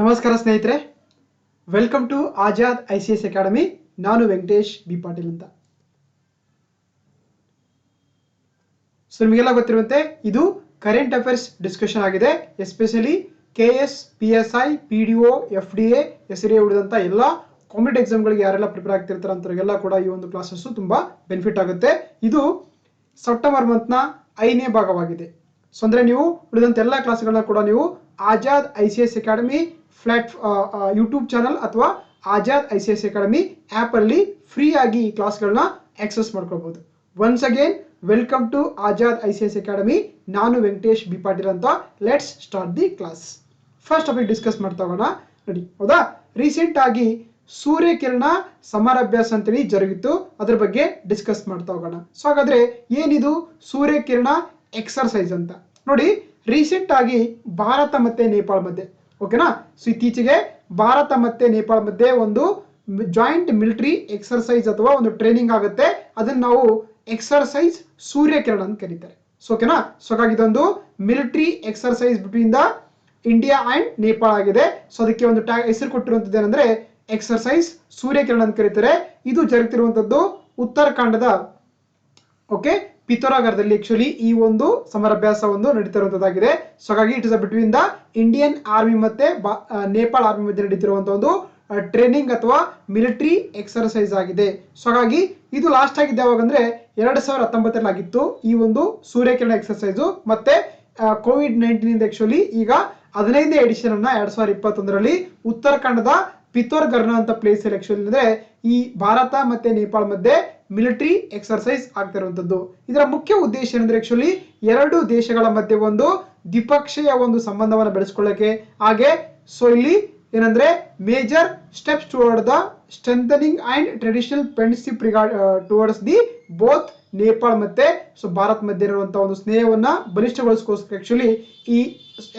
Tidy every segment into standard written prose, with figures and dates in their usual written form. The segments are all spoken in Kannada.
ನಮಸ್ಕಾರ ಸ್ನೇಹಿತರೆ, welcome to Azad ICS academy. ನಾನು ವೆಂಕಟೇಶ್ ಬಿ ಪಾಟೀಲ್ ಅಂತ. ಸೊ ನಿಮಗೆಲ್ಲ ಗೊತ್ತಿರುವಂತೆ ಇದು ಕರೆಂಟ್ ಅಫೇರ್ಸ್ ಡಿಸ್ಕಷನ್ ಆಗಿದೆ. Especially KS, PSI, PDO, FDA ಹೆಸರೇ ಉಳಿದಂಥ ಎಲ್ಲ ಕಾಂಪಿಟೇಟಿವ್ ಎಕ್ಸಾಮ್ಗಳಿಗೆ ಯಾರೆಲ್ಲ ಪ್ರಿಪೇರ್ ಆಗ್ತಿರ್ತಾರೆ ಅಂತವರಿಗೆಲ್ಲ ಕೂಡ ಈ ಒಂದು ಕ್ಲಾಸಸ್ ತುಂಬಾ ಬೆನಿಫಿಟ್ ಆಗುತ್ತೆ. ಇದು ಸೆಪ್ಟೆಂಬರ್ ಮಂತ್ನ 5ನೇ ಭಾಗವಾಗಿದೆ. ಸೊ ಅಂದ್ರೆ ನೀವು ಉಳಿದಂತ ಎಲ್ಲ ಕ್ಲಾಸ್ಗಳನ್ನ ಕೂಡ ನೀವು Azad ICS academy YouTube channel ಅಥವಾ ಆಜಾದ್ ICS ಅಕಾಡೆಮಿ ಆಪ್ ಅಲ್ಲಿ ಫ್ರೀ ಆಗಿ ಈ ಕ್ಲಾಸ್ಗಳನ್ನ ಆಕ್ಸೆಸ್ ಮಾಡ್ಕೊಳ್ಬಹುದು. Once again welcome to Azad ICS academy. ನಾನು ವೆಂಕಟೇಶ್ ಬಿ ಪಾಟೀಲ್ ಅಂತ. Let's start the class. First topic discuss ಮಾಡ್ತಾ ಹೋಗೋಣ. ನೋಡಿ, ಹೌದಾ, ರೀಸೆಂಟ್ ಆಗಿ ಸೂರ್ಯಕಿರಣ ಸಮರಾಭ್ಯಾಸ ಅಂತೇಳಿ ಜರುಗಿತ್ತು. ಅದ್ರ ಬಗ್ಗೆ ಡಿಸ್ಕಸ್ ಮಾಡ್ತಾ ಹೋಗೋಣ. ಸೊ ಹಾಗಾದ್ರೆ ಏನಿದು ಸೂರ್ಯಕಿರಣ ಎಕ್ಸರ್ಸೈಸ್ ಅಂತ ನೋಡಿ. ರೀಸೆಂಟ್ ಆಗಿ ಭಾರತ ಮತ್ತೆ ನೇಪಾಳ ಮಧ್ಯೆ, ಓಕೆನಾ, ಸೊ ಇತ್ತೀಚೆಗೆ ಭಾರತ ಮತ್ತೆ ನೇಪಾಳ ಮಧ್ಯೆ ಒಂದು ಜಾಯಿಂಟ್ ಮಿಲಿಟರಿ ಎಕ್ಸರ್ಸೈಸ್ ಅಥವಾ ಒಂದು ಟ್ರೈನಿಂಗ್ ಆಗುತ್ತೆ. ಅದನ್ನ ನಾವು ಎಕ್ಸರ್ಸೈಸ್ ಸೂರ್ಯಕಿರಣ ಅಂತ ಕರೀತಾರೆ. ಸೊ ಓಕೆನಾ, ಸೊ ಹಾಗಾಗಿ ಇದೊಂದು military exercise between the India and Nepal ಆಗಿದೆ. ಸೊ ಅದಕ್ಕೆ ಒಂದು ಹೆಸರು ಕೊಟ್ಟಿರುವಂತದ್ದು ಏನಂದ್ರೆ ಎಕ್ಸರ್ಸೈಸ್ ಸೂರ್ಯಕಿರಣ ಅಂತ ಕರೀತಾರೆ. ಇದು ಜರುಗುತ್ತಿರುವಂತದ್ದು ಉತ್ತರಾಖಂಡದ ಪಿಥೋರಾಗಢದಲ್ಲಿ ಆಕ್ಚುಲಿ ಈ ಒಂದು ಸಮರಾಭ್ಯಾಸ ಒಂದು ನಡೀತಿರುವಂತದ್ದಾಗಿದೆ. ಸೊ ಹಾಗಾಗಿ it is between the Indian army ಮತ್ತೆ ನೇಪಾಳ ಆರ್ಮಿ ಮಧ್ಯೆ ನಡೀತಿರುವಂತಹ ಒಂದು ಟ್ರೈನಿಂಗ್ ಅಥವಾ ಮಿಲಿಟರಿ ಎಕ್ಸರ್ಸೈಸ್ ಆಗಿದೆ. ಸೊ ಹಾಗಾಗಿ ಇದು ಲಾಸ್ಟ್ ಆಗಿದ್ದು ಯಾವಾಗ ಅಂದ್ರೆ 2019 ಆಗಿತ್ತು ಈ ಒಂದು ಸೂರ್ಯಕಿರಣ ಎಕ್ಸರ್ಸೈಸ್. ಮತ್ತೆ COVID-19 ಇಂದ ಆಕ್ಚುಲಿ ಈಗ 15ನೇ ಎಡಿಷನ್ ಅನ್ನ 2021ರಲ್ಲಿ ಉತ್ತರಾಖಂಡದ ಪಿಥೋರ್ಗಢ ಅಂತ ಪ್ಲೇಸ್ ಅಲ್ಲಿ ಆಕ್ಚುಲಿ ಅಂದ್ರೆ ಈ ಭಾರತ ಮತ್ತೆ ನೇಪಾಳ ಮಧ್ಯೆ ಮಿಲಿಟರಿ ಎಕ್ಸರ್ಸೈಸ್ ಆಗ್ತಿರುವಂತದ್ದು. ಇದರ ಮುಖ್ಯ ಉದ್ದೇಶ ಏನಂದ್ರೆ ಆಕ್ಚುಲಿ ಎರಡು ದೇಶಗಳ ಮಧ್ಯೆ ಒಂದು ದ್ವಿಪಕ್ಷೀಯ ಒಂದು ಸಂಬಂಧವನ್ನು ಬೆಳೆಸ್ಕೊಳ್ಳಕ್ಕೆ, ಹಾಗೆ ಸೊ ಇಲ್ಲಿ ಏನಂದ್ರೆ major steps toward the strengthening and traditional friendship towards the both Nepal ಮತ್ತೆ ಸೊ ಭಾರತ್ ಮಧ್ಯೆ ಇರುವಂತಹ ಒಂದು ಸ್ನೇಹವನ್ನ ಬಲಿಷ್ಠಗೊಳಿಸೋಸ್ಕರ ಆಕ್ಚುಲಿ ಈ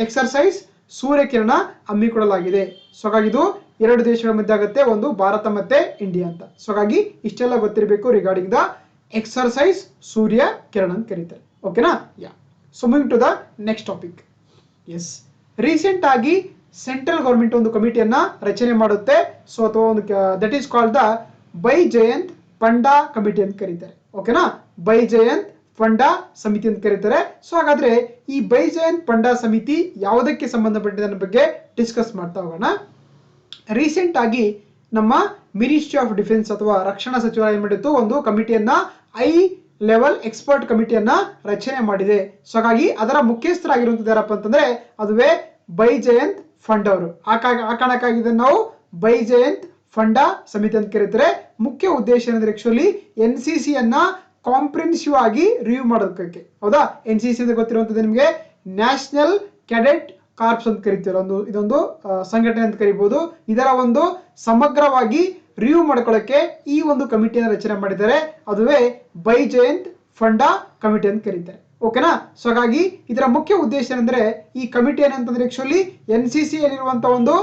ಎಕ್ಸರ್ಸೈಸ್ ಸೂರ್ಯಕಿರಣ ಹಮ್ಮಿಕೊಳ್ಳಲಾಗಿದೆ. ಸೊ ಹಾಗಾಗಿ ಇದು ಎರಡು ದೇಶಗಳ ಮಧ್ಯೆ ಆಗುತ್ತೆ, ಒಂದು ಭಾರತ ಮತ್ತೆ ಇಂಡಿಯಾ ಅಂತ. ಸೊ ಹಾಗಾಗಿ ಇಷ್ಟೆಲ್ಲ ಗೊತ್ತಿರಬೇಕು regarding the exercise Surya Kiran ಅಂತ ಕರೀತಾರೆ. ಓಕೆನಾ, yeah. So moving to the next topic. Yes, recent ಆಗಿ ಸೆಂಟ್ರಲ್ ಗವರ್ಮೆಂಟ್ ಒಂದು ಕಮಿಟಿಯನ್ನ ರಚನೆ ಮಾಡುತ್ತೆ. ಸೊ ಅಥವಾ ಒಂದು that is called the Baijayant Panda committee ಅಂತ ಕರೀತಾರೆ. ಓಕೆನಾ, ಬೈಜಯಂತ್ ಪಂಡಾ ಸಮಿತಿ ಅಂತ ಕರೀತಾರೆ. ಸೊ ಹಾಗಾದ್ರೆ ಈ ಬೈಜಯಂತ್ ಪಂಡಾ ಸಮಿತಿ ಯಾವುದಕ್ಕೆ ಸಂಬಂಧಪಟ್ಟಿದ ಅನ್ನೋ ಬಗ್ಗೆ ಡಿಸ್ಕಸ್ ಮಾಡ್ತಾ ಹೋಗೋಣ. ರೀಸೆಂಟ್ ಆಗಿ ನಮ್ಮ ಮಿನಿಸ್ಟ್ರಿ ಆಫ್ ಡಿಫೆನ್ಸ್ ಅಥವಾ ರಕ್ಷಣಾ ಸಚಿವಾಲಯ ಏನ್ ಮಾಡಿತ್ತು, ಒಂದು ಕಮಿಟಿಯನ್ನ ಹೈ ಲೆವೆಲ್ ಎಕ್ಸ್ಪರ್ಟ್ ಕಮಿಟಿಯನ್ನ ರಚನೆ ಮಾಡಿದೆ. ಸೊ ಹಾಗಾಗಿ ಅದರ ಮುಖ್ಯಸ್ಥರಾಗಿರುವಂತದ್ದು ಯಾರಪ್ಪ ಅಂತಂದ್ರೆ ಅದುವೇ ಬೈಜಯಂತ್ ಫಂಡ್ ಅವರು. ಆ ಕಾರಣಕ್ಕಾಗಿ ಇದನ್ನು ನಾವು ಬೈಜಯಂತ್ ಫಂಡಾ ಸಮಿತಿ ಅಂತ ಕರೀತಾರೆ. ಮುಖ್ಯ ಉದ್ದೇಶ ಏನಂದ್ರೆ ಆಕ್ಚುಲಿ NCC ಯನ್ನ ಕಾಂಪ್ರಿಹೆನ್ಸಿವ್ ಆಗಿ ರಿವ್ಯೂ ಮಾಡೋದಕ್ಕೆ. ಹೌದಾ, NCC ಅಂತ ಗೊತ್ತಿರುವಂತದ್ದು ನಿಮಗೆ ನ್ಯಾಷನಲ್ ಕ್ಯಾಡೆಟ್ ಕಾರ್ಪ್ಸ್ ಅಂತ ಕರಿತೀವಿ. ಇದೊಂದು ಸಂಘಟನೆ ಅಂತ ಕರಿಬಹುದು. ಇದರ ಒಂದು ಸಮಗ್ರವಾಗಿ ರಿವ್ಯೂ ಮಾಡ್ಕೊಳ್ಳಕ್ಕೆ ಈ ಒಂದು ಕಮಿಟಿಯನ್ನು ರಚನೆ ಮಾಡಿದ್ದಾರೆ. ಅದುವೇ ಬೈಜಯಂತ್ ಫಂಡಾ ಕಮಿಟಿ ಅಂತ ಕರೀತಾರೆ. ಓಕೆನಾ, ಸೊ ಹಾಗಾಗಿ ಇದರ ಮುಖ್ಯ ಉದ್ದೇಶ ಏನಂದ್ರೆ ಈ ಕಮಿಟಿ ಏನಂತಂದ್ರೆ ಆಕ್ಚುಲಿ NCC ಯಲ್ಲಿರುವಂತ ಒಂದು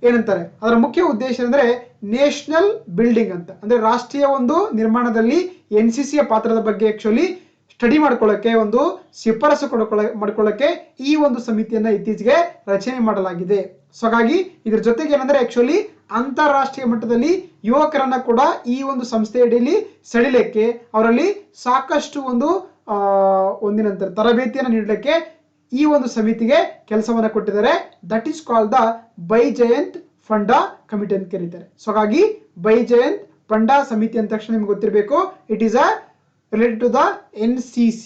ಏನಂತಾರೆ ಅದರ ಮುಖ್ಯ ಉದ್ದೇಶ ಅಂದ್ರೆ ನೇಷನಲ್ ಬಿಲ್ಡಿಂಗ್ ಅಂತ, ಅಂದ್ರೆ ರಾಷ್ಟ್ರೀಯ ಒಂದು ನಿರ್ಮಾಣದಲ್ಲಿ NCC ಯ ಪಾತ್ರದ ಬಗ್ಗೆ ಆಕ್ಚುಲಿ ಸ್ಟಡಿ ಮಾಡ್ಕೊಳ್ಳಕ್ಕೆ, ಒಂದು ಶಿಫಾರಸು ಮಾಡ್ಕೊಳ್ಳಕ್ಕೆ ಈ ಒಂದು ಸಮಿತಿಯನ್ನ ಇತ್ತೀಚೆಗೆ ರಚನೆ ಮಾಡಲಾಗಿದೆ. ಸೊ ಹಾಗಾಗಿ ಇದ್ರ ಜೊತೆಗೆ ಏನಂದ್ರೆ ಆಕ್ಚುಲಿ ಅಂತಾರಾಷ್ಟ್ರೀಯ ಮಟ್ಟದಲ್ಲಿ ಯುವಕರನ್ನ ಕೂಡ ಈ ಒಂದು ಸಂಸ್ಥೆಯಡಿಯಲ್ಲಿ ಸೆಳೆಯಲಿಕ್ಕೆ, ಅವರಲ್ಲಿ ಸಾಕಷ್ಟು ಒಂದು ಒಂದಿನಂತರ ತರಬೇತಿಯನ್ನು ನೀಡಲಿಕ್ಕೆ ಈ ಒಂದು ಸಮಿತಿಗೆ ಕೆಲಸವನ್ನ ಕೊಟ್ಟಿದ್ದಾರೆ. That is called the Baijayant Panda committee ಅಂತ ಕರೀತಾರೆ. ಸೊ ಹಾಗಾಗಿ ಬೈಜಯಂತ್ ಫಂಡಾ ಸಮಿತಿ ಅಂತ ತಕ್ಷಣ ನಿಮ್ಗೆ ಗೊತ್ತಿರಬೇಕು, it is related to the NCC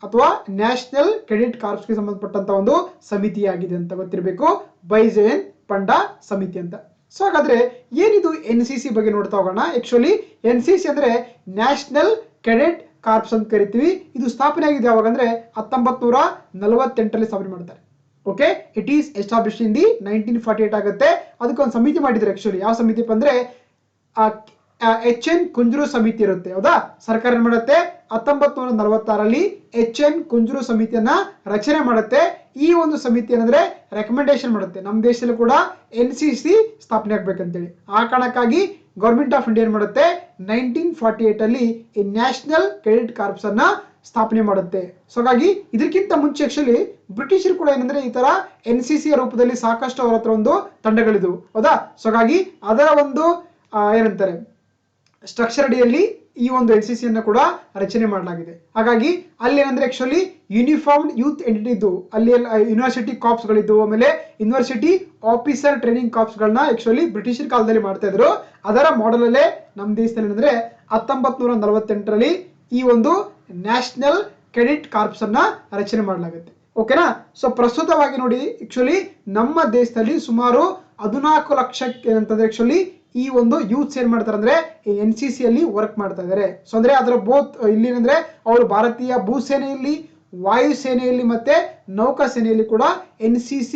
ಅಥವಾ ನ್ಯಾಷನಲ್ ಕ್ರೆಡಿಟ್ ಕಾರ್ಪ್ಸ್ ಗೆ ಸಂಬಂಧಪಟ್ಟಂತ ಒಂದು ಸಮಿತಿಯಾಗಿದೆ ಅಂತ ಗೊತ್ತಿರಬೇಕು, ಬೈಜಯಂತ್ ಫಂಡಾ ಸಮಿತಿ ಅಂತ. ಸೊ ಹಾಗಾದ್ರೆ ಏನಿದು NCC ಬಗ್ಗೆ ನೋಡ್ತಾ ಹೋಗೋಣ. ಆಕ್ಚುಲಿ NCC ಅಂದ್ರೆ ನ್ಯಾಷನಲ್ ಕ್ರೆಡಿಟ್ ಕಾರ್ಪ್ಸ್ ಅಂತ ಕರಿತೀವಿ. ಇದು ಸ್ಥಾಪನೆ ಆಗಿದೆ ಯಾವಾಗ ಅಂದ್ರೆ 1948 ಸ್ಥಾಪನೆ ಮಾಡ್ತಾರೆ. Okay, it is established in the 1948 ಆಗುತ್ತೆ. ಅದಕ್ಕೊಂದು ಸಮಿತಿ ಮಾಡಿದ್ದಾರೆ ಆಕ್ಚುಲಿ. ಯಾವ ಸಮಿತಿ ಅಂದ್ರೆ HN ಕುಂಜರು ಸಮಿತಿ ಇರುತ್ತೆ. ಹೌದಾ, ಸರ್ಕಾರ ಏನ್ ಮಾಡುತ್ತೆ 1946ರಲ್ಲಿ HN ಕುಂಜರು ಸಮಿತಿಯನ್ನ ರಚನೆ ಮಾಡುತ್ತೆ. ಈ ಒಂದು ಸಮಿತಿ ಏನಂದ್ರೆ ರೆಕಮೆಂಡೇಶನ್ ಮಾಡುತ್ತೆ ನಮ್ಮ ದೇಶದಲ್ಲೂ ಕೂಡ NCC ಸ್ಥಾಪನೆ ಆಗ್ಬೇಕಂತೇಳಿ. ಆ ಕಾರಣಕ್ಕಾಗಿ ಗವರ್ಮೆಂಟ್ ಆಫ್ ಇಂಡಿಯಾ ಏನ್ ಮಾಡುತ್ತೆ 1948 ಅಲ್ಲಿ ಈ ನ್ಯಾಷನಲ್ ಕ್ರೆಡಿಟ್ ಕಾರ್ಪ್ಸ್ ಅನ್ನ ಸ್ಥಾಪನೆ ಮಾಡುತ್ತೆ. ಸೊ ಹಾಗಾಗಿ ಇದಕ್ಕಿಂತ ಮುಂಚೆ ಆಕ್ಚುಲಿ ಬ್ರಿಟಿಷರು ಕೂಡ ಏನಂದ್ರೆ ಈ ತರ NCC ರೂಪದಲ್ಲಿ ಸಾಕಷ್ಟು ಅವರ ಹತ್ರ ಒಂದು ತಂಡಗಳಿದ್ವು, ಹೌದಾ. ಸೊ ಹಾಗಾಗಿ ಅದರ ಒಂದು ಏನಂತಾರೆ ಸ್ಟ್ರಕ್ಚರ್ ಅಡಿಯಲ್ಲಿ ಈ ಒಂದು NCC ಅನ್ನು ಕೂಡ ರಚನೆ ಮಾಡಲಾಗಿದೆ. ಹಾಗಾಗಿ ಅಲ್ಲಿ ಏನಂದ್ರೆ ಆಕ್ಚುಲಿ ಯೂನಿಫಾರ್ಮ್ ಯೂತ್ ಎಂಟಿಟಿ ಇದ್ದು, ಅಲ್ಲಿ ಯೂನಿವರ್ಸಿಟಿ ಕಾರ್ಪ್ಸ್ ಗಳಿದ್ದು, ಆಮೇಲೆ ಯೂನಿವರ್ಸಿಟಿ ಆಫೀಸರ್ ಟ್ರೈನಿಂಗ್ ಕಾರ್ಪ್ಸ್ ಗಳನ್ನ ಆಕ್ಚುಲಿ ಬ್ರಿಟಿಷರ್ ಕಾಲದಲ್ಲಿ ಮಾಡ್ತಾ ಇದ್ರು. ಅದರ ಮಾಡೆಲ್ ಅಲ್ಲೇ ನಮ್ಮ ದೇಶದಲ್ಲಿ ಏನಂದ್ರೆ 1948ರಲ್ಲಿ ಈ ಒಂದು ನ್ಯಾಷನಲ್ ಕೆಡೆಟ್ ಕಾರ್ಪ್ಸ್ ಅನ್ನ ರಚನೆ ಮಾಡಲಾಗುತ್ತೆ. ಓಕೆನಾ. ಸೊ ಪ್ರಸ್ತುತವಾಗಿ ನೋಡಿ ಆಕ್ಚುಲಿ ನಮ್ಮ ದೇಶದಲ್ಲಿ ಸುಮಾರು 14 ಲಕ್ಷಕ್ಕೆ ಏನಂತಂದ್ರೆ ಆಕ್ಚುಲಿ ಈ ಒಂದು ಯೂತ್ಸ್ ಏನ್ ಮಾಡ್ತಾರೆ ಅಂದ್ರೆ NCC ಅಲ್ಲಿ ವರ್ಕ್ ಮಾಡ್ತಾ ಇದ್ದಾರೆ. ಸೊ ಅಂದ್ರೆ ಅದರ ಬೋತ್ ಇಲ್ಲಿ ಏನಂದ್ರೆ ಅವರು ಭಾರತೀಯ ಭೂಸೇನೆಯಲ್ಲಿ, ವಾಯುಸೇನೆಯಲ್ಲಿ ಮತ್ತೆ ನೌಕಾ ಸೇನೆಯಲ್ಲಿ ಕೂಡ NCC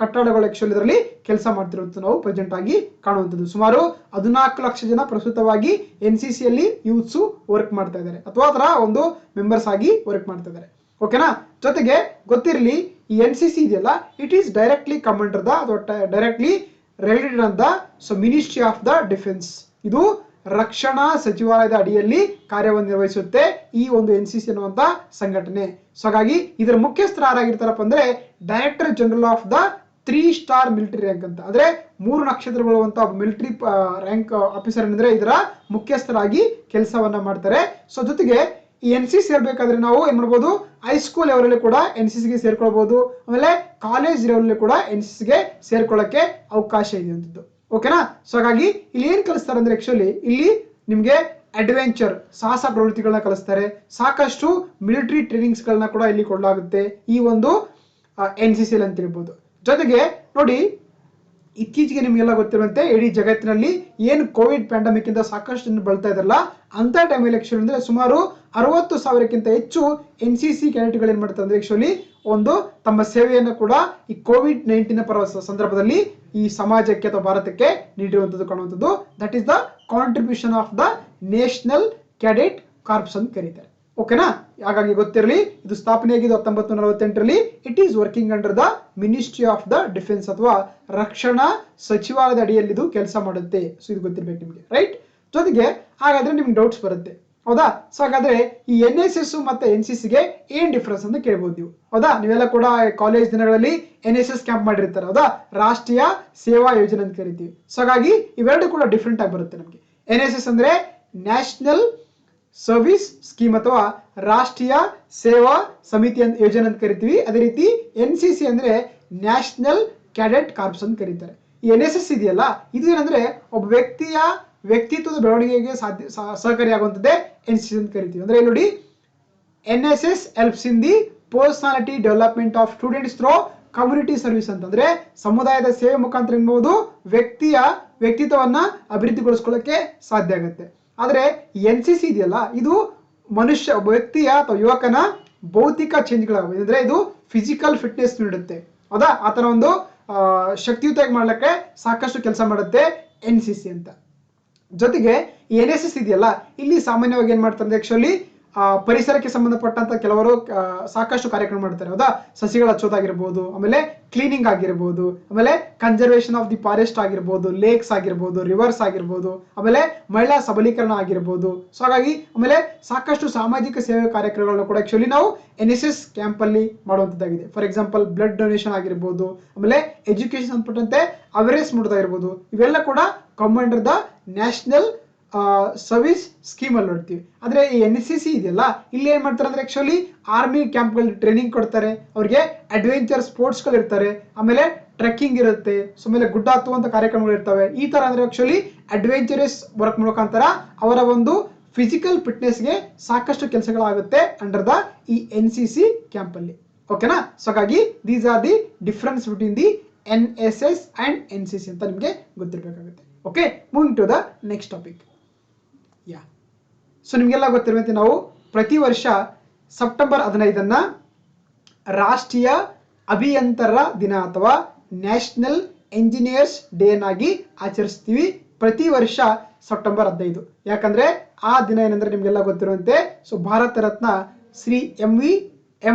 ಕಟ್ಟಡಗಳು ಆಕ್ಚುಲಿ ಇದರಲ್ಲಿ ಕೆಲಸ ಮಾಡ್ತಿರೋದು ನಾವು ಪ್ರೆಸೆಂಟ್ ಆಗಿ ಕಾಣುವಂಥದ್ದು. ಸುಮಾರು 14 ಲಕ್ಷ ಜನ ಪ್ರಸ್ತುತವಾಗಿ NCC ಅಲ್ಲಿ ಯೂತ್ಸ್ ವರ್ಕ್ ಮಾಡ್ತಾ ಇದ್ದಾರೆ ಅಥವಾ ಅದರ ಒಂದು ಮೆಂಬರ್ಸ್ ಆಗಿ ವರ್ಕ್ ಮಾಡ್ತಾ ಇದ್ದಾರೆ. ಓಕೆನಾ. ಜೊತೆಗೆ ಗೊತ್ತಿರಲಿ ಈ NCC ಇದೆಯಲ್ಲ, it is directly commander the ಅಥವಾ ಡೈರೆಕ್ಟ್ಲಿ ರಿಲೇಟೆಡ್ ಅಂತ ಮಿನಿಸ್ಟ್ರಿ ಆಫ್ ದ ಡಿಫೆನ್ಸ್. ಇದು ರಕ್ಷಣಾ ಸಚಿವಾಲಯದ ಅಡಿಯಲ್ಲಿ ಕಾರ್ಯವನ್ನು ನಿರ್ವಹಿಸುತ್ತೆ ಈ ಒಂದು NCC ಅನ್ನುವಂತ ಸಂಘಟನೆ. ಸೊ ಹಾಗಾಗಿ ಇದರ ಮುಖ್ಯಸ್ಥರು ಯಾರಾಗಿರ್ತಾರಪ್ಪ ಅಂದ್ರೆ director general of the 3 star military rank ಅಂತ, ಅಂದ್ರೆ 3 ನಕ್ಷತ್ರಗಳು ಅಂತ ಮಿಲಿಟರಿ ರ್ಯಾಂಕ್ ಆಫೀಸರ್ ಅಂದ್ರೆ ಇದರ ಮುಖ್ಯಸ್ಥರಾಗಿ ಕೆಲಸವನ್ನ ಮಾಡ್ತಾರೆ. ಸೊ ಜೊತೆಗೆ ಈ NCC ಸೇರ್ಬೇಕಾದ್ರೆ ನಾವು ಏನ್ ಮಾಡ್ಬೋದು, ಹೈಸ್ಕೂಲ್ ಲೆವೆಲ್ ಕೂಡ NCC ಗೆ ಸೇರ್ಕೊಳ್ಬಹುದು, ಆಮೇಲೆ ಕಾಲೇಜ್ ಲೆವೆಲ್ ಕೂಡ NCC ಗೆ ಸೇರ್ಕೊಳ್ಳಕ್ಕೆ ಅವಕಾಶ ಇದೆ ಅಂತದ್ದು. ಓಕೆನಾ. ಸೊ ಹಾಗಾಗಿ ಇಲ್ಲಿ ಏನ್ ಕಲಿಸ್ತಾರೆ ಅಂದ್ರೆ ಆಕ್ಚುಲಿ ಇಲ್ಲಿ ನಿಮ್ಗೆ ಅಡ್ವೆಂಚರ್ ಸಾಹಸ ಪ್ರವೃತ್ತಿಗಳನ್ನ ಕಲಿಸ್ತಾರೆ. ಸಾಕಷ್ಟು ಮಿಲಿಟರಿ ಟ್ರೈನಿಂಗ್ಸ್ ಗಳನ್ನ ಕೂಡ ಇಲ್ಲಿ ಕೊಡಲಾಗುತ್ತೆ ಈ ಒಂದು NCC ಅಂತ ಹೇಳ್ಬೋದು. ಜೊತೆಗೆ ನೋಡಿ ಇತ್ತೀಚೆಗೆ ನಿಮಗೆಲ್ಲ ಗೊತ್ತಿರುವಂತೆ ಇಡೀ ಜಗತ್ತಿನಲ್ಲಿ ಏನು ಕೋವಿಡ್ ಪ್ಯಾಂಡಮಿಕ್ ಇಂದ ಸಾಕಷ್ಟು ಜನ ಬಳಲ್ತಾ ಇದಾರಲ್ಲ, ಅಂತ ಟೈಮಲ್ಲಿ ಆಕ್ಚುಲಿ ಅಂದ್ರೆ ಸುಮಾರು 60,000ಕ್ಕಿಂತ ಹೆಚ್ಚು NCC ಕ್ಯಾಡೆಟ್ಗಳು ಏನ್ ಮಾಡ್ತಾರೆ ಅಂದ್ರೆ ಆಕ್ಚುಲಿ ಒಂದು ತಮ್ಮ ಸೇವೆಯನ್ನು ಕೂಡ ಈ COVID-19 ಸಂದರ್ಭದಲ್ಲಿ ಈ ಸಮಾಜಕ್ಕೆ ಅಥವಾ ಭಾರತಕ್ಕೆ ನೀಡಿರುವಂತದ್ದು ಕಾಣುವಂಥದ್ದು. That is the contribution of the national cadet corps ಅಂತ ಕರೀತಾರೆ. ಓಕೆನಾ. ಹಾಗಾಗಿ ಗೊತ್ತಿರಲಿ ಇದು ಸ್ಥಾಪನೆಯಾಗಿದ್ದು 1948ರಲ್ಲಿ. It is working under the ministry of the defence ಅಥವಾ ರಕ್ಷಣಾ ಸಚಿವಾಲಯದ ಅಡಿಯಲ್ಲಿ ಇದು ಕೆಲಸ ಮಾಡುತ್ತೆ. ಸೊ ಇದು ಗೊತ್ತಿರ್ಬೇಕು ನಿಮಗೆ, ರೈಟ್. ಜೊತೆಗೆ ಹಾಗಾದ್ರೆ ನಿಮ್ಗೆ ಡೌಟ್ಸ್ ಬರುತ್ತೆ, ಹೌದಾ. ಸೊ ಹಾಗಾದ್ರೆ ಈ NSS ಮತ್ತೆ NCC ಗೆ ಏನ್ ಡಿಫ್ರೆನ್ಸ್ ಅಂತ ಕೇಳ್ಬೋದು ನೀವು, ಹೌದಾ. ನೀವೆಲ್ಲ ಕೂಡ ಕಾಲೇಜ್ ದಿನಗಳಲ್ಲಿ NSS ಕ್ಯಾಂಪ್ ಮಾಡಿರ್ತಾರೆ, ಹೌದಾ. ರಾಷ್ಟ್ರೀಯ ಸೇವಾ ಯೋಜನೆ ಅಂತ ಕರಿತೀವಿ. ಸೊ ಹಾಗಾಗಿ ಇವೆರಡು ಕೂಡ ಡಿಫ್ರೆಂಟ್ ಆಗಿ ಬರುತ್ತೆ ನಮಗೆ. NSS ಅಂದ್ರೆ ನ್ಯಾಷನಲ್ ಸರ್ವಿಸ್ ಸ್ಕೀಮ್ ಅಥವಾ ರಾಷ್ಟ್ರೀಯ ಸೇವಾ ಸಮಿತಿ ಅಂತ ಯೋಜನೆ ಅಂತ ಕರಿತೀವಿ. ಅದೇ ರೀತಿ NCC ಅಂದ್ರೆ ನ್ಯಾಷನಲ್ ಕ್ಯಾಡೆಟ್ ಕಾರ್ಪ್ಸ್ ಅಂತ ಕರೀತಾರೆ. ಈ NSS ಇದೆಯಲ್ಲ, ಇದು ಏನಂದ್ರೆ ಒಬ್ಬ ವ್ಯಕ್ತಿಯ ವ್ಯಕ್ತಿತ್ವದ ಬೆಳವಣಿಗೆಗೆ ಸಹಕಾರಿಯಾಗುವಂಥದ್ದೇ NCC ಅಂತ ಕರಿತೀವಿ. ಅಂದ್ರೆ ನೋಡಿ NSS helps in the personality development of students through community service ಅಂತಂದ್ರೆ ಸಮುದಾಯದ ಸೇವೆ ಮುಖಾಂತರ ಎನ್ನುವುದು ವ್ಯಕ್ತಿಯ ವ್ಯಕ್ತಿತ್ವವನ್ನ ಅಭಿವೃದ್ಧಿಗೊಳಿಸ್ಕೊಳ್ಳಕ್ಕೆ ಸಾಧ್ಯ ಆಗುತ್ತೆ. ಆದ್ರೆ NCC ಇದೆಯಲ್ಲ, ಇದು ಮನುಷ್ಯ ಒಬ್ಬ ವ್ಯಕ್ತಿಯ ಅಥವಾ ಯುವಕನ ಭೌತಿಕ ಚೇಂಜ್ಗಳಾಗುತ್ತೆ. ಅಂದ್ರೆ ಇದು ಫಿಸಿಕಲ್ ಫಿಟ್ನೆಸ್ ನೀಡುತ್ತೆ, ಹೌದಾ. ಆತರ ಒಂದು ಶಕ್ತಿಯುತವಾಗಿ ಮಾಡ್ಲಿಕ್ಕೆ ಸಾಕಷ್ಟು ಕೆಲಸ ಮಾಡುತ್ತೆ NCC ಅಂತ. ಜೊತೆಗೆ ಈ NSS ಇದೆಯಲ್ಲ, ಇಲ್ಲಿ ಸಾಮಾನ್ಯವಾಗಿ ಏನ್ ಮಾಡ್ತಾರೆ ಆಕ್ಚುಲಿ ಪರಿಸರಕ್ಕೆ ಸಂಬಂಧಪಟ್ಟಂತ ಕೆಲವರು ಸಾಕಷ್ಟು ಕಾರ್ಯಕ್ರಮ ಮಾಡ್ತಾರೆ, ಹೌದಾ. ಸಸಿಗಳು ಹಚ್ಚೋದಾಗಿರ್ಬೋದು, ಆಮೇಲೆ ಕ್ಲೀನಿಂಗ್ ಆಗಿರ್ಬೋದು, ಆಮೇಲೆ ಕನ್ಸರ್ವೇಷನ್ ಆಫ್ ದಿ ಫಾರೆಸ್ಟ್ ಆಗಿರ್ಬೋದು, ಲೇಕ್ಸ್ ಆಗಿರ್ಬೋದು, ರಿವರ್ಸ್ ಆಗಿರ್ಬೋದು, ಆಮೇಲೆ ಮಹಿಳಾ ಸಬಲೀಕರಣ ಆಗಿರ್ಬೋದು. ಸೊ ಹಾಗಾಗಿ ಆಮೇಲೆ ಸಾಕಷ್ಟು ಸಾಮಾಜಿಕ ಸೇವೆ ಕಾರ್ಯಕ್ರಮಗಳನ್ನ ಕೂಡ ಆಕ್ಚುಲಿ ನಾವು NSS ಕ್ಯಾಂಪ್ ಅಲ್ಲಿ ಮಾಡುವಂತದ್ದಾಗಿದೆ. ಫಾರ್ ಎಕ್ಸಾಂಪಲ್ ಬ್ಲಡ್ ಡೊನೇಷನ್ ಆಗಿರ್ಬೋದು, ಆಮೇಲೆ ಎಜುಕೇಶನ್ ಸಂಬಂಧಪಟ್ಟಂತೆ ಅವೇರ್ನೆಸ್ ಮಾಡೋದಾಗಿರ್ಬೋದು. ಇವೆಲ್ಲ ಕೂಡ commander the national service scheme ಅಲ್ಲಿ ನೋಡ್ತೀವಿ. ಆದ್ರೆ ಈ NCC ಇದೆಯಲ್ಲ, ಇಲ್ಲಿ ಏನ್ ಮಾಡ್ತಾರೆ ಅಂದ್ರೆ ಆಕ್ಚುಲಿ ಆರ್ಮಿ ಕ್ಯಾಂಪ್ ಗಳಲ್ಲಿ ಟ್ರೈನಿಂಗ್ ಕೊಡ್ತಾರೆ, ಅವ್ರಿಗೆ ಅಡ್ವೆಂಚರ್ ಸ್ಪೋರ್ಟ್ಸ್ ಗಳು ಇರ್ತಾರೆ, ಆಮೇಲೆ ಟ್ರೆಕ್ಕಿಂಗ್ ಇರುತ್ತೆ, ಸೊ ಆಮೇಲೆ ಗುಡ್ಡ ಹತ್ತುವಂತ ಕಾರ್ಯಕ್ರಮಗಳು ಇರ್ತವೆ. ಈ ತರ ಅಂದ್ರೆ ಆಕ್ಚುಲಿ ಅಡ್ವೆಂಚರಸ್ ವರ್ಕ್ ಮುಖಾಂತರ ಅವರ ಒಂದು ಫಿಸಿಕಲ್ ಫಿಟ್ನೆಸ್ ಗೆ ಸಾಕಷ್ಟು ಕೆಲಸಗಳಾಗುತ್ತೆ ಅಂಡರ್ ದ ಈ NCC ಕ್ಯಾಂಪ್ ಅಲ್ಲಿ. ಓಕೆನಾ. ಸೊ ಹಾಗಾಗಿ these are the difference between the NSS and NCC ಅಂತ ನಿಮ್ಗೆ ಗೊತ್ತಿರಬೇಕಾಗುತ್ತೆ. Okay, moving to the next topic. So ನಿಮ್ಗೆಲ್ಲ ಗೊತ್ತಿರುವಂತೆ ನಾವು ಪ್ರತಿ ವರ್ಷ ಸೆಪ್ಟೆಂಬರ್ 15 ರಾಷ್ಟ್ರೀಯ ಅಭಿಯಂತರ ದಿನ ಅಥವಾ ನ್ಯಾಷನಲ್ ಎಂಜಿನಿಯರ್ಸ್ ಡೇ ಆಗಿ ಆಚರಿಸ್ತೀವಿ ಪ್ರತಿ ವರ್ಷ ಸೆಪ್ಟೆಂಬರ್ 15. ಯಾಕಂದ್ರೆ ಆ ದಿನ ಏನಂದ್ರೆ ನಿಮ್ಗೆಲ್ಲ ಗೊತ್ತಿರುವಂತೆ ಸೊ ಭಾರತ ರತ್ನ ಶ್ರೀ MV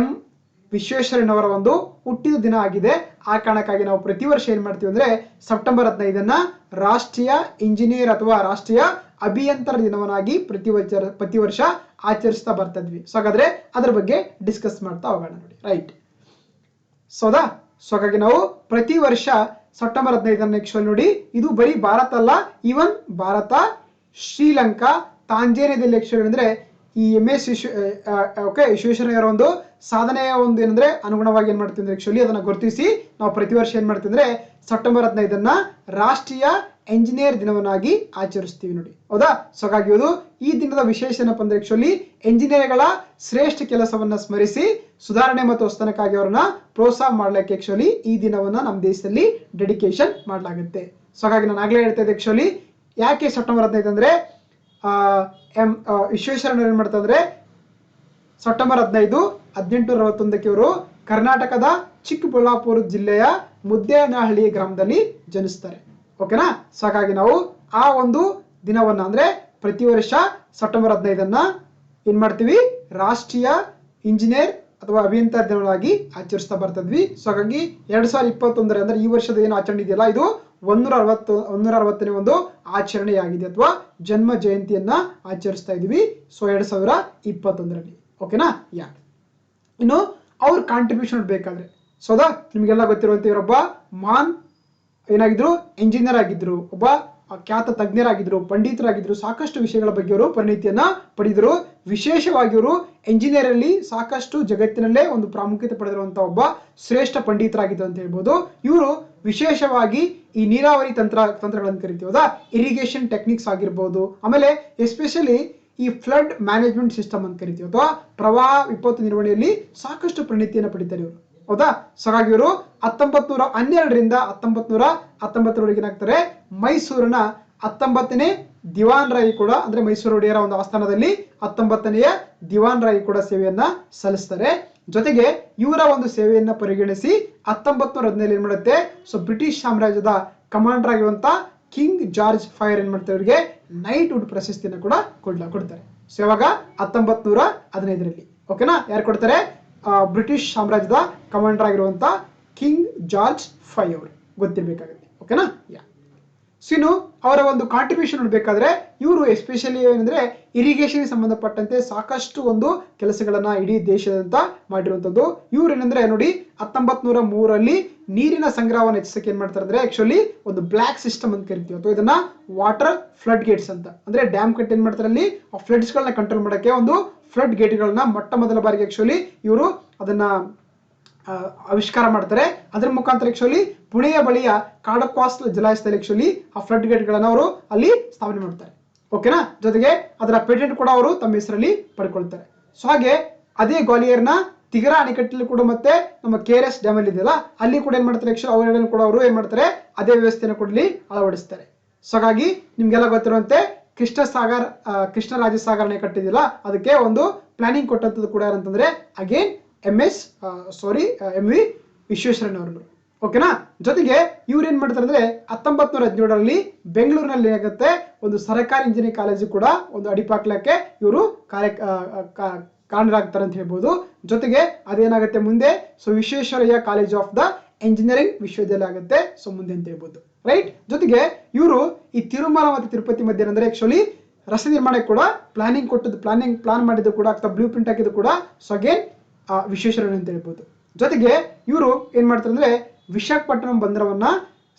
ವಿಶ್ವೇಶ್ವರಯ್ಯನವರ ಒಂದು ಹುಟ್ಟಿದ ದಿನ ಆಗಿದೆ. ಆ ಕಾರಣಕ್ಕಾಗಿ ನಾವು ಪ್ರತಿ ವರ್ಷ ಏನ್ ಮಾಡ್ತೀವಿ ಅಂದ್ರೆ ಸೆಪ್ಟೆಂಬರ್ 15 ರಾಷ್ಟ್ರೀಯ ಇಂಜಿನಿಯರ್ ಅಥವಾ ರಾಷ್ಟ್ರೀಯ ಅಭಿಯಂತರ ದಿನವನ್ನಾಗಿ ಪ್ರತಿ ವರ್ಷ ಆಚರಿಸ್ತಾ ಬರ್ತಾ ಇದ್ವಿ. ಸೊ ಹಾಗಾದ್ರೆ ಅದ್ರ ಬಗ್ಗೆ ಡಿಸ್ಕಸ್ ಮಾಡ್ತಾ ಹೋಗೋಣ ನೋಡಿ. ರೈಟ್. ಸೊ ಹಾಗಾಗಿ ನಾವು ಪ್ರತಿ ವರ್ಷ ಸೆಪ್ಟೆಂಬರ್ 15 ಆಕ್ಚುಲಿ ನೋಡಿ, ಇದು ಬರೀ ಭಾರತ ಅಲ್ಲ, ಈವನ್ ಭಾರತ, ಶ್ರೀಲಂಕಾ, ತಾಂಜೇನಿಯಾದಲ್ಲಿ ಆಕ್ಚುಲಿ ಅಂದ್ರೆ ಈ MS ವಿಶ್ವೇಶ್ವರಯ್ಯನವರ ಒಂದು ಸಾಧನೆಯ ಒಂದು ಏನಂದ್ರೆ ಅನುಗುಣವಾಗಿ ಏನ್ ಮಾಡ್ತೀವಿ ಅಂದ್ರೆ ಆಕ್ಚುಲಿ ಅದನ್ನ ಗುರುತಿಸಿ ನಾವು ಪ್ರತಿ ವರ್ಷ ಏನ್ ಮಾಡ್ತೀವಿ ಅಂದ್ರೆ ಸೆಪ್ಟೆಂಬರ್ 15 ರಾಷ್ಟ್ರೀಯ ಎಂಜಿನಿಯರ್ ದಿನವನ್ನಾಗಿ ಆಚರಿಸ್ತೀವಿ ನೋಡಿ. ಹೌದಾ? ಸೊ ಹಾಗಾಗಿ ಇದು ಈ ದಿನದ ವಿಶೇಷ ಏನಪ್ಪ ಅಂದ್ರೆ ಆಕ್ಚುಲಿ ಎಂಜಿನಿಯರ್ಗಳ ಶ್ರೇಷ್ಠ ಕೆಲಸವನ್ನ ಸ್ಮರಿಸಿ ಸುಧಾರಣೆ ಮತ್ತು ಹೊಸತನಕ್ಕಾಗಿ ಅವರನ್ನ ಪ್ರೋತ್ಸಾಹ ಮಾಡ್ಲಿಕ್ಕೆ ಆಕ್ಚುಲಿ ಈ ದಿನವನ್ನ ನಮ್ಮ ದೇಶದಲ್ಲಿ ಡೆಡಿಕೇಶನ್ ಮಾಡಲಾಗುತ್ತೆ. ಸೊ ಹಾಗಾಗಿ ನಾನು ಆಗ್ಲೇ ಹೇಳ್ತಾ ಇದ್ದೆ ಆಕ್ಚುಲಿ ಯಾಕೆ ಸೆಪ್ಟೆಂಬರ್ 15 ಅಂದ್ರೆ ವಿಶ್ವೇಶ್ವರಯ್ಯನವರು ಏನ್ ಮಾಡ್ತಾ ಅಂದ್ರೆ ಸೆಪ್ಟೆಂಬರ್ 15 1861 ಇವರು ಕರ್ನಾಟಕದ ಚಿಕ್ಕಬಳ್ಳಾಪುರ ಜಿಲ್ಲೆಯ ಮುದ್ದೇನಹಳ್ಳಿ ಗ್ರಾಮದಲ್ಲಿ ಜನಿಸ್ತಾರೆ. ಓಕೆನಾ? ಸೊ ಹಾಗಾಗಿ ನಾವು ಆ ಒಂದು ದಿನವನ್ನ ಅಂದ್ರೆ ಪ್ರತಿ ವರ್ಷ ಸೆಪ್ಟೆಂಬರ್ 15 ಏನ್ ಮಾಡ್ತೀವಿ ರಾಷ್ಟ್ರೀಯ ಇಂಜಿನಿಯರ್ ಅಥವಾ ಅಭಿಯಂತರ ದಿನವಾಗಿ ಆಚರಿಸ್ತಾ ಬರ್ತಿದ್ವಿ. ಸೊ ಹಾಗಾಗಿ 2021 ಅಂದ್ರೆ ಈ ವರ್ಷದ ಏನು ಆಚರಣೆ ಇದೆಯಲ್ಲ ಇದು 160ನೇ ಒಂದು ಆಚರಣೆಯಾಗಿದೆ ಅಥವಾ ಜನ್ಮ ಜಯಂತಿಯನ್ನ ಆಚರಿಸ್ತಾ ಇದೀವಿ. ಸೊ 2021ರಲ್ಲಿ. ಓಕೆನಾ? ಇನ್ನು ಅವ್ರ ಕಾಂಟ್ರಿಬ್ಯೂಷನ್ ಬೇಕಾದ್ರೆ ಸೋದಾ ನಿಮಗೆಲ್ಲ ಗೊತ್ತಿರುವಂತೆ ಇವರೊಬ್ಬ ಮಹಾನ್ ಏನಾಗಿದ್ರು ಎಂಜಿನಿಯರ್ ಆಗಿದ್ರು, ಒಬ್ಬ ಖ್ಯಾತ ತಜ್ಞರಾಗಿದ್ರು, ಪಂಡಿತರಾಗಿದ್ರು, ಸಾಕಷ್ಟು ವಿಷಯಗಳ ಬಗ್ಗೆ ಅವರು ಪರಿಣಿತಿಯನ್ನ ಪಡೆದರು. ವಿಶೇಷವಾಗಿ ಇವರು ಎಂಜಿನಿಯರ್ ಅಲ್ಲಿ ಸಾಕಷ್ಟು ಜಗತ್ತಿನಲ್ಲೇ ಒಂದು ಪ್ರಾಮುಖ್ಯತೆ ಪಡೆದಿರುವಂತಹ ಒಬ್ಬ ಶ್ರೇಷ್ಠ ಪಂಡಿತರಾಗಿದ್ರು ಅಂತ ಹೇಳ್ಬೋದು. ಇವರು ವಿಶೇಷವಾಗಿ ಈ ನೀರಾವರಿ ತಂತ್ರಗಳನ್ನು ಕರಿತೀವಿ ಹೌದಾ, ಇರಿಗೇಷನ್ ಟೆಕ್ನಿಕ್ಸ್ ಆಗಿರ್ಬೋದು, ಆಮೇಲೆ ಎಸ್ಪೆಷಲಿ ಈ ಫ್ಲಡ್ ಮ್ಯಾನೇಜ್ಮೆಂಟ್ ಸಿಸ್ಟಮ್ ಅಂತ ಕರಿತೀವಿ ಅಥವಾ ಪ್ರವಾಹ ವಿಪತ್ತು ನಿರ್ವಹಣೆಯಲ್ಲಿ ಸಾಕಷ್ಟು ಪರಿಣಿತಿಯನ್ನು ಪಡಿತಾರೆ ಇವರು ಹೌದಾ. ಸೊ ಹಾಗಾಗಿ ಇವರು 1912ರಿಂದ 1919 ಏನಾಗ್ತಾರೆ ಮೈಸೂರಿನ 19ನೇ ದಿವಾನ್ ರಾಯಿ ಕೂಡ ಅಂದ್ರೆ ಮೈಸೂರು ಒಡೆಯರ ಒಂದು ಆಸ್ಥಾನದಲ್ಲಿ 19ನೇ ದಿವಾನ್ ರಾಯಿ ಕೂಡ ಸೇವೆಯನ್ನ ಸಲ್ಲಿಸ್ತಾರೆ. ಜೊತೆಗೆ ಇವರ ಒಂದು ಸೇವೆಯನ್ನ ಪರಿಗಣಿಸಿ 1917 ಏನ್ ಮಾಡುತ್ತೆ ಸೊ ಬ್ರಿಟಿಷ್ ಸಾಮ್ರಾಜ್ಯದ ಕಮಾಂಡರ್ ಆಗಿರುವಂತ ಕಿಂಗ್ ಜಾರ್ಜ್ ಫೈರ್ ಏನ್ ಮಾಡ್ತಾರೆ ಇವರಿಗೆ ನೈಟ್ ವುಡ್ ಪ್ರಶಸ್ತಿಯನ್ನು ಕೂಡ ಕೊಡ್ತಾರೆ. ಸೊ ಯಾವಾಗ 1915ರಲ್ಲಿ. ಓಕೆನಾ? ಯಾರು ಕೊಡ್ತಾರೆ? ಬ್ರಿಟಿಷ್ ಸಾಮ್ರಾಜ್ಯದ ಕಮಾಂಡರ್ ಆಗಿರುವಂತ ಕಿಂಗ್ ಜಾರ್ಜ್ ಫೈ ಅವರು ಗೊತ್ತಿರ್ಬೇಕಾಗುತ್ತೆ. ಓಕೆನಾ? ಇನ್ನು ಅವರ ಒಂದು ಕಾಂಟ್ರಿಬ್ಯೂಷನ್ ನೋಡ್ಬೇಕಾದ್ರೆ ಇವರು ಎಸ್ಪೆಷಲಿ ಏನಂದ್ರೆ ಇರಿಗೇಷನ್ ಸಂಬಂಧಪಟ್ಟಂತೆ ಸಾಕಷ್ಟು ಒಂದು ಕೆಲಸಗಳನ್ನ ಇಡೀ ದೇಶದಂತ ಮಾಡಿರುವಂತದ್ದು. ಇವ್ರು ಏನಂದ್ರೆ ನೋಡಿ 1903ರಲ್ಲಿ ನೀರಿನ ಸಂಗ್ರಹವನ್ನು ಹೆಚ್ಚಿಸಕ್ಕೆ ಏನ್ ಮಾಡ್ತಾರೆ ಅಂದ್ರೆ ಆಕ್ಚುಲಿ ಒಂದು ಬ್ಲಾಕ್ ಸಿಸ್ಟಮ್ ಅಂತ ಕರಿತೀವಿ ಅಥವಾ ಇದನ್ನ ವಾಟರ್ ಫ್ಲಡ್ ಗೇಟ್ಸ್ ಅಂತ ಅಂದ್ರೆ ಡ್ಯಾಮ್ ಕಟ್ ಏನ್ ಮಾಡ್ತಾರೆ ಅಲ್ಲಿ ಆ ಫ್ಲಡ್ಸ್ ಗಳನ್ನ ಕಂಟ್ರೋಲ್ ಮಾಡಕ್ಕೆ ಒಂದು ಫ್ಲಡ್ ಗೇಟ್ ಗಳನ್ನ ಮೊಟ್ಟ ಮೊದಲ ಬಾರಿಗೆ ಆಕ್ಚುಲಿ ಇವರು ಅದನ್ನ ಆವಿಷ್ಕಾರ ಮಾಡ್ತಾರೆ. ಅದರ ಮುಖಾಂತರ ಆಕ್ಚುಲಿ ಪುಣೆಯ ಬಳಿಯ ಕಾಡಕ್ವಾಸ್ ಜಲಾಶಯದಲ್ಲಿ ಆಕ್ಚುಲಿ ಆ ಫ್ಲಡ್ ಗೇಟ್ ಗಳನ್ನ ಅವರು ಅಲ್ಲಿ ಸ್ಥಾಪನೆ ಮಾಡ್ತಾರೆ. ಓಕೆನಾ? ಜೊತೆಗೆ ಅದರ ಪೇಟೆಂಟ್ ಕೂಡ ಅವರು ತಮ್ಮ ಹೆಸರಲ್ಲಿ ಪಡ್ಕೊಳ್ತಾರೆ. ಸೊ ಹಾಗೆ ಅದೇ ಗ್ವಾಲಿಯರ್ನ ತಿಗರಾ ಅಣೆಕಟ್ಟಲ್ಲಿ ಕೂಡ ಮತ್ತೆ ನಮ್ಮ KRS ಡ್ಯಾಮ್ ಅಲ್ಲಿ ಇದೆಯಲ್ಲ ಅಲ್ಲಿ ಕೂಡ ಏನ್ ಮಾಡ್ತಾರೆ ಆಕ್ಚುಲಿ ಅವರೆಲ್ಲ ಕೂಡ ಅವರು ಏನ್ ಮಾಡ್ತಾರೆ ಅದೇ ವ್ಯವಸ್ಥೆಯನ್ನು ಕೂಡ ಇಲ್ಲಿ ಅಳವಡಿಸ್ತಾರೆ. ಸೊ ಹಾಗಾಗಿ ನಿಮ್ಗೆಲ್ಲ ಗೊತ್ತಿರುವಂತೆ ಕೃಷ್ಣರಾಜಸಾಗರ ಅಣೆಕಟ್ಟು ಇದೆಯಲ್ಲ ಅದಕ್ಕೆ ಒಂದು ಪ್ಲಾನಿಂಗ್ ಕೊಟ್ಟಂತದ್ದು ಕೂಡ ಏನಂತಂದ್ರೆ ಅಗೇನ್ MV ವಿಶ್ವೇಶ್ವರಯ್ಯನವರು. ಓಕೆನಾ? ಜೊತೆಗೆ ಇವ್ರು ಏನ್ ಮಾಡ್ತಾರೆ ಅಂದ್ರೆ 1917ರಲ್ಲಿ ಬೆಂಗಳೂರಿನಲ್ಲಿ ಏನಾಗುತ್ತೆ ಒಂದು ಸರ್ಕಾರಿ ಇಂಜಿನಿಯರಿಂಗ್ ಕಾಲೇಜು ಕೂಡ ಒಂದು ಅಡಿಪಾಕ್ಲಕ್ಕೆ ಇವರು ಕಾರಣರಾಗ್ತಾರೆ ಅಂತ ಹೇಳ್ಬೋದು. ಜೊತೆಗೆ ಅದೇನಾಗುತ್ತೆ ಮುಂದೆ so Visvesvaraya college of the engineering ವಿಶ್ವವಿದ್ಯಾಲಯ ಆಗುತ್ತೆ ಸೊ ಮುಂದೆ ಅಂತ ಹೇಳ್ಬೋದು. ರೈಟ್? ಜೊತೆಗೆ ಇವರು ಈ ತಿರುಮಲ ಮತ್ತು ತಿರುಪತಿ ಮಧ್ಯೆ ಅಂದ್ರೆ ಆಕ್ಚುಲಿ ರಸ್ತೆ ನಿರ್ಮಾಣಕ್ಕೆ ಕೂಡ ಪ್ಲಾನ್ ಮಾಡಿದ್ದು ಕೂಡ ಅಥವಾ ಬ್ಲೂ ಪ್ರಿಂಟ್ ಹಾಕಿದ್ದು ಕೂಡ ಸೊ ಅಗೇನ್ ವಿಶ್ವೇಶ್ವರಯ್ಯ ಅಂತ ಹೇಳ್ಬೋದು. ಜೊತೆಗೆ ಇವರು ಏನ್ ಮಾಡ್ತಾರೆ ಅಂದ್ರೆ ವಿಶಾಖಪಟ್ಟಣಂ ಬಂದರವನ್ನ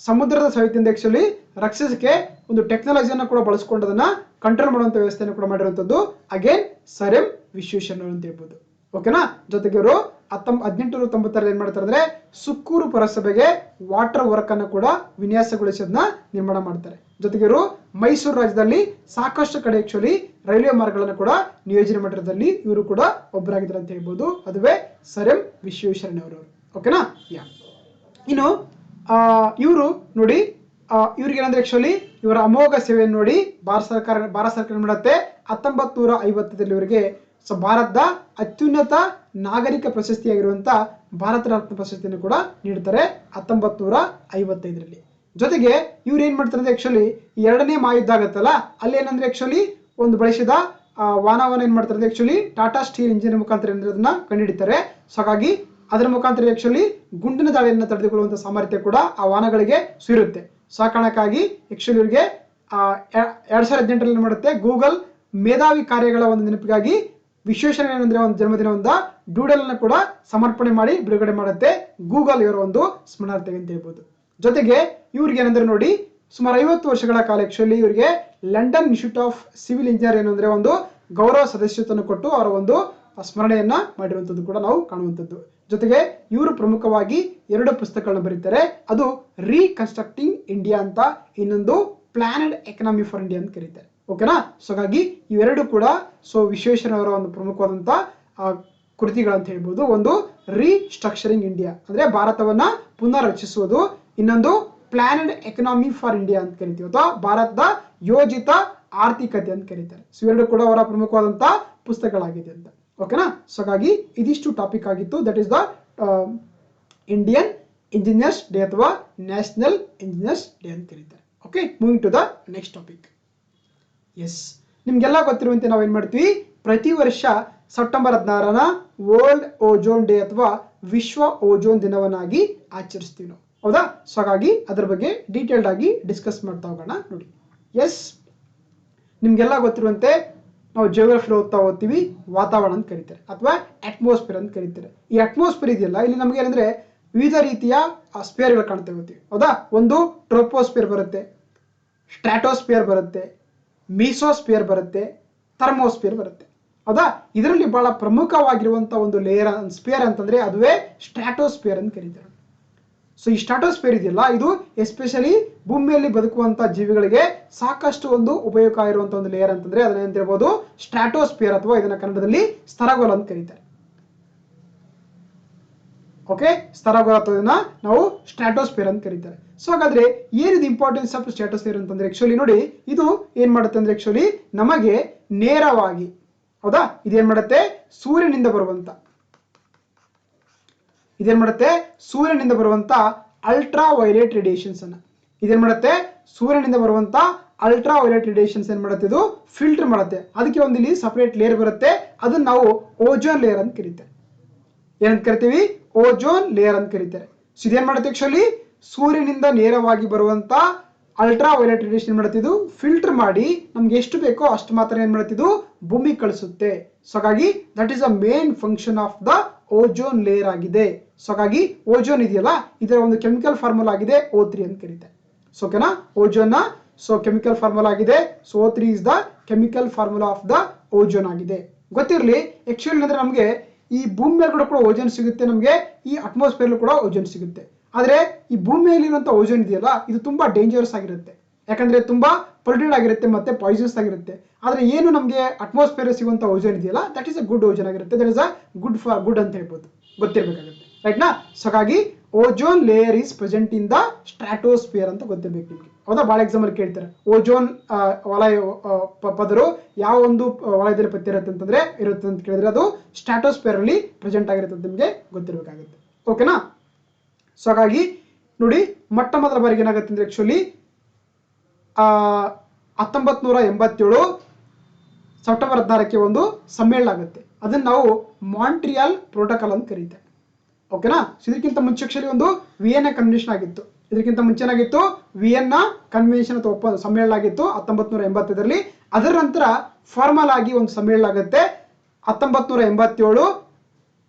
ಸಮುದ್ರದ ಸವೆತದಿಂದ ಆಕ್ಚುಲಿ ರಕ್ಷಿಸಕ್ಕೆ ಒಂದು ಟೆಕ್ನಾಲಜಿಯನ್ನು ಕೂಡ ಬಳಸ್ಕೊಂಡು ಅದನ್ನ ಕಂಟ್ರೋಲ್ ಮಾಡುವಂತ ವ್ಯವಸ್ಥೆಯನ್ನು ಕೂಡ ಮಾಡಿರುವಂತದ್ದು ಅಗೇನ್ ಸರ್ ಎಂ ವಿಶ್ವೇಶ್ವರಯ್ಯ ಅಂತ ಹೇಳ್ಬೋದು. ಓಕೆನಾ? ಜೊತೆಗೆ ಇವರು 1890ರಲ್ಲಿ ಏನ್ ಮಾಡ್ತಾರೆ ಅಂದ್ರೆ ಸುಕ್ಕೂರು ಪುರಸಭೆಗೆ ವಾಟರ್ ವರ್ಕ್ ಅನ್ನು ಕೂಡ ವಿನ್ಯಾಸಗೊಳಿಸೋದನ್ನ ನಿರ್ಮಾಣ ಮಾಡ್ತಾರೆ. ಜೊತೆಗೆ ಇವರು ಮೈಸೂರು ರಾಜ್ಯದಲ್ಲಿ ಸಾಕಷ್ಟು ಕಡೆ ಆಕ್ಚುಲಿ ರೈಲ್ವೆ ಮಾರ್ಗಗಳನ್ನು ಕೂಡ ನಿಯೋಜನೆ ಮಾಡಿರೋದ್ರಲ್ಲಿ ಇವರು ಕೂಡ ಒಬ್ಬರಾಗಿದ್ದಾರೆ ಅಂತ ಹೇಳ್ಬೋದು. ಅದುವೇ ಸರ್ ಎಂ ವಿಶ್ವೇಶ್ವರಯ್ಯನವರು. ಓಕೆನಾ? ಇನ್ನು ಇವರು ನೋಡಿ ಇವ್ರಿಗೆ ಏನಂದ್ರೆ ಆಕ್ಚುಲಿ ಇವರ ಅಮೋಘ ಸೇವೆಯನ್ನು ನೋಡಿ ಭಾರತ ಸರ್ಕಾರ ಮಾಡುತ್ತೆ 1950ರಲ್ಲಿ ಇವರಿಗೆ ಭಾರತದ ಅತ್ಯುನ್ನತ ನಾಗರಿಕ ಪ್ರಶಸ್ತಿಯಾಗಿರುವಂತ ಭಾರತ ರತ್ನ ಪ್ರಶಸ್ತಿಯನ್ನು ಕೂಡ ನೀಡ್ತಾರೆ 1955ರಲ್ಲಿ. ಜೊತೆಗೆ ಇವ್ರು ಏನ್ ಮಾಡ್ತಾರೆ ಅಂದ್ರೆ ಆಕ್ಚುಲಿ 2ನೇ ಮಹಾಯುದ್ಧ ಆಗುತ್ತಲ್ಲ ಅಲ್ಲಿ ಏನಂದ್ರೆ ಆಕ್ಚುಲಿ ಒಂದು ಬಳಸಿದ ವಾಹನವನ್ನು ಏನ್ ಮಾಡ್ತಾರೆ ಆಕ್ಚುಲಿ ಟಾಟಾ ಸ್ಟೀಲ್ ಇಂಜಿನ್ ಮುಖಾಂತರ ಅದನ್ನ ಕಂಡುಹಿಡಿತಾರೆ. ಸೊ ಹಾಗಾಗಿ ಅದರ ಮುಖಾಂತರ ಆಕ್ಚುಲಿ ಗುಂಡಿನ ದಾಳಿಯನ್ನು ತಡೆದುಕೊಳ್ಳುವಂತ ಸಾಮರ್ಥ್ಯ ಕೂಡ ಆ ವಾಹನಗಳಿಗೆ ಇರುತ್ತೆ. ಸೊ ಆ ಕಾರಣಕ್ಕಾಗಿ ಆಕ್ಚುಲಿ ಇವರಿಗೆ 2018 ಏನ್ ಮಾಡುತ್ತೆ ಗೂಗಲ್ ಮೇಧಾವಿ ಕಾರ್ಯಗಳ ಒಂದು ನೆನಪಿಗಾಗಿ ವಿಶ್ವೇಶ್ವರಯ್ಯನಂದ್ರೆ ಒಂದು ಜನ್ಮದಿನವೊಂದ ಡೂಡಲ್ ಅನ್ನು ಕೂಡ ಸಮರ್ಪಣೆ ಮಾಡಿ ಬಿಡುಗಡೆ ಮಾಡುತ್ತೆ ಗೂಗಲ್ ಇವರ ಒಂದು ಸ್ಮರಣಾರ್ಥಿಗೆ ಅಂತ ಹೇಳ್ಬೋದು. ಜೊತೆಗೆ ಇವ್ರಿಗೆ ಏನಂದ್ರೆ ನೋಡಿ ಸುಮಾರು 50 ವರ್ಷಗಳ ಕಾಲ ಆಕ್ಚುಲಿ ಇವರಿಗೆ London institute of civil engineer ಏನಂದ್ರೆ ಒಂದು ಗೌರವ ಸದಸ್ಯತ್ವವನ್ನು ಕೊಟ್ಟು ಅವರ ಒಂದು ಸ್ಮರಣೆಯನ್ನ ಮಾಡಿರುವಂತದ್ದು ಕೂಡ ನಾವು ಕಾಣುವಂಥದ್ದು. ಜೊತೆಗೆ ಇವರು ಪ್ರಮುಖವಾಗಿ 2 ಪುಸ್ತಕಗಳನ್ನ ಬರೀತಾರೆ. ಅದು ರೀಕನ್ಸ್ಟ್ರಕ್ಟಿಂಗ್ ಇಂಡಿಯಾ ಅಂತ, ಇನ್ನೊಂದು ಪ್ಲಾನೆಡ್ ಎಕನಾಮಿ ಫಾರ್ ಇಂಡಿಯಾ ಅಂತ ಕರೀತಾರೆ. ಓಕೆನಾ. ಸೊ ಹಾಗಾಗಿ ಇವೆರಡು ಕೂಡ ವಿಶ್ವೇಶ್ವರಯ್ಯನವರ ಒಂದು ಪ್ರಮುಖವಾದಂತ ಕೃತಿಗಳಂತ ಹೇಳ್ಬೋದು. ಒಂದು ರೀಸ್ಟ್ರಕ್ಚರಿಂಗ್ ಇಂಡಿಯಾ ಅಂದ್ರೆ ಭಾರತವನ್ನ ಪುನರ್ ರಚಿಸುವುದು, ಇನ್ನೊಂದು ಪ್ಲಾನೆಡ್ ಎಕನಾಮಿ ಫಾರ್ ಇಂಡಿಯಾ ಅಂತ ಕರಿತೀವಿ ಅಥವಾ ಭಾರತದ ಯೋಜಿತ ಆರ್ಥಿಕತೆ ಅಂತ ಕರೀತಾರೆ. ಸೊ ಇವೆರಡು ಕೂಡ ಅವರ ಪ್ರಮುಖವಾದಂತ ಪುಸ್ತಕಗಳಾಗಿದೆ ಅಂತ. ಓಕೆನಾ. ಸೊ ಹಾಗಾಗಿ ಇದಿಷ್ಟು ಟಾಪಿಕ್ ಆಗಿತ್ತು. That is the Indian engineers day ಅಥವಾ ನ್ಯಾಷನಲ್ ಇಂಜಿನಿಯರ್ಸ್ ಡೇ ಅಂತ ಕರೀತಾರೆ. Okay, moving to the next topic. Yes, ನಿಮ್ಗೆಲ್ಲ ಗೊತ್ತಿರುವಂತೆ ನಾವೇನ್ ಮಾಡ್ತೀವಿ, ಪ್ರತಿ ವರ್ಷ ಸೆಪ್ಟೆಂಬರ್ 16ನ ವರ್ಲ್ಡ್ ಓಜೋನ್ ಡೇ ಅಥವಾ ವಿಶ್ವ ಓಜೋನ್ ದಿನವನ್ನಾಗಿ ಆಚರಿಸ್ತೀವಿ ನಾವು, ಹೌದಾ. ಸೊ ಹಾಗಾಗಿ ಅದ್ರ ಬಗ್ಗೆ ಡೀಟೇಲ್ಡ್ ಆಗಿ ಡಿಸ್ಕಸ್ ಮಾಡ್ತಾ ಹೋಗೋಣ. ನೋಡಿ, ಎಸ್, ನಿಮ್ಗೆಲ್ಲ ಗೊತ್ತಿರುವಂತೆ ನಾವು ಜಿಯೋಗ್ರಫಿ ಓದ್ತೀವಿ, ವಾತಾವರಣ ಅಂತ ಕರೀತಾರೆ ಅಥವಾ ಅಟ್ಮಾಸ್ಫಿಯರ್ ಅಂತ ಕರೀತಾರೆ. ಈ ಅಟ್ಮಾಸ್ಫಿಯರ್ ಇದೆಯಲ್ಲ, ಇಲ್ಲಿ ನಮ್ಗೆ ಏನಂದ್ರೆ ವಿವಿಧ ರೀತಿಯ ಸ್ಪೇರ್ಗಳು ಕಾಣ್ತಾ ಹೋಗ್ತೀವಿ, ಹೌದಾ. ಒಂದು ಟ್ರೋಪೋಸ್ಫಿಯರ್ ಬರುತ್ತೆ, ಸ್ಟ್ರಾಟೋಸ್ಫಿಯರ್ ಬರುತ್ತೆ, ಮೀಸೋಸ್ಫಿಯರ್ ಬರುತ್ತೆ, ಥರ್ಮೋಸ್ಫಿಯರ್ ಬರುತ್ತೆ, ಹೌದಾ. ಇದರಲ್ಲಿ ಬಹಳ ಪ್ರಮುಖವಾಗಿರುವಂತ ಒಂದು ಲೇಯರ್ ಸ್ಪೇರ್ ಅಂತಂದ್ರೆ ಅದುವೇ ಸ್ಟ್ರಾಟೋಸ್ಫಿಯರ್ ಅಂತ ಕರೀತಾರೆ. ಸೊ ಈ ಸ್ಟ್ರಾಟೋಸ್ಫಿಯರ್ ಇದೆಯಲ್ಲ, ಇದು ಎಸ್ಪೆಷಲಿ ಭೂಮಿಯಲ್ಲಿ ಬದುಕುವಂತ ಜೀವಿಗಳಿಗೆ ಸಾಕಷ್ಟು ಒಂದು ಉಪಯೋಗ ಇರುವಂತ ಒಂದು ಲೇಯರ್ ಅಂತಂದ್ರೆ ಅದನ್ನ ಏನ್ ಹೇಳ್ಬೋದು, ಸ್ಟ್ರಾಟೋಸ್ಫಿಯರ್ ಅಥವಾ ಇದನ್ನ ಕನ್ನಡದಲ್ಲಿ ಸ್ತರಗೋಲ ಅಂತ ಕರೀತಾರೆ. ಓಕೆ, ಸ್ತರಗೋಲ ಅಥವಾ ನಾವು ಸ್ಟ್ರಾಟೋಸ್ಫಿಯರ್ ಅಂತ ಕರೀತಾರೆ. ಸೊ ಹಾಗಾದ್ರೆ ಏನಿದು ಇಂಪಾರ್ಟೆನ್ಸ್ ಆಫ್ ಸ್ಟ್ರಾಟೋಸ್ಫಿಯರ್ ಅಂತಂದ್ರೆ ಆಕ್ಚುಲಿ ನೋಡಿ, ಇದು ಏನ್ ಮಾಡುತ್ತೆ ಅಂದ್ರೆ ಆಕ್ಚುಲಿ ನಮಗೆ ನೇರವಾಗಿ, ಹೌದಾ, ಇದೇನ್ ಮಾಡುತ್ತೆ ಸೂರ್ಯನಿಂದ ಬರುವಂತ ಅಲ್ಟ್ರಾ ವೈಲೆಟ್ ರೇಡಿಯೇಷನ್ಸ್ ಅನ್ನ ಇದೇನ್ ಮಾಡುತ್ತೆ, ಸೂರ್ಯನಿಂದ ಬರುವಂತ ಅಲ್ಟ್ರಾ ವೈಲೆಟ್ ರೇಡಿಯೇಷನ್ಸ್ ಏನ್ ಮಾಡುತ್ತೆ, ಇದು ಫಿಲ್ಟರ್ ಮಾಡುತ್ತೆ. ಅದಕ್ಕೆ ಒಂದು ಇಲ್ಲಿ ಸಪರೇಟ್ ಲೇಯರ್ ಬರುತ್ತೆ, ಅದನ್ನ ನಾವು ಓಜೋನ್ ಲೇಯರ್ ಅಂತ ಕರೀತಾರೆ. ಏನಂತ ಕರಿತೀವಿ, ಓಜೋನ್ ಲೇಯರ್ ಅಂತ ಕರೀತಾರೆ. ಸೊ ಇದೇನ್ ಮಾಡುತ್ತೆ ಆಕ್ಚುಲಿ ಸೂರ್ಯನಿಂದ ನೇರವಾಗಿ ಬರುವಂತ ಅಲ್ಟ್ರಾ ವೈಲೆಟ್ ರೇಡಿಯೇಷನ್ ಮಾಡುತ್ತೆ, ಇದು ಫಿಲ್ಟರ್ ಮಾಡಿ ನಮ್ಗೆ ಎಷ್ಟು ಬೇಕೋ ಅಷ್ಟು ಮಾತ್ರ ಏನ್ ಮಾಡುತ್ತೆ, ಇದು ಭೂಮಿ ಕಳಿಸುತ್ತೆ. ಸೊ ಹಾಗಾಗಿ that is a main function of the ozone layer ಆಗಿದೆ. ಸೊ ಹಾಗಾಗಿ ಓಜೋನ್ ಇದೆಯಲ್ಲ, ಇದರ ಒಂದು ಕೆಮಿಕಲ್ ಫಾರ್ಮುಲಾ ಆಗಿದೆ O3 ಅಂತ ಕರೀತಾರೆ. ಸೊ ಓಕೆನಾ, ಓಜೋನ್ ನ ಕೆಮಿಕಲ್ ಫಾರ್ಮುಲಾ ಆಗಿದೆ. So O3 is the chemical formula of the ozone ಆಗಿದೆ. ಗೊತ್ತಿರಲಿ, ಆಕ್ಚುಲಿ ಅಂದ್ರೆ ನಮಗೆ ಈ ಭೂಮಿ ಮೇಲೆ ಕೂಡ ಓಜೋನ್ ಸಿಗುತ್ತೆ, ನಮಗೆ ಈ ಅಟ್ಮಾಸ್ಫಿಯರ್ ಕೂಡ ಓಜೋನ್ ಸಿಗುತ್ತೆ. ಆದ್ರೆ ಈ ಭೂಮಿಯಲ್ಲಿರುವಂತ ಓಜೋನ್ ಇದೆಯಲ್ಲ, ಇದು ತುಂಬಾ ಡೇಂಜರಸ್ ಆಗಿರುತ್ತೆ, ಯಾಕಂದ್ರೆ ತುಂಬಾ ಪೊಲ್ಯೂಟೆಡ್ ಆಗಿರುತ್ತೆ ಮತ್ತೆ ಪಾಯ್ಸನ್ಸ್ ಆಗಿರುತ್ತೆ. ಆದ್ರೆ ಏನು ನಮಗೆ ಅಟ್ಮಾಸ್ಫಿಯರ್ ಸಿಗುವಂತ ಓಜೋನ್ ಇದೆಯಲ್ಲ, that is a good ozone ಆಗಿರುತ್ತೆ. That is a good for good ಅಂತ ಹೇಳ್ಬೋದು, ಗೊತ್ತಿರ್ಬೇಕಾಗುತ್ತೆ, ರೈಟ್ ನಾ. ಸೊ ಹಾಗಾಗಿ ozone layer is present in the stratosphere ಅಂತ ಗೊತ್ತಿರ್ಬೇಕು ನಿಮಗೆ, ಹೌದಾ. ಬಹಳ ಎಕ್ಸಾಂಪಲ್ ಕೇಳ್ತಾರೆ, ಓಜೋನ್ ವಲಯ ಪದರು ಯಾವ ಒಂದು ವಲಯದಲ್ಲಿ ಇರುತ್ತೆ ಅಂತ ಕೇಳಿದ್ರೆ ಅದು ಸ್ಟ್ರಾಟೋಸ್ಫಿಯರ್ ಅಲ್ಲಿ ಪ್ರೆಸೆಂಟ್ ಆಗಿರುತ್ತೆ ಅಂತ ನಿಮಗೆ ಗೊತ್ತಿರ್ಬೇಕಾಗುತ್ತೆ, ಓಕೆನಾ. ಸೊ ಹಾಗಾಗಿ ನೋಡಿ, ಮೊಟ್ಟ ಮೊದಲ ಬಾರಿಗೆ ಏನಾಗುತ್ತೆ ಅಂದ್ರೆ ಆಕ್ಚುಲಿ 1987 ಸೆಪ್ಟೆಂಬರ್ 16ಕ್ಕೆ ಒಂದು ಸಮ್ಮೇಳನ ಆಗುತ್ತೆ. ಅದನ್ನ ನಾವು ಮಾಂಟ್ರಿಯಲ್ ಪ್ರೋಟೋಕಾಲ್ ಅಂತ ಕರೀತಾರೆ, ಓಕೆನಾ. ಇದಕ್ಕಿಂತ ಮುಂಚೆ ಆಕ್ಚುಲಿ ಒಂದು ವಿಯೆನ್ನಾ ಕನ್ವೆನ್ಷನ್ ಆಗಿತ್ತು. ಇದಕ್ಕಿಂತ ಮುಂಚೆನಾಗಿತ್ತು ವಿಯೆನ್ನಾ ಕನ್ವೆನ್ಷನ್ ಅಥವಾ ಒಪ್ಪಂದ ಸಮ್ಮೇಳನ ಆಗಿತ್ತು 1985ರಲ್ಲಿ. ಅದರ ನಂತರ ಫಾರ್ಮಲ್ ಆಗಿ ಒಂದು ಸಮ್ಮೇಳನ ಆಗುತ್ತೆ 1987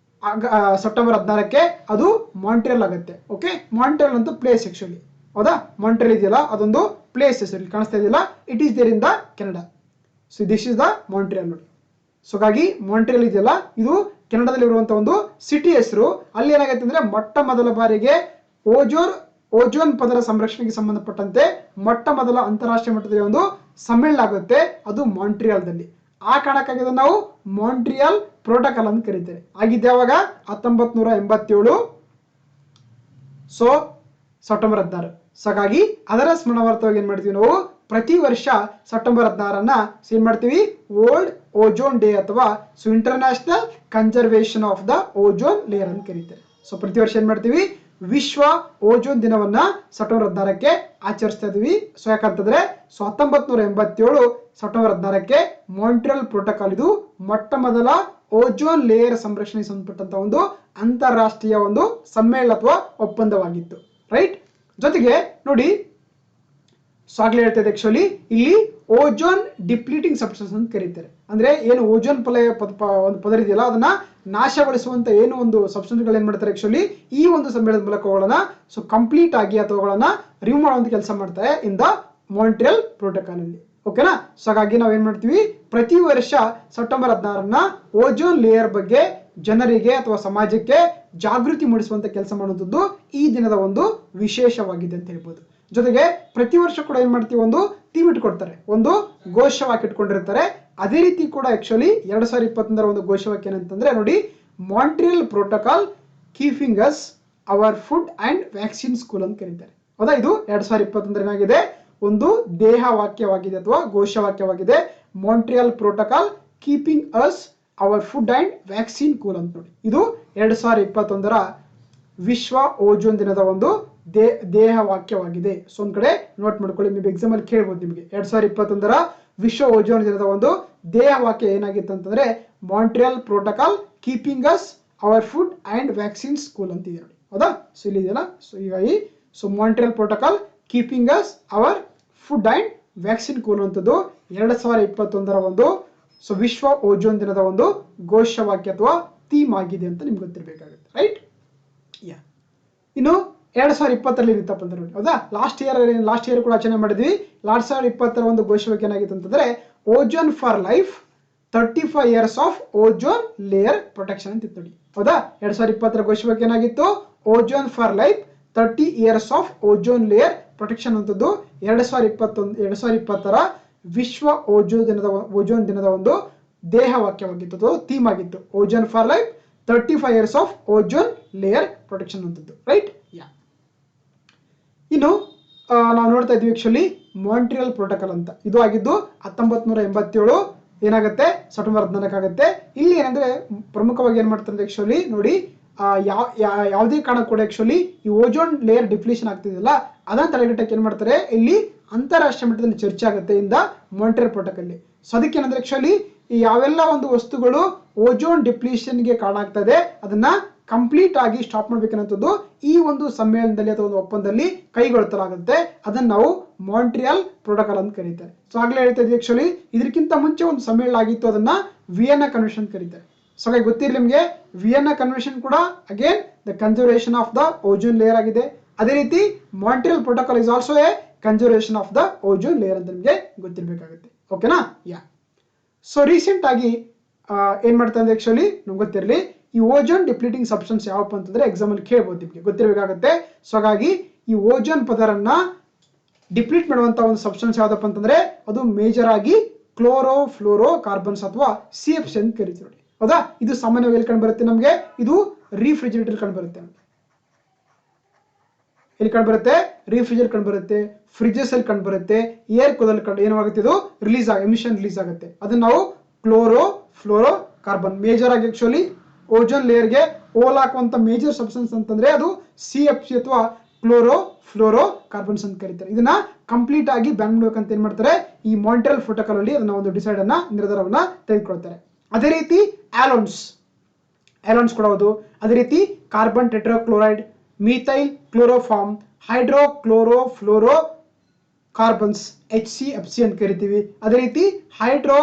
ಸೆಪ್ಟೆಂಬರ್ 16ಕ್ಕೆ, ಅದು ಮಾಂಟ್ರಿಯಲ್ ಆಗುತ್ತೆ. ಓಕೆ, ಮಾಂಟ್ರಿಯಲ್ ಅಂತ ಪ್ಲೇಸ್ ಆಕ್ಚುಲಿ, ಹೌದಾ. ಮಾಂಟ್ರಿಯಲ್ ಇದೆಯಲ್ಲ, ಅದೊಂದು ಪ್ಲೇಸ್ ಹೆಸರು ಕಾಣಿಸ್ತಾ ಇದೆಯಲ್ಲ, it is there in the Canada. So this is the Montreal ನೋಡಿ. ಸೊ ಹಾಗಾಗಿ ಮಾಂಟ್ರಿಯಲ್ ಇದೆಯಲ್ಲ, ಇದು ಕೆನಡಾದಲ್ಲಿ ಇರುವಂತಹ ಒಂದು ಸಿಟಿ ಹೆಸರು. ಅಲ್ಲಿ ಏನಾಗುತ್ತೆ ಅಂದ್ರೆ ಮೊಟ್ಟ ಮೊದಲ ಬಾರಿಗೆ ಓಜೋನ್ ಪದರ ಸಂರಕ್ಷಣೆಗೆ ಸಂಬಂಧಪಟ್ಟಂತೆ ಮೊಟ್ಟ ಮೊದಲ ಅಂತಾರಾಷ್ಟ್ರೀಯ ಮಟ್ಟದಲ್ಲಿ ಒಂದು ಸಮ್ಮೇಳನ ಆಗುತ್ತೆ, ಅದು ಮಾಂಟ್ರಿಯಲ್ದಲ್ಲಿ. ಆ ಕಾರಣಕ್ಕಾಗಿ ನಾವು ಮಾಂಟ್ರಿಯಲ್ ಪ್ರೋಟೋಕಾಲ್ ಅಂತ ಕರೀತಾರೆ. ಆಗಿದ್ದೆ ಯಾವಾಗ 1987 ಸೊ ಸೆಪ್ಟೆಂಬರ್ 16. ಸೊ ಹಾಗಾಗಿ ಅದರ ಸ್ಮರಣಾರ್ಥವಾಗಿ ಏನ್ ಮಾಡ್ತೀವಿ ನಾವು, ಪ್ರತಿ ವರ್ಷ ಸೆಪ್ಟೆಂಬರ್ 16 ಏನ್ ಮಾಡ್ತೀವಿ, ವರ್ಲ್ಡ್ ಓಜೋನ್ ಡೇ ಅಥವಾ international conservation of the ozone layer ಅಂತ ಕರೀತಾರೆ. ಸೊ ಪ್ರತಿ ವರ್ಷ ಏನ್ ಮಾಡ್ತೀವಿ, ವಿಶ್ವ ಓಜೋನ್ ದಿನವನ್ನ ಸೆಪ್ಟೆಂಬರ್ 16ಕ್ಕೆ ಆಚರಿಸ್ತಾ ಇದೀವಿ. ಸೊ ಯಾಕಂತಂದ್ರೆ 1987 ಸೆಪ್ಟೆಂಬರ್ 16ಕ್ಕೆ ಮಾಂಟ್ರಿಯಲ್ ಪ್ರೋಟೋಕಾಲ್, ಇದು ಮೊಟ್ಟ ಮೊದಲ ಓಜೋನ್ ಲೇಯರ್ ಸಂರಕ್ಷಣೆಗೆ ಸಂಬಂಧಪಟ್ಟಂತ ಒಂದು ಅಂತಾರಾಷ್ಟ್ರೀಯ ಒಂದು ಸಮ್ಮೇಳನ ಅಥವಾ ಒಪ್ಪಂದವಾಗಿತ್ತು, ರೈಟ್. ಜೊತೆಗೆ ನೋಡಿ, ಸೊ ಆಗ್ಲೇ ಹೇಳ್ತಾ ಇದೆ ಆಕ್ಚುಲಿ ಇಲ್ಲಿ ಓಜೋನ್ ಡಿಪ್ಲೀಟಿಂಗ್ ಸಬ್ಸ್ಟೆನ್ಸ್ ಅಂತ ಕರೀತಾರೆ. ಅಂದ್ರೆ ಏನು ಓಜೋನ್ ಒಂದು ಪದರ ಇದೆಯಲ್ಲ ಅದನ್ನ ನಾಶಗೊಳಿಸುವಂತ ಏನು ಒಂದು ಸಬ್ಸ್ಟೆನ್ಸ್ಗಳು ಏನ್ ಮಾಡ್ತಾರೆ ಆಕ್ಚುಲಿ ಈ ಒಂದು ಸಮ್ಮೇಳನದ ಮೂಲಕ ಅವುಗಳನ್ನ ಸೊ ಕಂಪ್ಲೀಟ್ ಆಗಿ ಅಥವಾ ಅವುಗಳನ್ನ ರಿಮೂವ್ ಮಾಡುವಂತ ಕೆಲಸ ಮಾಡ್ತಾರೆ ಇನ್ ದ ಮಾಂಟ್ರಿಯಲ್ ಪ್ರೋಟೋಕಾಲ್ ಅಲ್ಲಿ. ಓಕೆನಾ. ಸೊ ಹಾಗಾಗಿ ನಾವೇನ್ ಮಾಡ್ತೀವಿ ಪ್ರತಿ ವರ್ಷ ಸೆಪ್ಟೆಂಬರ್ 16 ಓಜೋನ್ ಲೇಯರ್ ಬಗ್ಗೆ ಜನರಿಗೆ ಅಥವಾ ಸಮಾಜಕ್ಕೆ ಜಾಗೃತಿ ಮೂಡಿಸುವಂತ ಕೆಲಸ ಮಾಡುವಂಥದ್ದು ಈ ದಿನದ ಒಂದು ವಿಶೇಷವಾಗಿದೆ ಅಂತ ಹೇಳ್ಬೋದು. ಜೊತೆಗೆ ಪ್ರತಿ ವರ್ಷ ಕೂಡ ಏನ್ ಮಾಡ್ತೀವಿ ಒಂದು ಥೀಮ್ ಇಟ್ಕೊಡ್ತಾರೆ, ಒಂದು ಘೋಷವಾಕ್ಯ ಇಟ್ಕೊಂಡಿರ್ತಾರೆ. ಅದೇ ರೀತಿ ಕೂಡ ಆಕ್ಚುಲಿ 2021 ಒಂದು ಘೋಷವಾಕ್ಯ ಏನಂತಂದ್ರೆ ನೋಡಿ, Montreal protocol keeping us our food and vaccine school ಅಂತ ಕರೀತಾರೆ. ಹೌದಾ, ಇದು 2021 ಏನಾಗಿದೆ ಒಂದು ದೇಹ ವಾಕ್ಯವಾಗಿದೆ ಅಥವಾ ಘೋಷವಾಕ್ಯವಾಗಿದೆ. Montreal protocol keeping us our food and vaccine cool ಅಂತ ನೋಡಿ. ಇದು 2021 ವಿಶ್ವ ಓಜೋನ್ ದಿನದ ಒಂದು ದೇಹ ವಾಕ್ಯವಾಗಿದೆ. ಸೊ ಒಂದ್ ಕಡೆ ನೋಟ್ ಮಾಡ್ಕೊಳ್ಳಿ, ನೀವು ಎಕ್ಸಾಮ್ ಅಲ್ಲಿ ಕೇಳ್ಬೋದು ನಿಮಗೆ 2021 ವಿಶ್ವ ಓಜೋನ್ ದಿನದ ಒಂದು ದೇಹ ವಾಕ್ಯ ಏನಾಗಿತ್ತು ಅಂತಂದ್ರೆ Montreal protocol keeping us our food and vaccine school ಅಂತ ಇದೆ ನೋಡಿ. ಹೌದಾ, ಸೊ ಇಲ್ಲಿ ಇದೆಯಲ್ಲ. ಸೊ ಹೀಗಾಗಿ so Montreal protocol keeping us our food and vaccine cool ಅಂತದ್ದು 2021 ಒಂದು ಸೊ ವಿಶ್ವ ಓಜೋನ್ ದಿನದ ಒಂದು ಘೋಷವಾಕ್ಯ ಅಥವಾ ಥೀಮ್ ಆಗಿದೆ ಅಂತ ನಿಮ್ಗೆ ಗೊತ್ತಿರಬೇಕಾಗುತ್ತೆ. ರೈಟ್. ಯಾ, ಇನ್ನು 2020 ಇರುತ್ತಪ್ಪ ಅಂತ ನೋಡಿ. ಹೌದಾ, ಲಾಸ್ಟ್ ಇಯರ್ ಕೂಡ ಆಚರಣೆ ಮಾಡಿದ್ವಿ. 2020 ಒಂದು ಘೋಷವಾಕ್ಯ ಏನಾಗಿತ್ತು ಅಂತಂದ್ರೆ ozone for life 35 years of ozone layer protection ಅಂತ ಇತ್ತು ನೋಡಿ. ಹೌದಾ, 2020 ಘೋಷವಾಕ್ಯ ಏನಾಗಿತ್ತು ozone for life 30 years of ozone layer protection ಅಂತದ್ದು 2020 ವಿಶ್ವ ಓಜೋನ್ ದಿನದ ಒಂದು ದೇಹ ವಾಕ್ಯವಾಗಿತ್ತು ಅಥವಾ ಥೀಮ್ ಆಗಿತ್ತು. Ozone for life 35 years of ozone layer protection ಅಂತದ್ದು. ರೈಟ್. ಯಾ, ಇನ್ನು ನಾವು ನೋಡ್ತಾ ಇದ್ವಿ ಆಕ್ಚುಲಿ ಮಾಂಟ್ರಿಯಲ್ ಪ್ರೋಟೋಕಾಲ್ ಅಂತ. ಇದು ಆಗಿದ್ದು 1987 ಏನಾಗುತ್ತೆ ಸೆಪ್ಟೆಂಬರ್ 14 ಆಗುತ್ತೆ. ಇಲ್ಲಿ ಏನಂದ್ರೆ ಪ್ರಮುಖವಾಗಿ ಏನ್ ಮಾಡ್ತಾರೆ ಆಕ್ಚುಲಿ ನೋಡಿ, ಯಾವುದೇ ಕಾರಣ ಕೂಡ ಆಕ್ಚುಲಿ ಈ ಓಜೋನ್ ಲೇಯರ್ ಡಿಪ್ಲೀಷನ್ ಆಗ್ತಿದೆಯಲ್ಲ ಅದನ್ನ ತಡೆಗಟ್ಟಕ್ಕೆ ಏನ್ ಮಾಡ್ತಾರೆ ಇಲ್ಲಿ ಅಂತಾರಾಷ್ಟ್ರೀಯ ಮಟ್ಟದಲ್ಲಿ ಚರ್ಚೆ ಆಗುತ್ತೆ ಇಂದ ಮಾಂಟ್ರಿಯಲ್ ಪ್ರೋಟೋಕಾಲ್. ಸೊ ಅದಕ್ಕೆ ಏನಂದ್ರೆ ಆಕ್ಚುಲಿ ಈ ಯಾವೆಲ್ಲ ಒಂದು ವಸ್ತುಗಳು ಓಜೋನ್ ಡಿಪ್ಲೀಷನ್ಗೆ ಕಾರಣ ಆಗ್ತಾ ಇದೆ ಅದನ್ನ ಕಂಪ್ಲೀಟ್ ಆಗಿ ಸ್ಟಾಪ್ ಮಾಡ್ಬೇಕನ್ನೋದು ಈ ಒಂದು ಸಮ್ಮೇಳನದಲ್ಲಿ ಅಥವಾ ಒಂದು ಒಪ್ಪಂದದಲ್ಲಿ ಕೈಗೊಳ್ಳಲಾಗುತ್ತೆ. ಅದನ್ನ ನಾವು ಮಾಂಟ್ರಿಯಲ್ ಪ್ರೋಟೋಕಾಲ್ ಅಂತ ಕರೀತಾರೆ. ಸೊ ಆಗ್ಲೇ ಹೇಳ್ತಾ ಇದ್ವಿ ಆಕ್ಚುಲಿ ಇದಕ್ಕಿಂತ ಮುಂಚೆ ಒಂದು ಸಮ್ಮೇಳನ ಆಗಿತ್ತು, ಅದನ್ನ ವಿಯೆನ್ನಾ ಕನ್ವೆನ್ಷನ್ ಕರೀತಾರೆ. ಸೊ ಹಾಗೆ ಗೊತ್ತಿರಲಿ ನಿಮಗೆ ವಿಯೆನ್ನಾ ಕನ್ವೆನ್ಷನ್ ಕೂಡ again the conservation of the ozone layer ಆಗಿದೆ. ಅದೇ ರೀತಿ Montreal protocol is also A conservation of the ozone layer ಅಂತ ನಿಮಗೆ ಗೊತ್ತಿರಬೇಕಾಗುತ್ತೆ. ಓಕೆನಾ. ಯಾ, ಸೊ ರೀಸೆಂಟ್ ಆಗಿ ಏನ್ ಮಾಡ್ತಾ ಇದೆ ಆಕ್ಚುಲಿ ನಮ್ಗೆ ಗೊತ್ತಿರಲಿ ಈ ಓಜೋನ್ ಡಿಪ್ಲೀಟಿಂಗ್ ಸಬ್ಸ್ಟೆನ್ಸ್ ಯಾವಪ್ಪ ಅಂತಂದ್ರೆ ಎಕ್ಸಾಮ್ ಅಲ್ಲಿ ಕೇಳ್ಬೋದು, ನಿಮಗೆ ಗೊತ್ತಿರಬೇಕಾಗುತ್ತೆ. ಸೊ ಹಾಗಾಗಿ ಈ ಓಜೋನ್ ಪದರನ್ನ ಡಿಪ್ಲೀಟ್ ಮಾಡುವಂತ ಒಂದು ಸಬ್ಸ್ಟೆನ್ಸ್ ಯಾವ್ದಪ್ಪ ಅಂತಂದ್ರೆ ಅದು ಮೇಜರ್ ಆಗಿ ಕ್ಲೋರೋ ಫ್ಲೋರೋ ಕಾರ್ಬನ್ಸ್ ಅಥವಾ CFC ಅಂತ ಕರಿತೀವಿ ನೋಡಿ. ಹೌದಾ, ಇದು ಸಾಮಾನ್ಯವಾಗಿ ಎಲ್ಲಿ ಕಂಡು ಬರುತ್ತೆ ನಮಗೆ, ಇದು ರಿಫ್ರಿಜರೇಟರ್ ಕಂಡು ಬರುತ್ತೆ. ಎಲ್ಲಿ ಕಂಡು ಬರುತ್ತೆ, ರಿಫ್ರಿಜರೇಟರ್ ಕಂಡು ಬರುತ್ತೆ, ಫ್ರಿಜಸ್ ಅಲ್ಲಿ ಕಂಡು ಬರುತ್ತೆ, ಏರ್ ಕೂಲರ್ ಕಂಡು ಏನಾಗುತ್ತೆ ಇದು ಎಮಿಷನ್ ರಿಲೀಸ್ ಆಗುತ್ತೆ. ಅದನ್ನ ನಾವು ಕ್ಲೋರೋ ಫ್ಲೋರೋ ಕಾರ್ಬನ್ ಮೇಜರ್ ಆಗಿ ಆಕ್ಚುಲಿ ಓಜೋನ್ ಲೇಯರ್ಗೆ ಹೋಲ್ ಹಾಕುವಂತ ಮೇಜರ್ ಸಬ್ಸ್ಟೆನ್ಸ್ ಅಂತಂದ್ರೆ ಅದು CFC ಅಥವಾ ಕ್ಲೋರೋ ಫ್ಲೋರೋ ಕಾರ್ಬನ್ಸ್ ಅಂತ ಕರೀತಾರೆ. ಇದನ್ನ ಕಂಪ್ಲೀಟ್ ಆಗಿ ಬ್ಯಾನ್ ಮಾಡ್ಬೇಕಂತ ಏನ್ ಮಾಡ್ತಾರೆ ಈ ಮಾಂಟ್ರಿಯಲ್ ಪ್ರೋಟೋಕಾಲ್ ಅಲ್ಲಿ ಅದನ್ನ ಒಂದು ನಿರ್ಧಾರವನ್ನ ತೆಗೆದುಕೊಳ್ತಾರೆ. ಅದೇ ರೀತಿ ಆಲೋನ್ಸ್ ಕೂಡ ಹೌದು. ಅದೇ ರೀತಿ carbon tetrachloride, methyl chloroform, hydrochlorofluorocarbons HCFC ಅಂತ ಕರಿತೀವಿ. ಅದೇ ರೀತಿ ಹೈಡ್ರೋ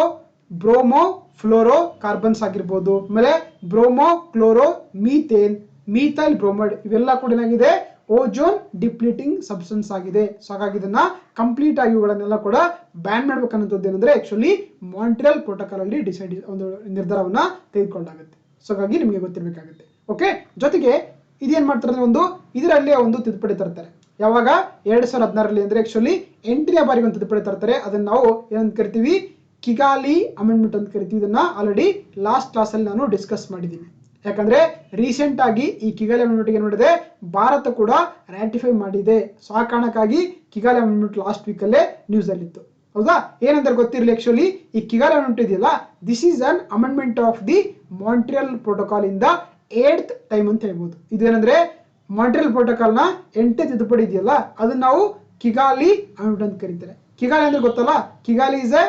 ಬ್ರೋಮೋ ಫ್ಲೋರೋ ಕಾರ್ಬನ್ಸ್ ಆಗಿರ್ಬೋದು, ಆಮೇಲೆ bromo chloro methane, methyl bromide ಇವೆಲ್ಲ ಕೂಡ ಏನಾಗಿದೆ ಓಜೋನ್ ಡಿಪ್ಲೀಟಿಂಗ್ ಸಬ್ಸ್ಟೆನ್ಸ್ ಆಗಿದೆ. ಸೊ ಹಾಗಾಗಿ ಇದನ್ನ ಕಂಪ್ಲೀಟ್ ಆಗಿ ಇವುಗಳನ್ನೆಲ್ಲ ಕೂಡ ಬ್ಯಾನ್ ಮಾಡ್ಬೇಕನ್ನೋದು ಏನಂದ್ರೆ ಆಕ್ಚುಲಿ ಮಾಂಟ್ರಿಯಲ್ ಪ್ರೋಟೋಕಾಲ್ ಅಲ್ಲಿ ಒಂದು ನಿರ್ಧಾರವನ್ನ ತೆಗೆದುಕೊಳ್ಳಲಾಗುತ್ತೆ. ಸೊ ಹಾಗಾಗಿ ನಿಮಗೆ ಗೊತ್ತಿರಬೇಕಾಗುತ್ತೆ. ಓಕೆ, ಜೊತೆಗೆ ಇದೇನ್ ಮಾಡ್ತಾರೆ ಒಂದು ಇದರಲ್ಲಿ ಒಂದು ತಿದ್ದುಪಡಿ ತರ್ತಾರೆ. ಯಾವಾಗ 2016 ಅಂದ್ರೆ ಆಕ್ಚುಲಿ 8ನೇ ಬಾರಿಗೆ ಒಂದು ತಿದ್ದುಪಡಿ ತರ್ತಾರೆ. ಅದನ್ನ ನಾವು ಏನಂತ ಕರಿತೀವಿ ಕಿಗಾಲಿ ಅಮೆಂಡ್ಮೆಂಟ್ ಅಂತ ಕರಿತೀವಿ. ಇದನ್ನ ಆಲ್ರೆಡಿ ಲಾಸ್ಟ್ ಕ್ಲಾಸ್ ಅಲ್ಲಿ ನಾನು ಡಿಸ್ಕಸ್ ಮಾಡಿದ್ದೀನಿ. ಯಾಕಂದ್ರೆ ರೀಸೆಂಟ್ ಆಗಿ ಈ ಕಿಗಾಲಿ ಅಮೆಂಡ್ಮೆಂಟ್ ಏನ್ ಮಾಡಿದೆ ಭಾರತ ಕೂಡ ರಾಟಿಫೈ ಮಾಡಿದೆ. ಸೊ ಆ ಕಾರಣಕ್ಕಾಗಿ ಕಿಗಾಲಿ ಅಮೆಂಡ್ಮೆಂಟ್ ಲಾಸ್ಟ್ ವೀಕ್ ಅಲ್ಲೇ ನ್ಯೂಸ್ ಅಲ್ಲಿ ಇತ್ತು. ಹೌದಾ, ಏನಂದ್ರೆ ಗೊತ್ತಿರಲಿ ಆಕ್ಚುಲಿ ಈ ಕಿಗಾಲಿ ಅಮೆಂಡ್ಮೆಂಟ್ ಇದೆಯಲ್ಲ this is an amendment of the Montreal protocol in the 8th time ಅಂತ ಹೇಳ್ಬೋದು. ಇದೇನಂದ್ರೆ ಮಾಂಟ್ರಿಯಲ್ ಪ್ರೋಟೋಕಾಲ್ ನ 8ನೇ ತಿದ್ದುಪಡಿ ಇದೆಯಲ್ಲ ಅದನ್ನ ನಾವು ಕಿಗಾಲಿ ಅಮೆಂಡ್ಮೆಂಟ್ ಅಂತ ಕರೀತಾರೆ. ಕಿಗಾಲಿ ಅಂದ್ರೆ ಗೊತ್ತಲ್ಲ, Kigali is A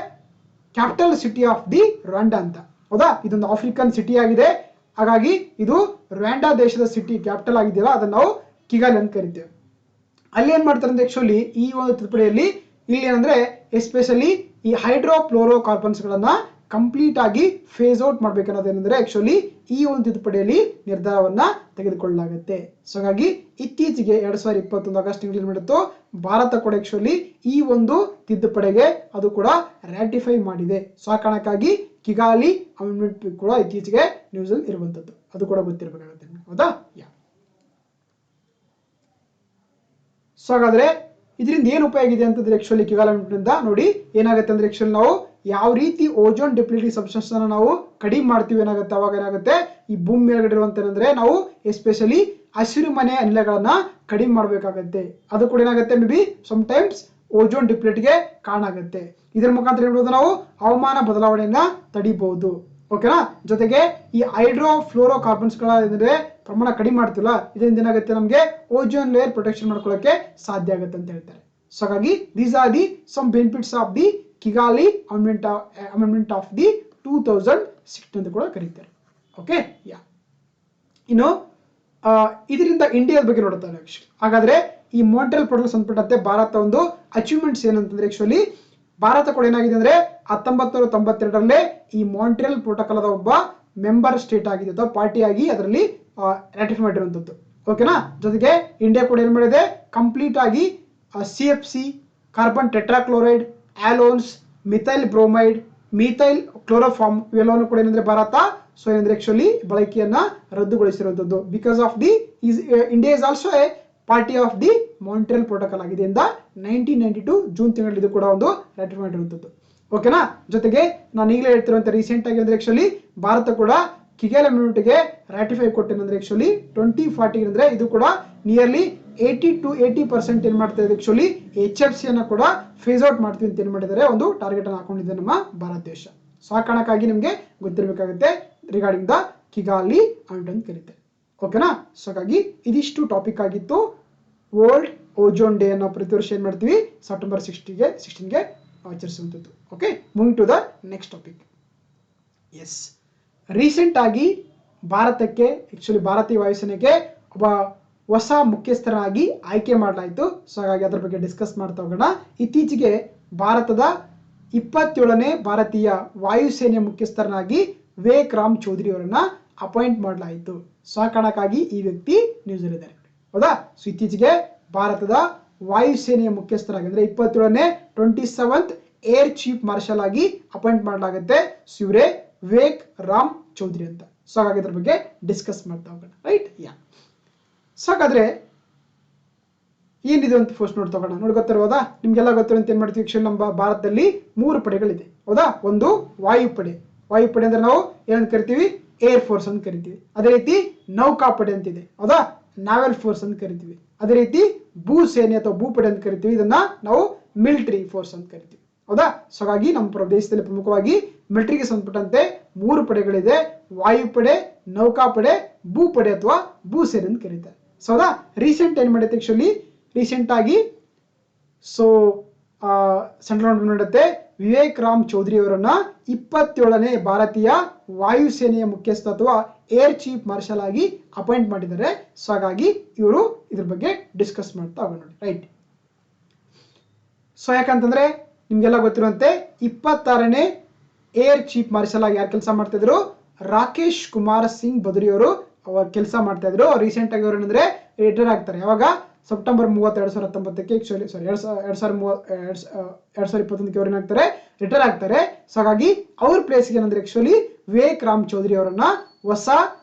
capital city of the Rwanda ಅಂತ. ಹೌದಾ, ಇದೊಂದು ಆಫ್ರಿಕನ್ ಸಿಟಿ ಆಗಿದೆ. ಹಾಗಾಗಿ ಇದು ರುವಾಂಡಾ ದೇಶದ ಸಿಟಿ ಕ್ಯಾಪಿಟಲ್ ಆಗಿದೆಯಲ್ಲ ಅದನ್ನ ನಾವು ಕಿಗಾಲಿ ಅಂತ ಕರಿತೇವೆ. ಅಲ್ಲಿ ಏನ್ ಮಾಡ್ತಾರೆ ಅಂದ್ರೆ ಆಕ್ಚುಲಿ ಈ ಒಂದು ತಿದ್ದುಪಡಿಯಲ್ಲಿ ಇಲ್ಲಿ ಏನಂದ್ರೆ ಎಸ್ಪೆಷಲಿ ಈ ಹೈಡ್ರೋಫ್ಲೋರೋ ಕಾರ್ಬನ್ಸ್ಗಳನ್ನ ಕಂಪ್ಲೀಟ್ ಆಗಿ ಫೇಸ್ ಔಟ್ ಮಾಡ್ಬೇಕನ್ನೋದೇನೆಂದ್ರೆ ಆಕ್ಚುಲಿ ಈ ಒಂದು ತಿದ್ದುಪಡಿಯಲ್ಲಿ ನಿರ್ಧಾರವನ್ನ ತೆಗೆದುಕೊಳ್ಳಲಾಗುತ್ತೆ. ಸೊ ಹಾಗಾಗಿ ಇತ್ತೀಚೆಗೆ 2021 ಆಗಸ್ಟ್ ತಿಂಗಳಲ್ಲಿ ಮಾಡಿತ್ತು ಭಾರತ ಕೂಡ ಆಕ್ಚುಲಿ ಈ ಒಂದು ತಿದ್ದುಪಡಿಗೆ ಅದು ಕೂಡ ರಾಟಿಫೈ ಮಾಡಿದೆ. ಸೊ ಆ ಕಾರಣಕ್ಕಾಗಿ ಕಿಗಾಲಿ ಅಮೆಂಡ್ಮೆಂಟ್ ಕೂಡ ಇತ್ತೀಚೆಗೆ ನ್ಯೂಸ್ ಅಲ್ಲಿ ಇರುವಂತದ್ದು, ಅದು ಕೂಡ ಗೊತ್ತಿರಬೇಕಾಗುತ್ತೆ, ಹೌದಾ? ಸೊ ಹಾಗಾದ್ರೆ ಇದರಿಂದ ಏನು ಉಪಯೋಗ ಇದೆ ಅಂತಂದ್ರೆ ಆಕ್ಚುಲಿ ಕಿಗಾಲಿ ಅಮೆಂಡ್ಮೆಂಟ್ ನೋಡಿ ಏನಾಗುತ್ತೆ ಅಂದ್ರೆ ಆಕ್ಚುಲಿ ನಾವು ಯಾವ ರೀತಿ ಓಜೋನ್ ಡಿಪ್ಲಿಟಿ ಸಬ್ಸ್ಟೆನ್ಸ್ ಅನ್ನು ನಾವು ಕಡಿಮೆ ಮಾಡ್ತೀವಿ ಏನಾಗುತ್ತೆ, ಅವಾಗ ಏನಾಗುತ್ತೆ ಈ ಭೂಮಿ ಮೇಲ್ಗಡೆ ಇರುವಂತಂದ್ರೆ ನಾವು ಎಸ್ಪೆಷಲಿ ಹಸಿರು ಮನೆ ಅನಿಲಗಳನ್ನ ಕಡಿಮೆ ಮಾಡಬೇಕಾಗತ್ತೆ. ಅದು ಕೂಡ ಏನಾಗುತ್ತೆ may be some times ozone ಡಿಪ್ಲಿಟಿಗೆ ಕಾರಣ ಆಗುತ್ತೆ. ಇದರ ಮುಖಾಂತರ ಹೇಳ್ಬೋದು ನಾವು ಹವಾಮಾನ ಬದಲಾವಣೆಯನ್ನ ತಡಿಬಹುದು. ಓಕೆನಾ? ಜೊತೆಗೆ ಈ ಹೈಡ್ರೋಫ್ಲೋರೋ ಕಾರ್ಬನ್ಸ್ಗಳ ಪ್ರಮಾಣ ಕಡಿಮೆ ಮಾಡ್ತಿಲ್ಲ, ಇದರಿಂದ ಏನಾಗುತ್ತೆ ನಮಗೆ ಓಜೋನ್ ಲೇಯರ್ ಪ್ರೊಟೆಕ್ಷನ್ ಮಾಡ್ಕೊಳ್ಳೋಕೆ ಸಾಧ್ಯ ಆಗುತ್ತೆ ಅಂತ ಹೇಳ್ತಾರೆ. ಸೊ ಹಾಗಾಗಿ these are the some benefits of the Kigali amendment of the 2016 ಅಂತ ಕೂಡ ಕರೀತಾರೆ. ಓಕೆ, ಇನ್ನು ಇದರಿಂದ ಇಂಡಿಯಾದ ಬಗ್ಗೆ ನೋಡುತ್ತಾರೆ ಆಕ್ಚುಲಿ. ಹಾಗಾದ್ರೆ ಈ ಮಾಂಟ್ರಿಯಲ್ ಪ್ರೋಟೋಕಾಲ್ ಸಂಬಂಧಪಟ್ಟಂತೆ ಭಾರತ ಒಂದು ಅಚೀವ್ಮೆಂಟ್ಸ್ ಏನಂತಂದ್ರೆ ಆಕ್ಚುಲಿ ಭಾರತ ಕೂಡ ಏನಾಗಿದೆ ಅಂದ್ರೆ 1992ರಲ್ಲೇ ಈ ಮಾಂಟ್ರಿಯಲ್ ಪ್ರೋಟೋಕಾಲ್ ಒಬ್ಬ ಮೆಂಬರ್ ಸ್ಟೇಟ್ ಆಗಿದೆ ಅಥವಾ ಪಾರ್ಟಿ ಆಗಿ ಅದರಲ್ಲಿ ರಾಟಿಫೈ ಮಾಡಿರುವಂತದ್ದು. ಓಕೆನಾ? ಜೊತೆಗೆ ಇಂಡಿಯಾ ಕೂಡ ಏನ್ ಮಾಡಿದೆ ಕಂಪ್ಲೀಟ್ ಆಗಿ CFC, carbon tetrachloride, halons, methyl bromide, methyl chloroform ಇವೆಲ್ಲವನ್ನು ಕೂಡ ಏನಂದ್ರೆ ಭಾರತ ಸೊ ಏನಂದ್ರೆ ಆಕ್ಚುಲಿ ಬಳಕೆಯನ್ನ ರದ್ದುಗೊಳಿಸಿರುವಂತದ್ದು. Because of the India is also a party of the Montreal protocol ಆಗಿದೆ ಇಂದ 1992 ಜೂನ್ ತಿಂಗಳಲ್ಲಿ ಇದು ಕೂಡ ಒಂದು ರಾಟಿಫೈ ಮಾಡಿರುವಂತದ್ದು. ಓಕೆನಾ? ಜೊತೆಗೆ ನಾನು ಈಗಲೇ ಹೇಳ್ತಿರುವಂತ ರೀಸೆಂಟ್ ಆಗಿ ಅಂದ್ರೆ ಆಕ್ಚುಲಿ ಭಾರತ ಕೂಡ ಕಿಗಾಲಿ ಅಮೆಂಡ್ಮೆಂಟ್ಗೆ ರಾಟಿಫೈ ಕೊಟ್ಟೇನಂದ್ರೆ ಆಕ್ಚುಲಿ 2040 ಅಂದ್ರೆ ಇದು ಕೂಡ ನಿಯರ್ಲಿ 80 to 80% ಏನ್ ಮಾಡ್ತಾ ಇದೆ ಆಕ್ಚುಲಿ HFC ಅನ್ನ ಕೂಡ ಫೇಸ್ ಔಟ್ ಮಾಡ್ತೀವಿ ಅಂತ ಏನ್ ಮಾಡಿದ್ದಾರೆ ಒಂದು ಟಾರ್ಗೆಟ್ ಅನ್ನು ಹಾಕೊಂಡಿದೆ ನಮ್ಮ ಭಾರತ ದೇಶ. ಸೊ ಆ ಕಾರಣಕ್ಕಾಗಿ ನಿಮ್ಗೆ ಗೊತ್ತಿರಬೇಕಾಗುತ್ತೆ ರಿಗಾರ್ಡಿಂಗ್ ದ ಕಿಗಾಲಿ ಅಮೆಂಡ್ಮೆಂಟ್ ಅಂತ ಕರೀತಾರೆ. ಓಕೆನಾ? ಸೊ ಹಾಗಾಗಿ ಇದಿಷ್ಟು ಟಾಪಿಕ್ ಆಗಿತ್ತು. ವರ್ಲ್ಡ್ ಓಜೋನ್ ಡೇ ಅನ್ನು ಪ್ರತಿ ವರ್ಷ ಏನ್ ಮಾಡ್ತೀವಿ ಸೆಪ್ಟೆಂಬರ್ 16ಗೆ ಆಚರಿಸುವಂಥದ್ದು. Okay, moving to the next topic. Yes, recent ಆಗಿ ಭಾರತಕ್ಕೆ ಆಕ್ಚುಲಿ ಭಾರತೀಯ ವಾಯುಸೇನೆಗೆ ಒಬ್ಬ ಹೊಸ ಮುಖ್ಯಸ್ಥರಾಗಿ ಆಯ್ಕೆ ಮಾಡಲಾಯಿತು. ಸೊ ಹಾಗಾಗಿ ಅದರ ಬಗ್ಗೆ ಡಿಸ್ಕಸ್ ಮಾಡ್ತಾ ಹೋಗೋಣ. ಇತ್ತೀಚೆಗೆ ಭಾರತದ 27ನೇ ಭಾರತೀಯ ವಾಯುಸೇನೆಯ ಮುಖ್ಯಸ್ಥರನ್ನಾಗಿ ವಿವೇಕ್ ರಾಮ್ ಚೌಧರಿ ಅವರನ್ನ ಅಪಾಯಿಂಟ್ ಮಾಡಲಾಯಿತು. ಸೊ ಆ ಕಾರಣಕ್ಕಾಗಿ ಈ ವ್ಯಕ್ತಿ ನ್ಯೂಸ್ ಅಲ್ಲಿ ಇದ್ದಾರೆ, ಹೌದಾ? ಸೊ ಇತ್ತೀಚೆಗೆ ಭಾರತದ ವಾಯುಸೇನೆಯ ಮುಖ್ಯಸ್ಥರಾಗಿ ಅಂದ್ರೆ 27th ಏರ್ ಚೀಫ್ ಮಾರ್ಷಲ್ ಆಗಿ ಅಪಾಯಿಂಟ್ ಮಾಡಲಾಗುತ್ತೆ. ಸೊ ಇವರೇ ವಿವೇಕ್ ರಾಮ್ ಚೌಧರಿ ಅಂತ. ಸೊ ಹಾಗಾಗಿ ಅದ್ರ ಬಗ್ಗೆ ಡಿಸ್ಕಸ್ ಮಾಡ್ತಾ ಹೋಗೋಣ, ರೈಟ್? ಸೊ ಹಾಗಾದ್ರೆ ಏನಿದೆ ಅಂತ ಫಸ್ಟ್ ನೋಡ್ತಾ ಹೋಗೋಣ. ನೋಡಿ ಗೊತ್ತಿರೋದಾ ನಿಮ್ಗೆಲ್ಲ ಗೊತ್ತಿರೋಂತ ಏನ್ ಮಾಡ್ತೀವಿ ಆಕ್ಚುಲಿ ನಮ್ಮ ಭಾರತದಲ್ಲಿ 3 ಪಡೆಗಳಿದೆ, ಹೌದಾ? ಒಂದು ವಾಯುಪಡೆ. ವಾಯುಪಡೆ ಅಂದ್ರೆ ನಾವು ಏನಂತ ಕರಿತೀವಿ ಏರ್ ಫೋರ್ಸ್ ಅಂತ ಕರಿತೀವಿ. ಅದೇ ರೀತಿ ನೌಕಾಪಡೆ ಅಂತಿದೆ, ಹೌದಾ? ನಾವೆಲ್ ಫೋರ್ಸ್ ಅಂತ ಕರಿತೀವಿ. ಅದೇ ರೀತಿ ಭೂ ಸೇನೆ ಅಥವಾ ಭೂಪಡೆ ಅಂತ ಕರಿತೀವಿ. ಇದನ್ನ ನಾವು ಮಿಲಿಟರಿ ಫೋರ್ಸ್ ಅಂತ ಕರಿತೀವಿ, ಹೌದಾ? ಸೊ ಹಾಗಾಗಿ ನಮ್ಮ ದೇಶದಲ್ಲಿ ಪ್ರಮುಖವಾಗಿ ಮಿಲಿಟರಿಗೆ ಸಂಬಂಧಪಟ್ಟಂತೆ 3 ಪಡೆಗಳಿದೆ: ವಾಯುಪಡೆ, ನೌಕಾಪಡೆ, ಭೂಪಡೆ ಅಥವಾ ಭೂಸೇನೆ ಅಂತ ಕರೀತಾರೆ. ಸೊ ಹೌದಾ? ರೀಸೆಂಟ್ ಏನ್ ಮಾಡುತ್ತೆ ಆಕ್ಚುಲಿ ರೀಸೆಂಟ್ ಆಗಿ ಸೊ ಸೆಂಟ್ರಲ್ ಗವರ್ನಮೆಂಟ್ ಮಾಡುತ್ತೆ ವಿವೇಕ್ ರಾಮ್ ಚೌಧರಿ ಅವರನ್ನ 27ನೇ ಭಾರತೀಯ ವಾಯುಸೇನೆಯ ಮುಖ್ಯಸ್ಥ ಅಥವಾ ಏರ್ ಚೀಫ್ ಮಾರ್ಷಲ್ ಆಗಿ ಅಪಾಯಿಂಟ್ ಮಾಡಿದ್ದಾರೆ. ಸೊ ಹಾಗಾಗಿ ಇವರು ಇದ್ರ ಬಗ್ಗೆ ಡಿಸ್ಕಸ್ ಮಾಡ್ತಾ ಹೋಗೋಣ, ರೈಟ್? ಸೊ ಯಾಕಂತಂದ್ರೆ ನಿಮ್ಗೆಲ್ಲ ಗೊತ್ತಿರುವಂತೆ 26ನೇ ಏರ್ ಚೀಫ್ ಮಾರ್ಷಲ್ ಆಗಿ ಯಾರು ಕೆಲಸ ಮಾಡ್ತಾ ಇದ್ರು? ರಾಕೇಶ್ ಕುಮಾರ್ ಸಿಂಗ್ ಬದ್ರಿ ಅವರು ಕೆಲಸ ಮಾಡ್ತಾ ಇದ್ರು. ರೀಸೆಂಟ್ ಆಗಿ ಅವರು ಏನಂದ್ರೆ ರಿಟೈರ್ ಆಗ್ತಾರೆ. ಯಾವಾಗ? ಸೆಪ್ಟೆಂಬರ್ 30, 2019ಕ್ಕೆ ಆಕ್ಚುಲಿ ಸಾರಿ 2021ಕ್ಕೆ ಅವ್ರು ಏನಾಗ್ತಾರೆ ರಿಟೈರ್ ಆಗ್ತಾರೆ. ಸೊ ಹಾಗಾಗಿ ಅವ್ರ ಪ್ಲೇಸ್ಗೆ ಏನಂದ್ರೆ ಆಕ್ಚುಲಿ ವಿವೇಕ್ ರಾಮ್ ಚೌಧರಿ ಅವರನ್ನ ಹೊಸ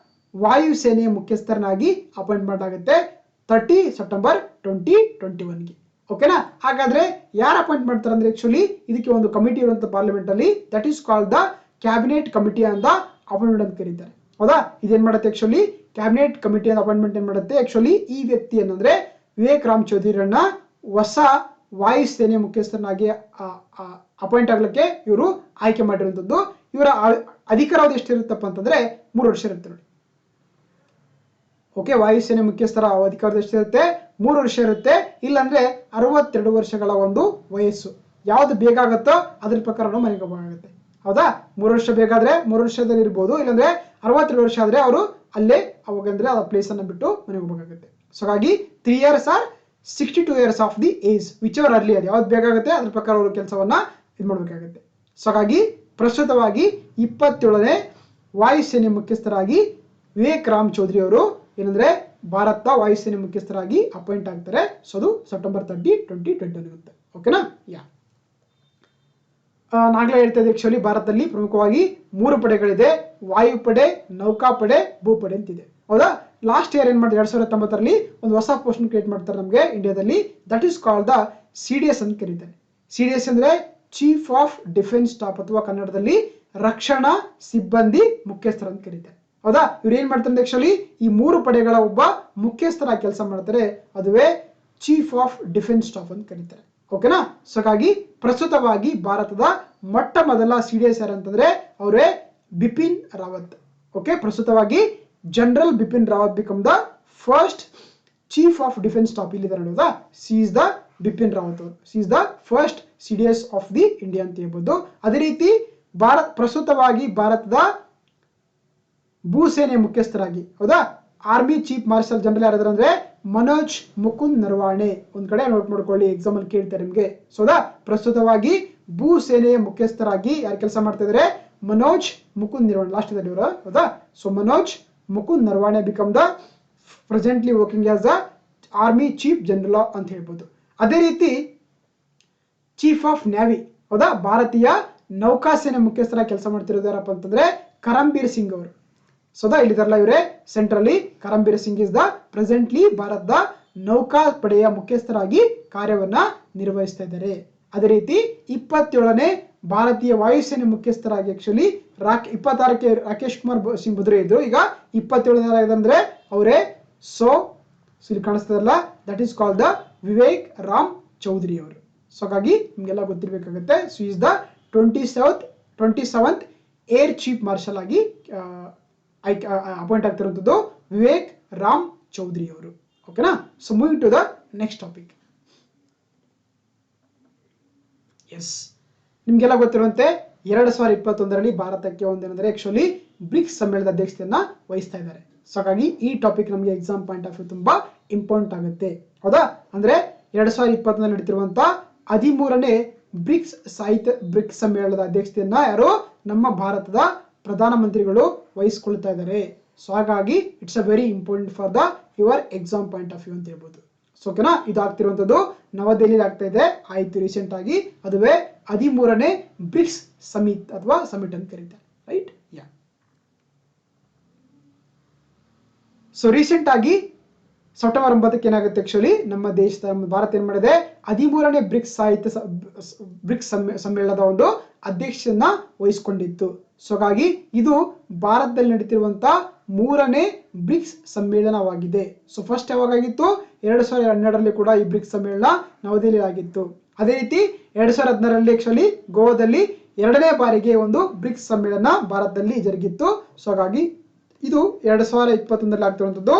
ವಾಯುಸೇನೆಯ ಮುಖ್ಯಸ್ಥರನ್ನಾಗಿ ಅಪಾಯಿಂಟ್ ಮಾಡಲಾಗುತ್ತೆ 30 ಸೆಪ್ಟೆಂಬರ್ 2021ಗೆ. ಓಕೆನಾ? ಹಾಗಾದ್ರೆ ಯಾರು ಅಪಾಯಿಂಟ್ ಮಾಡ್ತಾರೆ ಅಂದ್ರೆ ಆಕ್ಚುಲಿ ಇದಕ್ಕೆ ಒಂದು ಕಮಿಟಿ ಇರುವಂತ ಪಾರ್ಲಿಮೆಂಟ್ ಅಲ್ಲಿ, that is called the cabinet committee ಅಂತ ಅಪಾಯಿಂಟ್ಮೆಂಟ್ ಅಂತ ಕರೀತಾರೆ, ಹೌದಾ? ಇದೇನ್ ಮಾಡುತ್ತೆ ಆಕ್ಚುಲಿ ಕ್ಯಾಬಿನೆಟ್ ಕಮಿಟಿ ಅಪಾಯಿಂಟ್ಮೆಂಟ್ ಏನ್ ಮಾಡುತ್ತೆ ಆಕ್ಚುಲಿ ಈ ವ್ಯಕ್ತಿ ಏನಂದ್ರೆ ವಿವೇಕ್ ರಾಮ್ ಚೌಧರಿಯನ್ನ ಹೊಸ ವಾಯುಸೇನೆ ಮುಖ್ಯಸ್ಥರನ್ನಾಗಿ ಅಪಾಯಿಂಟ್ ಆಗ್ಲಿಕ್ಕೆ ಇವರು ಆಯ್ಕೆ ಮಾಡಿರುವಂತದ್ದು. ಇವರ ಅಧಿಕಾರಾವಧಿ ಎಷ್ಟಿರುತ್ತಪ್ಪ ಅಂತಂದ್ರೆ 3 ವರ್ಷ ಇರುತ್ತೆ ನೋಡಿ. ಓಕೆ, ವಾಯುಸೇನೆ ಮುಖ್ಯಸ್ಥರ ಅಧಿಕಾರದ ಎಷ್ಟಿರುತ್ತೆ? 3 ವರ್ಷ ಇರುತ್ತೆ. ಇಲ್ಲಾಂದ್ರೆ 62 ವರ್ಷಗಳ ಒಂದು ವಯಸ್ಸು. ಯಾವ್ದು ಬೇಗ ಆಗುತ್ತೋ ಅದ್ರ ಪ್ರಕಾರ ನಾವು ಮನೆಗೆ ಹೋಗಬೇಕಾಗುತ್ತೆ, ಹೌದಾ? 3 ವರ್ಷ ಬೇಕಾದ್ರೆ 3 ವರ್ಷದಲ್ಲಿ ಇರ್ಬೋದು, ಇಲ್ಲಾಂದ್ರೆ 62 ವರ್ಷ ಆದ್ರೆ ಅವರು ಅಲ್ಲೇ ಅವಾಗಂದ್ರೆ ಆ ಪ್ಲೇಸ್ ಅನ್ನ ಬಿಟ್ಟು ಮನೆಗೆ ಹೋಗಬೇಕಾಗುತ್ತೆ. ಸೊ ಹಾಗಾಗಿ 3 years or 62 years of the age, which our early, ಅದು ಯಾವ್ದು ಬೇಕಾಗುತ್ತೆ ಅದ್ರ ಪ್ರಕಾರ ಅವರು ಕೆಲಸವನ್ನ ಇದು ಮಾಡಬೇಕಾಗುತ್ತೆ. ಸೊ ಹಾಗಾಗಿ ಪ್ರಸ್ತುತವಾಗಿ 27ನೇ ವಾಯುಸೇನೆ ಮುಖ್ಯಸ್ಥರಾಗಿ ವಿವೇಕ್ ರಾಮ್ ಚೌಧರಿ ಅವರು ಏನಂದ್ರೆ ಭಾರತದ ವಾಯುಸೇನೆ ಮುಖ್ಯಸ್ಥರಾಗಿ ಅಪಾಯಿಂಟ್ ಆಗ್ತಾರೆ. ಸೊ ಅದು ಸೆಪ್ಟೆಂಬರ್ 30, 2021 ಇರುತ್ತೆ. ಓಕೆನಾ? ಯಾ, ನಾಗಲೇ ಹೇಳ್ತಾ ಇದ್ದೆ ಆಕ್ಚುಲಿ ಭಾರತದಲ್ಲಿ ಪ್ರಮುಖವಾಗಿ 3 ಪಡೆಗಳಿದೆ, ವಾಯುಪಡೆ, ನೌಕಾಪಡೆ, ಭೂಪಡೆ ಅಂತಿದೆ. ಹೌದಾ? ಲಾಸ್ಟ್ ಇಯರ್ ಏನ್ ಮಾಡಿದ್ರೆ 2019ರಲ್ಲಿ ಒಂದು ಹೊಸ ಪೋಸ್ಟ್ ಕ್ರಿಯೇಟ್ ಮಾಡ್ತಾರೆ ನಮಗೆ ಇಂಡಿಯಾದಲ್ಲಿ. That is called the CDS ಅಂತ ಕರೀತಾರೆ. CDS ಅಂದ್ರೆ ಚೀಫ್ ಆಫ್ ಡಿಫೆನ್ಸ್ ಸ್ಟಾಫ್ ಅಥವಾ ಕನ್ನಡದಲ್ಲಿ ರಕ್ಷಣಾ ಸಿಬ್ಬಂದಿ ಮುಖ್ಯಸ್ಥರು ಅಂತ ಕರೀತಾರೆ. ಹೌದಾ? ಇವ್ರು ಏನ್ ಮಾಡ್ತಾರೆ ಆಕ್ಚುಲಿ ಈ 3 ಪಡೆಗಳ ಒಬ್ಬ ಮುಖ್ಯಸ್ಥರಾಗಿ ಕೆಲಸ ಮಾಡ್ತಾರೆ, ಅದುವೇ ಚೀಫ್ ಆಫ್ ಡಿಫೆನ್ಸ್ ಸ್ಟಾಫ್ ಅಂತ ಕರೀತಾರೆ. ಓಕೆನಾ? ಸೊ ಹಾಗಾಗಿ ಪ್ರಸ್ತುತವಾಗಿ ಭಾರತದ ಮೊಟ್ಟ ಮೊದಲ CDS ಯಾರು ಅಂತಂದ್ರೆ ಅವರೇ ಬಿಪಿನ್ ರಾವತ್. ಓಕೆ, ಪ್ರಸ್ತುತವಾಗಿ general Bipin Rawat become the first chief of defence staff. ಇಲ್ಲಿದ್ದಾರೆ ನೋಡೋದಾ, see is the Bipin Rawat ಅವರು, see is the first CDS of the India ಅಂತ ಹೇಳ್ಬೋದು. ಅದೇ ರೀತಿ ಪ್ರಸ್ತುತವಾಗಿ ಭಾರತದ ಭೂಸೇನೆ ಮುಖ್ಯಸ್ಥರಾಗಿ, ಹೌದಾ, ಆರ್ಮಿ ಚೀಫ್ ಮಾರ್ಷಲ್ ಜನರಲ್ ಯಾರಾದ್ರೆ ಅಂದ್ರೆ ಮನೋಜ್ ಮುಕುಂದ್ ನರವಾಣೆ. ಒಂದ್ ಕಡೆ ನೋಟ್ ಮಾಡ್ಕೊಳ್ಳಿ, ಎಕ್ಸಾಮ್ ಅಲ್ಲಿ ಕೇಳ್ತಾರೆ ನಿಮ್ಗೆ. ಸೋದಾ ಪ್ರಸ್ತುತವಾಗಿ ಭೂಸೇನೆಯ ಮುಖ್ಯಸ್ಥರಾಗಿ ಯಾರು ಕೆಲಸ ಮಾಡ್ತಾ ಇದಾರೆ? ಮನೋಜ್ ಮುಕುಂದ್ ನರವಾಣೆ. ಲಾಸ್ಟ್ ಇದೆ ಇವರು, ಹೌದಾ? So Manoj Mukund Naravane become the presently working as the army chief general ಅಂತ ಹೇಳ್ಬೋದು. ಅದೇ ರೀತಿ ಚೀಫ್ ಆಫ್ ನ್ಯಾವಿ, ಹೌದಾ, ಭಾರತೀಯ ನೌಕಾಸೇನೆ ಮುಖ್ಯಸ್ಥರಾಗಿ ಕೆಲಸ ಮಾಡ್ತಿರೋದು ಯಾರಪ್ಪ ಅಂತಂದ್ರೆ ಕರಂಬೀರ್ ಸಿಂಗ್ ಅವರು. ಸೋದಾ ಇಲ್ಲಿದಾರಲ್ಲ ಇವರೇ centrally, Karambir Singh is the presently ಭಾರತದ ನೌಕಾಪಡೆಯ ಮುಖ್ಯಸ್ಥರಾಗಿ ಕಾರ್ಯವನ್ನ ನಿರ್ವಹಿಸ್ತಾ ಇದ್ದಾರೆ. ಅದೇ ರೀತಿ 27ನೇ ಭಾರತೀಯ ವಾಯುಸೇನೆ ಮುಖ್ಯಸ್ಥರಾಗಿ ಆಕ್ಚುಲಿ 26ಕ್ಕೆ ರಾಕೇಶ್ ಕುಮಾರ್ ಸಿಂಗ್ ಭದ್ರಾ ಇದ್ರು. ಈಗ 27ನೇ ಅಂದ್ರೆ ಅವರೇ ಸೊ ಇಲ್ಲಿ ಕಾಣಿಸ್ತದಲ್ಲ, that is called the Vivek Ram Chaudhari ಅವರು. ಸೊ ಹಾಗಾಗಿ ನಿಮ್ಗೆಲ್ಲ ಗೊತ್ತಿರ್ಬೇಕಾಗುತ್ತೆ. So is the 27th air chief marshal ಆಗಿ ಅಪಾಯಿಂಟ್ ಆಗ್ತಿರುವಂತದ್ದು ವಿವೇಕ್ ರಾಮ್ ಚೌಧರಿ ಅವರು. ಓಕೆನಾ? So moving to the next topic. Yes, ನಿಮ್ಗೆಲ್ಲ ಗೊತ್ತಿರುವಂತೆ 2021ರಲ್ಲಿ ಭಾರತಕ್ಕೆ ಒಂದೇನಂದ್ರೆ ಆಕ್ಚುಲಿ ಬ್ರಿಕ್ಸ್ ಸಮ್ಮೇಳನದ ಅಧ್ಯಕ್ಷತೆಯನ್ನ ವಹಿಸ್ತಾ ಇದ್ದಾರೆ. ಸೊ ಹಾಗಾಗಿ ಈ ಟಾಪಿಕ್ ನಮಗೆ ಎಕ್ಸಾಮ್ ಪಾಯಿಂಟ್ ಆಫ್ ವ್ಯೂ ತುಂಬಾ ಇಂಪಾರ್ಟೆಂಟ್ ಆಗುತ್ತೆ. ಹೌದಾ? ಅಂದ್ರೆ 2021 ನಡೀತಿರುವಂತ 13ನೇ ಬ್ರಿಕ್ಸ್ ಸಮ್ಮೇಳನದ ಅಧ್ಯಕ್ಷತೆಯನ್ನ ಯಾರು? ನಮ್ಮ ಭಾರತದ ಪ್ರಧಾನಮಂತ್ರಿಗಳು ವಹಿಸ್ಕೊಳ್ತಾ ಇದ್ದಾರೆ. ಸೊ ಹಾಗಾಗಿ it's a very important for the your exam point of view ಅಂತ ಹೇಳ್ಬೋದು. ಸೊ ಓಕೆನಾ? ಇದು ಆಗ್ತಿರುವಂತದ್ದು ನವದೆಹಲಿಯಲ್ಲಿ ಆಗ್ತಾ ಇದೆ, ಆಯ್ತು ರೀಸೆಂಟ್ ಆಗಿ. ಅದುವೇ 13ನೇ ಬ್ರಿಕ್ಸ್ ಸಮಿಟ್ ಅಥವಾ ಸಮಿಟ್ ಅಂತ ಕರೀತಾರೆ. ರೈಟ್? ಯಾ. ಸೊ ರೀಸೆಂಟ್ ಆಗಿ ಸೆಪ್ಟೆಂಬರ್ 9ಕ್ಕೆ ಏನಾಗುತ್ತೆ ಆಕ್ಚುಲಿ ನಮ್ಮ ದೇಶದ ಭಾರತ ಏನ್ ಮಾಡಿದೆ? 13ನೇ ಬ್ರಿಕ್ಸ್ ಸಮ್ಮೇಳನದ ಒಂದು ಅಧ್ಯಕ್ಷತೆಯನ್ನ ವಹಿಸಿಕೊಂಡಿತ್ತು. ಸೊ ಹಾಗಾಗಿ ಇದು ಭಾರತದಲ್ಲಿ ನಡೀತಿರುವಂತ 3ನೇ ಬ್ರಿಕ್ಸ್ ಸಮ್ಮೇಳನವಾಗಿದೆ. ಸೊ ಫಸ್ಟ್ ಯಾವಾಗಾಗಿತ್ತು? 2012ರಲ್ಲಿ ಕೂಡ ಈ ಬ್ರಿಕ್ಸ್ ಸಮ್ಮೇಳನ ನವದೆಹಲಿ ಆಗಿತ್ತು. ಅದೇ ರೀತಿ 2016ರಲ್ಲಿ ಆಕ್ಚುಲಿ ಗೋವಾದಲ್ಲಿ 2ನೇ ಬಾರಿಗೆ ಒಂದು ಬ್ರಿಕ್ಸ್ ಸಮ್ಮೇಳನ ಭಾರತದಲ್ಲಿ ಜರುಗಿತ್ತು. ಸೊ ಹಾಗಾಗಿ ಇದು 2021ರಲ್ಲಿ ಆಗ್ತಿರುವಂತದ್ದು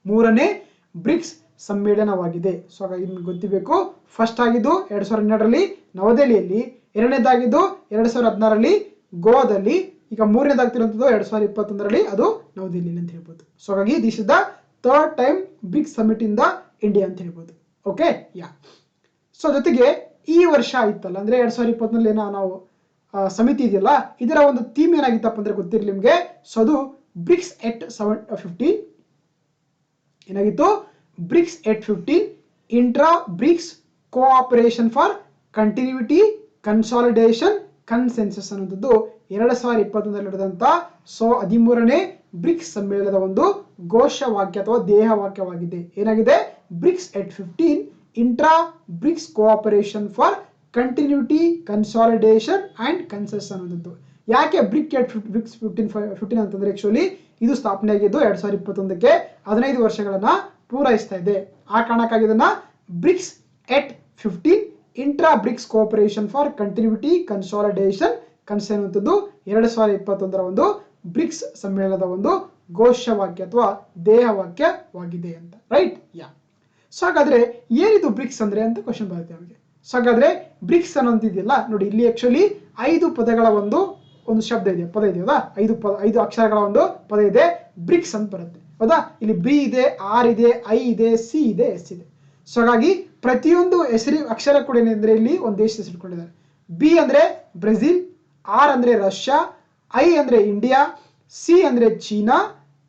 3ನೇ ಬ್ರಿಕ್ಸ್ ಸಮ್ಮೇಳನವಾಗಿದೆ. ಸೊ ಹಾಗಾಗಿ ನಿಮ್ಗೆ ಗೊತ್ತಿರಬೇಕು, ಫಸ್ಟ್ ಆಗಿದ್ದು 2012ರಲ್ಲಿ ನವದೆಹಲಿಯಲ್ಲಿ, 2ನೇದಾಗಿದ್ದು 2016ರಲ್ಲಿ ಗೋವಾದಲ್ಲಿ, ಈಗ 3ನೇದಾಗ್ತಿರುವಂತದ್ದು 2021ರಲ್ಲಿ ಅದು ನವದೆಹಲಿಯಲ್ಲಿ ಅಂತ ಹೇಳ್ಬೋದು. ಸೊ ಹಾಗಾಗಿ this is the 3rd time BRICS summit in the India ಅಂತ ಹೇಳ್ಬೋದು. ಓಕೆ, ಯಾ. ಸೊ ಜೊತೆಗೆ ಈ ವರ್ಷ ಆಯ್ತಲ್ಲ ಅಂದ್ರೆ 2021ನಲ್ಲಿ ನಾವು ಸಮಿತಿ ಇದೆಯಲ್ಲ, ಇದರ ಒಂದು ಥೀಮ್ ಏನಾಗಿತ್ತಪ್ಪ ಅಂದ್ರೆ ಗೊತ್ತಿರಲಿ ನಿಮ್ಗೆ. ಸೊ ಅದು ಬ್ರಿಕ್ಸ್ ಎಟ್ 15 ಏನಾಗಿತ್ತು? BRICS at 15 intra BRICS cooperation for continuity consolidation consensus ಅನ್ನೋದು 2021ರಲ್ಲಿ ನಡೆದಂತ 13ನೇ ಬ್ರಿಕ್ಸ್ ಸಮ್ಮೇಳನದ ಒಂದು ಘೋಷವಾಕ್ಯ ಅಥವಾ ದೇಹವಾಕ್ಯವಾಗಿದೆ. ಏನಾಗಿದೆ? BRICS at 15 intra BRICS cooperation for continuity consolidation and consensus ಅನ್ನೋದು. ಯಾಕೆ ಬ್ರಿಕ್ಸ್ 15 ಅಂತಂದ್ರೆ ಆಕ್ಚುಲಿ ಇದು ಸ್ಥಾಪನೆ ಆಗಿದ್ದು 2021ಕ್ಕೆ 15 ವರ್ಷಗಳನ್ನ ಪೂರೈಸ್ತಾ ಇದೆ. ಆ ಕಾರಣಕ್ಕಾಗಿ ಇದನ್ನ BRICS at 15 intra BRICS cooperation for continuity consolidation consensus ಅನ್ನುವಂಥದ್ದು 2021ರ ಒಂದು ಬ್ರಿಕ್ಸ್ ಸಮ್ಮೇಳನದ ಒಂದು ಘೋಷವಾಕ್ಯ ಅಥವಾ ದೇಹವಾಕ್ಯವಾಗಿದೆ ಅಂತ. ರೈಟ್? ಯಾ. ಸೊ ಹಾಗಾದ್ರೆ ಏನಿದು ಬ್ರಿಕ್ಸ್ ಅಂದ್ರೆ ಅಂತ ಕ್ವಶನ್ ಬರುತ್ತೆ ನಮಗೆ. ಸೊ ಹಾಗಾದ್ರೆ ಬ್ರಿಕ್ಸ್ ಅನ್ನೋಂತಿದೆಯಲ್ಲ ನೋಡಿ, ಇಲ್ಲಿ ಆಕ್ಚುಲಿ 5 ಪದಗಳ ಒಂದು ಶಬ್ದ ಇದೆ, ಪದ ಇದೆ. ಹೌದಾ? 5 ಅಕ್ಷರಗಳ ಒಂದು ಪದ ಇದೆ, ಬ್ರಿಕ್ಸ್ ಅಂತ ಬರುತ್ತೆ. ಹೌದಾ? ಇಲ್ಲಿ ಬಿ ಇದೆ, ಆರ್ ಇದೆ, ಐ ಇದೆ, ಸಿ ಇದೆ, ಎಸ್ ಇದೆ. ಸೊ ಹಾಗಾಗಿ ಪ್ರತಿಯೊಂದು ಹೆಸರು ಅಕ್ಷರ ಕೂಡ ಏನಂದ್ರೆ ಇಲ್ಲಿ ಒಂದು ದೇಶದ ಹೆಸರು ಇಟ್ಕೊಂಡಿದ್ದಾರೆ. ಬಿ ಅಂದ್ರೆ ಬ್ರೆಜಿಲ್, ಆರ್ ಅಂದ್ರೆ ರಷ್ಯಾ, ಐ ಅಂದ್ರೆ ಇಂಡಿಯಾ, ಸಿ ಅಂದ್ರೆ ಚೀನಾ,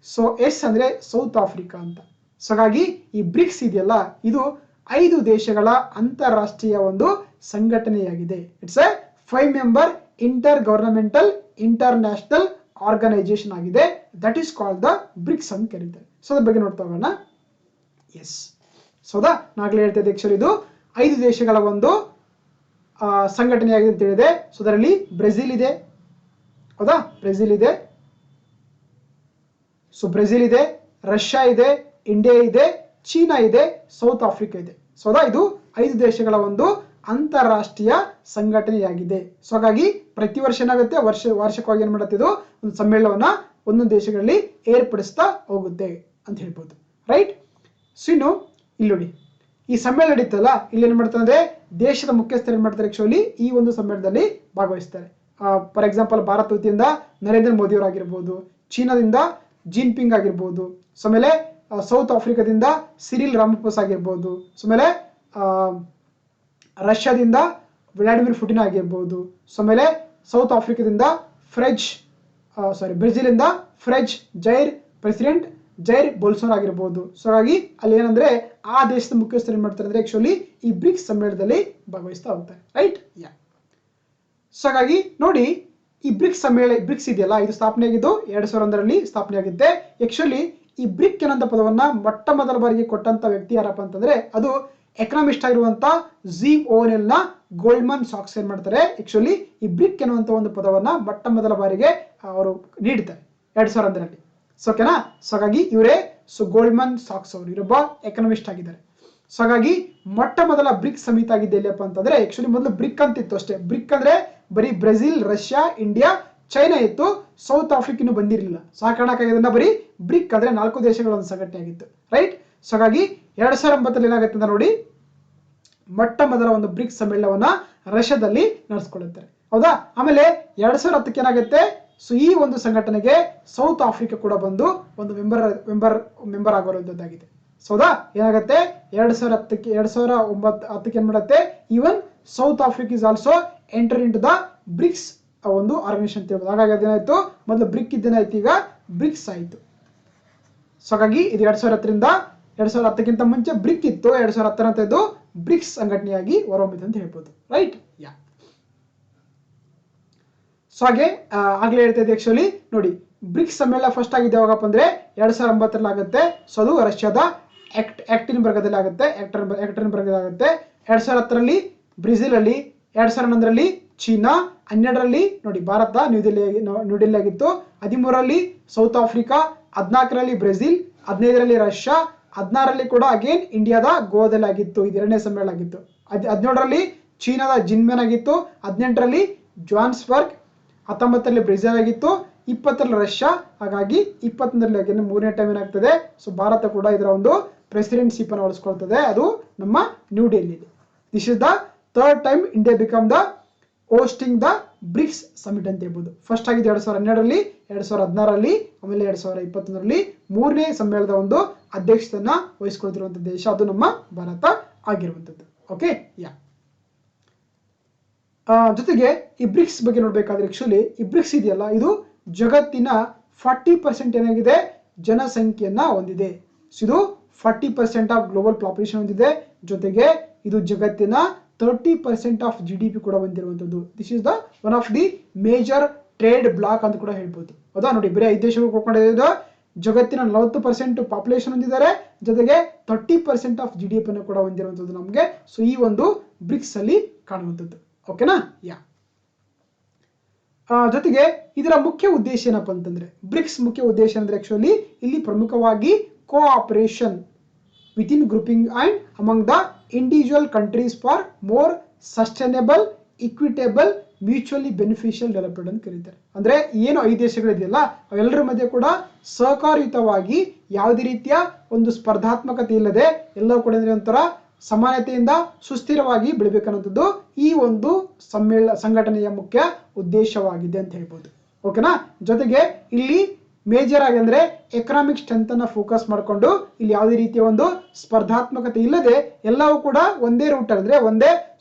ಸೊ ಎಸ್ ಅಂದ್ರೆ ಸೌತ್ ಆಫ್ರಿಕಾ ಅಂತ. ಸೊ ಹಾಗಾಗಿ ಈ ಬ್ರಿಕ್ಸ್ ಇದೆಯಲ್ಲ ಇದು 5 ದೇಶಗಳ ಅಂತಾರಾಷ್ಟ್ರೀಯ ಒಂದು ಸಂಘಟನೆಯಾಗಿದೆ. It's a 5 member intergovernmental international organisation ಆಗಿದೆ. That is called the BRICS ಅಂತ ಕರೀತಾರೆ. ಸೊ ಅದ್ರ ಬಗ್ಗೆ ನೋಡ್ತಾ ಹೋಗೋಣ. ಎಸ್, ಸೌದಾ ನಾಗಲೇ ಹೇಳ್ತಾ ಇದ್ದೆ ಆಕ್ಚುಲಿ ಇದು 5 ದೇಶಗಳ ಒಂದು ಸಂಘಟನೆಯಾಗಿದೆ ಅಂತ ಹೇಳಿದೆ. ಸೊ ಅದರಲ್ಲಿ ಬ್ರೆಜಿಲ್ ಇದೆ, ಹೌದಾ, ಬ್ರೆಜಿಲ್ ಇದೆ, ಸೊ ಬ್ರೆಜಿಲ್ ಇದೆ, ರಷ್ಯಾ ಇದೆ, ಇಂಡಿಯಾ ಇದೆ, ಚೀನಾ ಇದೆ, ಸೌತ್ ಆಫ್ರಿಕಾ ಇದೆ. ಸೊ ಹೌದಾ, ಇದು 5 ದೇಶಗಳ ಒಂದು ಅಂತಾರಾಷ್ಟ್ರೀಯ ಸಂಘಟನೆಯಾಗಿದೆ. ಸೊ ಹಾಗಾಗಿ ಪ್ರತಿ ವರ್ಷ ಏನಾಗುತ್ತೆ, ವಾರ್ಷಿಕವಾಗಿ ಏನ್ ಮಾಡುತ್ತೆ, ಇದು ಒಂದು ಸಮ್ಮೇಳನವನ್ನ ಒಂದೊಂದು ದೇಶಗಳಲ್ಲಿ ಏರ್ಪಡಿಸ್ತಾ ಹೋಗುತ್ತೆ ಅಂತ ಹೇಳ್ಬೋದು. ರೈಟ್. ಸೊ ಇನ್ನು ಇಲ್ಲಿ ನೋಡಿ, ಈ ಸಮ್ಮೇಳನ ನಡೀತಲ್ಲ, ಇಲ್ಲಿ ಏನ್ ಮಾಡ್ತಾರೆ ಅಂದ್ರೆ ದೇಶದ ಮುಖ್ಯಸ್ಥರು ಏನ್ ಮಾಡ್ತಾರೆ ಆಕ್ಚುಲಿ ಈ ಒಂದು ಸಮ್ಮೇಳನದಲ್ಲಿ ಭಾಗವಹಿಸ್ತಾರೆ. ಫಾರ್ ಎಕ್ಸಾಂಪಲ್ ಭಾರತ ವತಿಯಿಂದ ನರೇಂದ್ರ ಮೋದಿ ಅವರಾಗಿರ್ಬೋದು, ಚೀನಾದಿಂದ ಜಿನ್ಪಿಂಗ್ ಆಗಿರ್ಬೋದು, ಸೊ ಆಮೇಲೆ ಸೌತ್ ಆಫ್ರಿಕಾದಿಂದ ಸಿರಿಲ್ ರಾಮಫೋಸ ಆಗಿರ್ಬೋದು, ಸೊ ಆಮೇಲೆ ರಷ್ಯಾದಿಂದ ವ್ಲಾಡಿಮಿರ್ ಪುಟಿನ್ ಆಗಿರ್ಬೋದು, ಸೊ ಆಮೇಲೆ ಸೌತ್ ಆಫ್ರಿಕಾದಿಂದ ಬ್ರೆಜಿಲ್ ಇಂದ ಪ್ರೆಸಿಡೆಂಟ್ ಜೈರ್ ಬೋಲ್ಸೋನ್ ಆಗಿರ್ಬೋದು. ಸೊ ಹಾಗಾಗಿ ಅಲ್ಲಿ ಏನಂದ್ರೆ ಆ ದೇಶದ ಮುಖ್ಯಸ್ಥರು ಏನ್ ಮಾಡ್ತಾರೆ ಅಂದ್ರೆ ಆಕ್ಚುಲಿ ಈ ಬ್ರಿಕ್ಸ್ ಸಮ್ಮೇಳನದಲ್ಲಿ ಭಾಗವಹಿಸ್ತಾ ಹೋಗ್ತಾರೆ. ರೈಟ್. ಯಾ. ಸೊ ಹಾಗಾಗಿ ನೋಡಿ, ಈ ಬ್ರಿಕ್ಸ್ ಇದೆಯಲ್ಲ ಇದು ಸ್ಥಾಪನೆ ಆಗಿದ್ದು 2001ರಲ್ಲಿ ಸ್ಥಾಪನೆ ಆಗಿದ್ದೆ. ಆಕ್ಚುಲಿ ಈ ಬ್ರಿಕ್ ಅನ್ನೋ ಪದವನ್ನ ಮೊಟ್ಟ ಮೊದಲ ಬಾರಿಗೆ ಕೊಟ್ಟಂತ ವ್ಯಕ್ತಿ ಯಾರಪ್ಪ ಅಂತಂದ್ರೆ ಅದು ಎಕನಾಮಿಸ್ಟ್ ಆಗಿರುವಂತ ಝೀಮ್ ಓನೆಲ್ ನ ಗೋಲ್ಡ್ಮನ್ ಸಾಕ್ಸ್ ಏನ್ ಮಾಡ್ತಾರೆ ಆಕ್ಚುಲಿ ಈ ಬ್ರಿಕ್ ಎನ್ನುವಂತ ಒಂದು ಪದವನ್ನ ಮೊಟ್ಟ ಮೊದಲ ಬಾರಿಗೆ ಅವರು ನೀಡ್ತಾರೆ 2001ರಲ್ಲಿ. ಸೊ ಓಕೆನಾ. ಸೊ ಹಾಗಾಗಿ ಇವರೇ ಗೋಲ್ಡ್ಮನ್ ಸಾಕ್ಸ್ ಅವರು ಇವರೊಬ್ಬ ಎಕನಾಮಿಸ್ಟ್ ಆಗಿದ್ದಾರೆ. ಸೊ ಹಾಗಾಗಿ ಮೊಟ್ಟ ಮೊದಲ ಬ್ರಿಕ್ ಸಮಿತಿ ಆಗಿದ್ದೆ ಎಲ್ಲಪ್ಪ ಅಂತಂದ್ರೆ ಆಕ್ಚುಲಿ ಮೊದಲು ಬ್ರಿಕ್ ಅಂತ ಇತ್ತು ಅಷ್ಟೇ. ಬ್ರಿಕ್ ಅಂದ್ರೆ ಬರೀ ಬ್ರೆಜಿಲ್, ರಷ್ಯಾ, ಇಂಡಿಯಾ, ಚೈನಾ ಇತ್ತು, ಸೌತ್ ಆಫ್ರಿಕಾ ಬಂದಿರಲಿಲ್ಲ. ಸೊ ಆ ಕಾರಣಕ್ಕಾಗಿ ಅದನ್ನ ಬರೀ ಬ್ರಿಕ್ ಅಂದ್ರೆ 4 ದೇಶಗಳ ಒಂದು ಸಂಘಟನೆ ಆಗಿತ್ತು. ರೈಟ್. ಸೊ ಹಾಗಾಗಿ 2009ರಲ್ಲಿ ಏನಾಗುತ್ತೆ ಅಂತ ನೋಡಿ, ಮೊಟ್ಟ ಮೊದಲ ಒಂದು ಬ್ರಿಕ್ಸ್ ಸಮ್ಮೇಳನವನ್ನ ರಷ್ಯಾದಲ್ಲಿ ನಡೆಸ್ಕೊಳ್ಳುತ್ತಾರೆ. ಹೌದಾ. ಆಮೇಲೆ 2010ಕ್ಕೆ ಏನಾಗುತ್ತೆ, ಸೊ ಈ ಒಂದು ಸಂಘಟನೆಗೆ ಸೌತ್ ಆಫ್ರಿಕಾ ಕೂಡ ಬಂದು ಒಂದು ಮೆಂಬರ್ ಆಗುವಂತದ್ದಾಗಿದೆ. ಸೌದಾ ಏನಾಗುತ್ತೆ 2010ಕ್ಕೆ ಏನ್ ಮಾಡುತ್ತೆ, even South Africa is also enter in to the BRICS ಒಂದು ಆರ್ಗನೈಸೇಷನ್ ಅಂತ ಹೇಳ್ಬೋದು. ಹಾಗಾಗಿ ಅದೇನಾಯ್ತು, ಮೊದಲು ಬ್ರಿಕ್ ಇದ್ದೇನಾಯ್ತು, ಈಗ ಬ್ರಿಕ್ಸ್ ಆಯ್ತು. ಸೊ ಹಾಗಾಗಿ ಇದು 2010ರಿಂದ 2010ಕ್ಕಿಂತ ಮುಂಚೆ ಬ್ರಿಕ್ ಇತ್ತು, 2010 ಅಂತ ಇದು ಬ್ರಿಕ್ಸ್ ಸಂಘಟನೆಯಾಗಿ ಹೊರಹೊಮ್ಮಿದೆ ಅಂತ ಹೇಳ್ಬೋದು. ರೈಟ್. ಯಾ. ಸೊ ಹಾಗೆ ಆಗ್ಲೇ ಹೇಳ್ತಾ ಇದ್ದೆ ಆಕ್ಚುಲಿ ನೋಡಿ, ಬ್ರಿಕ್ಸ್ ಸಮ್ಮೇಳನ ಫಸ್ಟ್ ಆಗಿದ್ದು ಯಾವಾಗಪ್ಪ ಅಂದ್ರೆ 2009ರಲ್ಲಿ ಆಗುತ್ತೆ. ಸೊ ಅದು ರಷ್ಯಾದ ಎಕ್ಟರ್ನ್ಬರ್ಗದಲ್ಲಿ ಆಗುತ್ತೆ. 2010ರಲ್ಲಿ ಬ್ರೆಜಿಲ್ ಅಲ್ಲಿ, 2011ರಲ್ಲಿ ಚೀನಾ, 12ರಲ್ಲಿ ನೋಡಿ ಭಾರತ ನ್ಯೂಡೆಲ್ಲಿ ಆಗಿತ್ತು, 13ರಲ್ಲಿ ಸೌತ್ ಆಫ್ರಿಕಾ, 14ರಲ್ಲಿ ಬ್ರೆಜಿಲ್, 15ರಲ್ಲಿ ರಷ್ಯಾ, 16ರಲ್ಲಿ ಕೂಡ ಅಗೇನ್ ಇಂಡಿಯಾದ ಗೋವಾದಲ್ಲಿ ಆಗಿತ್ತು. ಇದು 2ನೇ ಸಮ್ಮೇಳನ ಆಗಿತ್ತು. 17ರಲ್ಲಿ ಚೀನಾದ ಜಿನ್ಮೆನ್ ಆಗಿತ್ತು, 18ರಲ್ಲಿ ಜೋಹಾನ್ಸ್ಬರ್ಗ್, 19ರಲ್ಲಿ ಬ್ರೆಜಿಲ್ ಆಗಿತ್ತು, 20ರಲ್ಲಿ ರಷ್ಯಾ. ಹಾಗಾಗಿ 21ರಲ್ಲಿ ಅಗೇನ್ 3ನೇ ಟೈಮ್ ಏನಾಗ್ತದೆ, ಸೊ ಭಾರತ ಕೂಡ ಇದರ ಒಂದು ಪ್ರೆಸಿಡೆನ್ಸಿಪ್ ಅನ್ನು ವಹಿಸ್ಕೊಳ್ತದೆ. ಅದು ನಮ್ಮ New Delhi. This is the 3rd time India become the hosting the BRICS summit ಅಂತ ಹೇಳ್ಬೋದು. ಫಸ್ಟ್ ಆಗಿದ್ದು 2012ರಲ್ಲಿ, 2016ರಲ್ಲಿ, ಆಮೇಲೆ 2021ರಲ್ಲಿ 3ನೇ ಸಮ್ಮೇಳನದ ಒಂದು ಅಧ್ಯಕ್ಷತೆಯನ್ನ ವಹಿಸಿಕೊಳ್ತಿರುವಂತ ದೇಶ ಅದು ನಮ್ಮ ಭಾರತ ಆಗಿರುವಂತದ್ದು. ಓಕೆ. ಯಾ. ಜೊತೆಗೆ ಈ ಬ್ರಿಕ್ಸ್ ಬಗ್ಗೆ ನೋಡ್ಬೇಕಾದ್ರೆ ಆಕ್ಚುಲಿ ಈ ಬ್ರಿಕ್ಸ್ ಇದೆಯಲ್ಲ ಇದು ಜಗತ್ತಿನ 40% ಏನಾಗಿದೆ ಜನಸಂಖ್ಯೆಯನ್ನ ಹೊಂದಿದೆ. ಇದು 40% ಆಫ್ ಗ್ಲೋಬಲ್ ಪಾಪ್ಯುಲೇಷನ್ ಹೊಂದಿದೆ. ಜೊತೆಗೆ ಇದು ಜಗತ್ತಿನ 30% ಆಫ್ GDP ಕೂಡ ಹೊಂದಿರುವಂತದ್ದು. This is the one of the major trade bloc ಅಂತ ಕೂಡ ಹೇಳ್ಬೋದು. ಹೌದಾ. ನೋಡಿ, ಬರೀ 5 ದೇಶಗಳು ಕೂತ್ಕೊಂಡಿದ್ದು ಜಗತ್ತಿನ 40% ಪಾಪ್ಯುಲೇಷನ್ ಹೊಂದಿದ್ದಾರೆ, ಜೊತೆಗೆ 30% ಆಫ್ GDP ಅನ್ನು ಕೂಡ ಹೊಂದಿರುವಂತದ್ದು ನಮಗೆ ಸೊ ಈ ಒಂದು ಬ್ರಿಕ್ಸ್ ಅಲ್ಲಿ ಕಾಣುವಂಥದ್ದು. ಓಕೆನಾ. ಯಾ. ಜೊತೆಗೆ ಇದರ ಮುಖ್ಯ ಉದ್ದೇಶ ಏನಪ್ಪ ಅಂತಂದ್ರೆ ಬ್ರಿಕ್ಸ್ ಮುಖ್ಯ ಉದ್ದೇಶ ಅಂದ್ರೆ ಆಕ್ಚುಲಿ ಇಲ್ಲಿ ಪ್ರಮುಖವಾಗಿ cooperation within grouping and among the individual countries for more sustainable, equitable, mutually beneficial development ಅಂತ ಕರೀತಾರೆ. ಅಂದ್ರೆ ಏನು 5 ದೇಶಗಳಿದೆಯಲ್ಲ ಅವೆಲ್ಲರ ಮಧ್ಯೆ ಕೂಡ ಸಹಕಾರಯುತವಾಗಿ ಯಾವುದೇ ರೀತಿಯ ಒಂದು ಸ್ಪರ್ಧಾತ್ಮಕತೆ ಇಲ್ಲದೆ ಎಲ್ಲವೂ ಕೂಡ ಒಂಥರ ಸಮಾನತೆಯಿಂದ ಸುಸ್ಥಿರವಾಗಿ ಬೆಳಿಬೇಕನ್ನೋದು ಈ ಒಂದು ಸಂಘಟನೆಯ ಮುಖ್ಯ ಉದ್ದೇಶವಾಗಿದೆ ಅಂತ ಹೇಳ್ಬೋದು. ಓಕೆನಾ. ಜೊತೆಗೆ ಇಲ್ಲಿ ಮೇಜರ್ ಆಗಿ ಅಂದ್ರೆ ಎಕನಾಮಿಕ್ ಸ್ಟ್ರೆಂತ್ ಅನ್ನ ಫೋಕಸ್ ಮಾಡಿಕೊಂಡು ಇಲ್ಲಿ ಯಾವುದೇ ರೀತಿಯ ಒಂದು ಸ್ಪರ್ಧಾತ್ಮಕತೆ ಇಲ್ಲದೆ ಎಲ್ಲವೂ ಕೂಡ ಒಂದೇ ರೂಟ್ ಅಂದ್ರೆ ಒಂದೇ